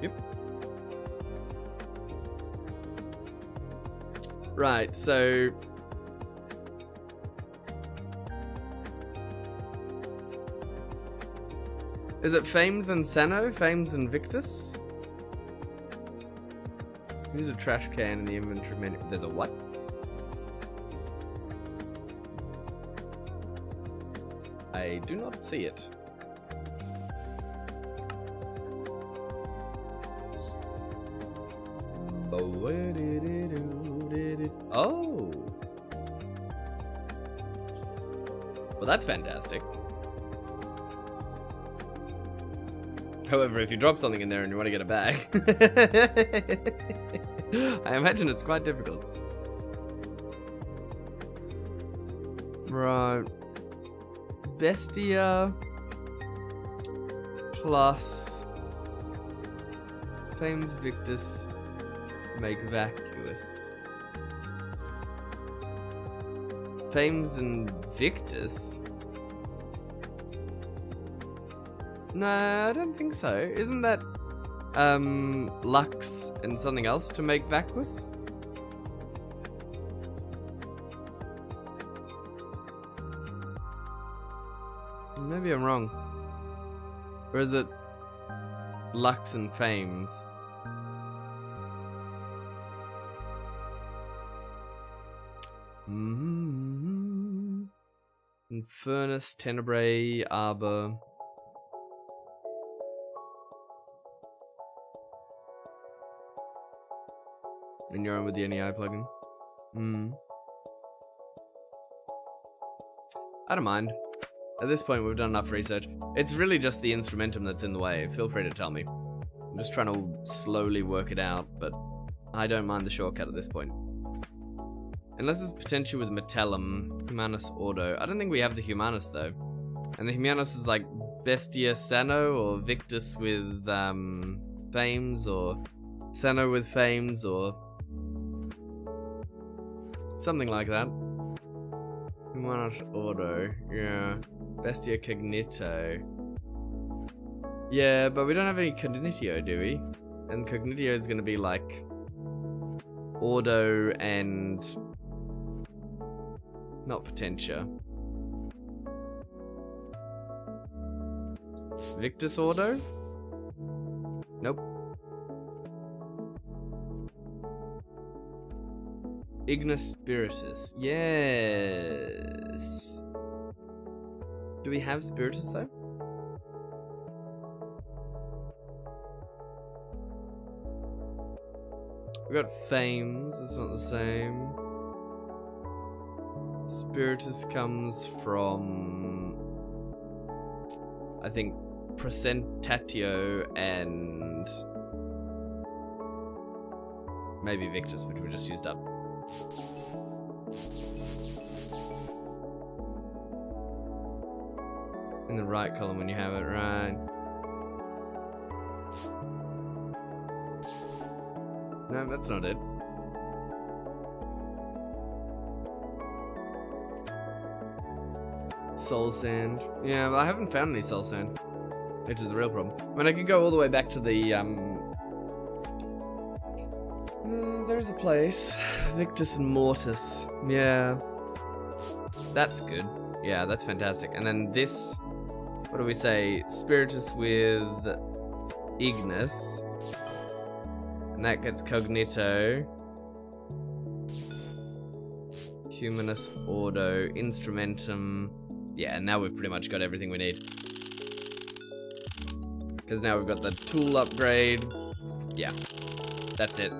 Yep. Right, so is it Fames and Sano? Fames and Victus? There's a trash can in the inventory menu. There's a what? I do not see it. Oh. Well, that's fantastic. However, if you drop something in there and you want to get it back, I imagine it's quite difficult. Right. Bestia plus Fames Victus make vacuous. Fames and Victus? No, I don't think so. Isn't that Lux and something else to make vacuous? Maybe I'm wrong. Or is it Lux and Fames? Infernus, Tenebrae, Arbor. And you're on with the NEI plugin? I don't mind. At this point, we've done enough research. It's really just the instrumentum that's in the way. Feel free to tell me. I'm just trying to slowly work it out, but I don't mind the shortcut at this point. Unless there's potential with Metallum, Humanus Auto. I don't think we have the Humanus, though. And the Humanus is like Bestia Sano, or Victus with Fames, or Sano with Fames, or something like that. Humanus Auto, yeah. Bestia Cognito. Yeah, but we don't have any Cognitio, do we? And Cognitio is going to be like Auto and not Potentia. Victus Ordo? Nope. Ignis Spiritus. Yes. Do we have Spiritus though? We got Thames, it's not the same. Spiritus comes from, I think, Presentatio and maybe Victus, which we just used up. In the right column when you have it, right? No, that's not it. Soul Sand. Yeah, but I haven't found any Soul Sand, which is the real problem. I mean, I could go all the way back to the, there's a place. Victus and Mortis. Yeah. That's good. Yeah, that's fantastic. And then this, what do we say? Spiritus with Ignis. And that gets Cognito. Humanus Ordo. Instrumentum. Yeah, and now we've pretty much got everything we need. Because now we've got the tool upgrade. Yeah. That's it.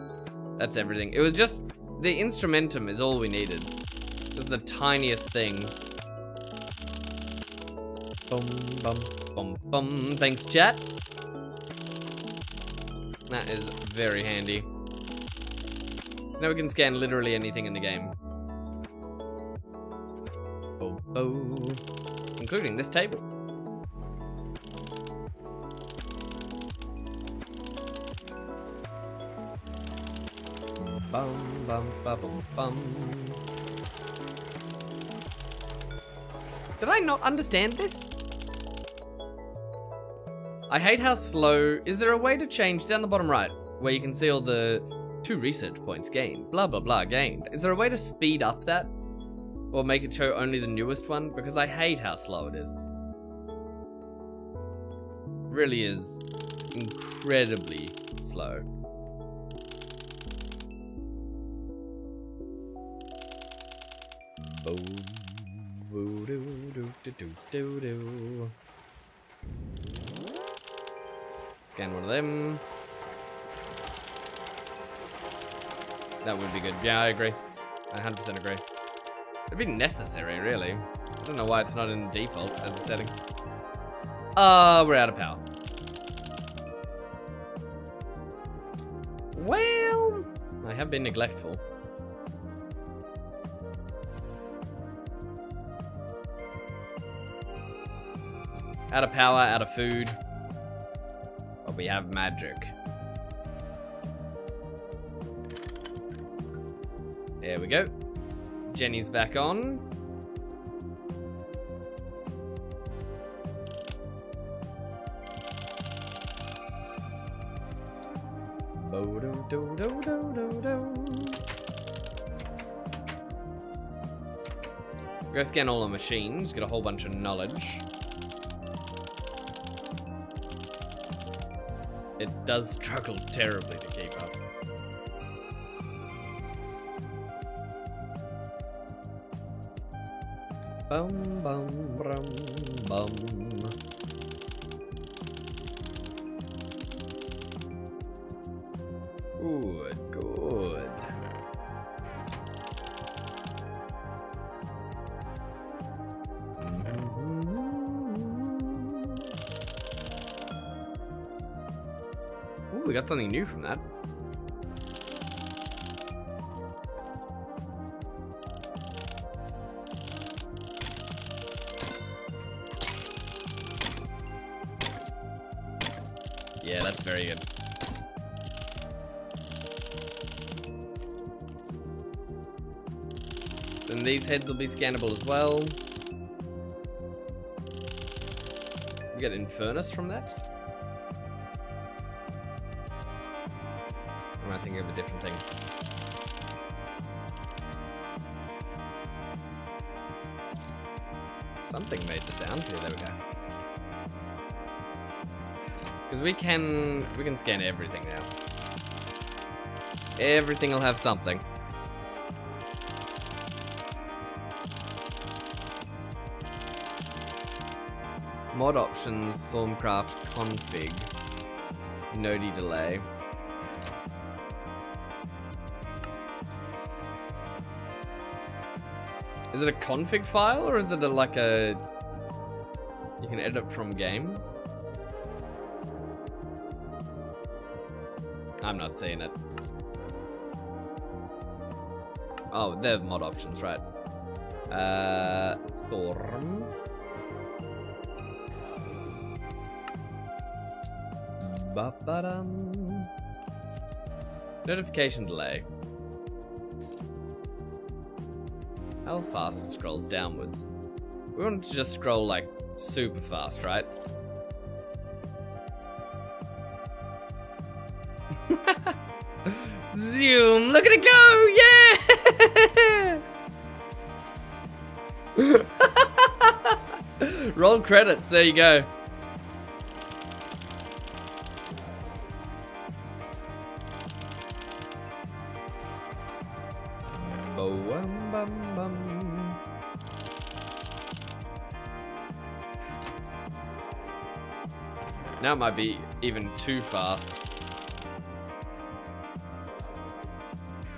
That's everything. It was just, the Instrumentum is all we needed. Just the tiniest thing. Bum, bum, bum, bum. Thanks, chat. That is very handy. Now we can scan literally anything in the game. Oh, oh. Including this table. Bum, bum, bum, bum, bum. Did I not understand this? I hate how slow. Is there a way to change down the bottom right where you can see all the 2 research points gained, blah blah blah gained? Is there a way to speed up that or make it show only the newest one? Because I hate how slow it is. It really is incredibly slow. Boom. Scan one of them. That would be good. Yeah, I agree. I 100% agree. It'd be necessary, really. I don't know why it's not in default as a setting. We're out of power. Well, I have been neglectful. Out of power, out of food. But we have magic. There we go. Jenny's back on. Go scan all the machines, get a whole bunch of knowledge. It does struggle terribly to keep up. Bum bum bum bum. Good, good. Ooh, we got something new from that. Yeah, that's very good. Then these heads will be scannable as well. We get Infernus from that? Or am I thinking of a different thing? Something made the sound. Here, there we go. Because we can scan everything now. Everything will have something. Mod options, Stormcraft config, Nodi delay. Is it a config file or is it like a... You can edit from game? I'm not seeing it. Oh, they're mod options, right. Thorn. Ba-ba-dum. Notification delay. How fast it scrolls downwards. We want it to just scroll like super fast, right? Zoom! Look at it go! Yeah! Roll credits, there you go. Now it might be even too fast.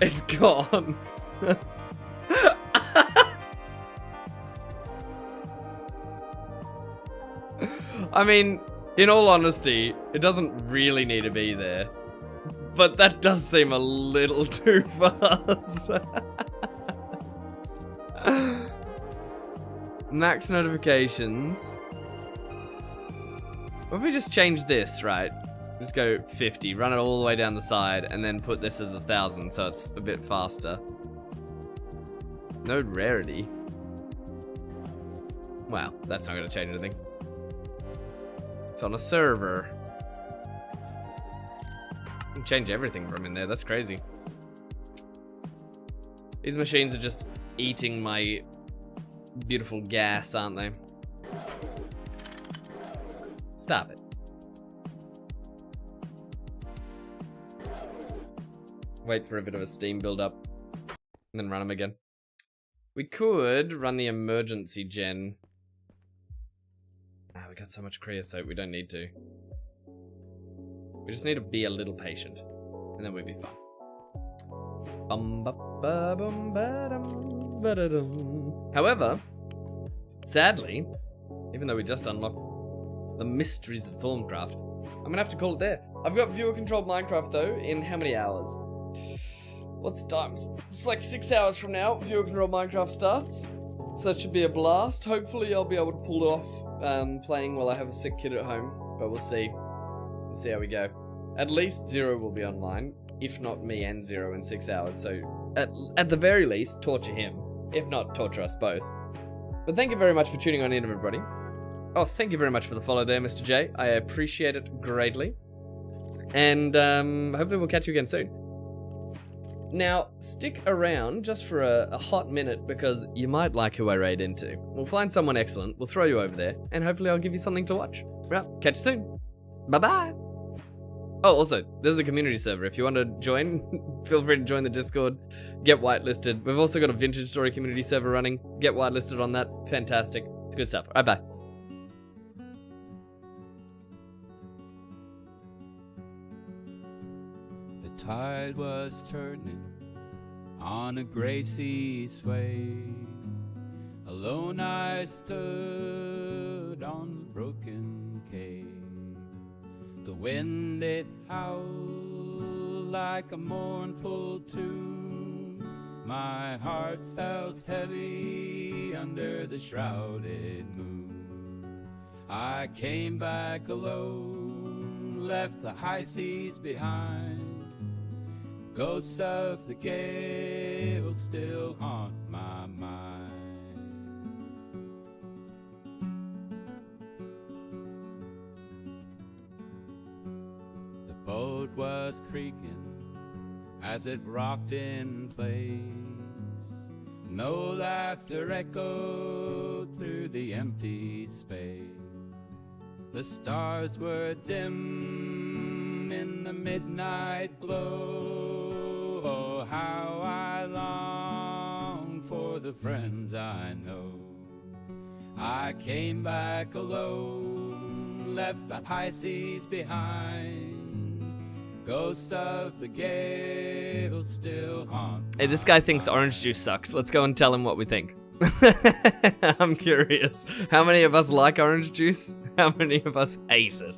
It's gone. I mean, in all honesty, it doesn't really need to be there. But that does seem a little too fast. Max notifications. What if we just change this, right? Just go 50, run it all the way down the side, and then put this as 1,000 so it's a bit faster. Node rarity. Wow, that's not going to change anything. It's on a server. You can change everything from in there, that's crazy. These machines are just eating my beautiful gas, aren't they? Stop it. Wait for a bit of a steam build up, and then run them again. We could run the emergency gen. Ah, we got so much creosote, we don't need to. We just need to be a little patient, and then we'll be fine. However, sadly, even though we just unlocked the mysteries of Thorncraft, I'm gonna have to call it there. I've got viewer controlled Minecraft though in how many hours? What's the time? It's like 6 hours from now, viewer controlled Minecraft starts. So that should be a blast. Hopefully I'll be able to pull it off playing while I have a sick kid at home. But we'll see. We'll see how we go. At least Zero will be online. If not me and Zero in 6 hours. So at the very least, torture him. If not, torture us both. But thank you very much for tuning on in, everybody. Oh, thank you very much for the follow there, Mr. J. I appreciate it greatly. And hopefully we'll catch you again soon. Now, stick around just for a hot minute because you might like who I raid into. We'll find someone excellent, we'll throw you over there, and hopefully I'll give you something to watch. Well, catch you soon. Bye-bye. Oh, also, there's a community server. If you want to join, feel free to join the Discord. Get whitelisted. We've also got a Vintage Story community server running. Get whitelisted on that. Fantastic. It's good stuff. All right, bye. The tide was turning on a gray sea sway. Alone I stood on the broken quay. The wind it howled like a mournful tune. My heart felt heavy under the shrouded moon. I came back alone, left the high seas behind. Ghosts of the gale still haunt my mind. The boat was creaking as it rocked in place. No laughter echoed through the empty space. The stars were dim in the midnight glow. Oh, how I long for the friends I know. I came back alone, left the high seas behind. Ghost of the gale still haunt. Hey, this guy thinks orange juice sucks. Let's go and tell him what we think. I'm curious. How many of us like orange juice? How many of us hate it?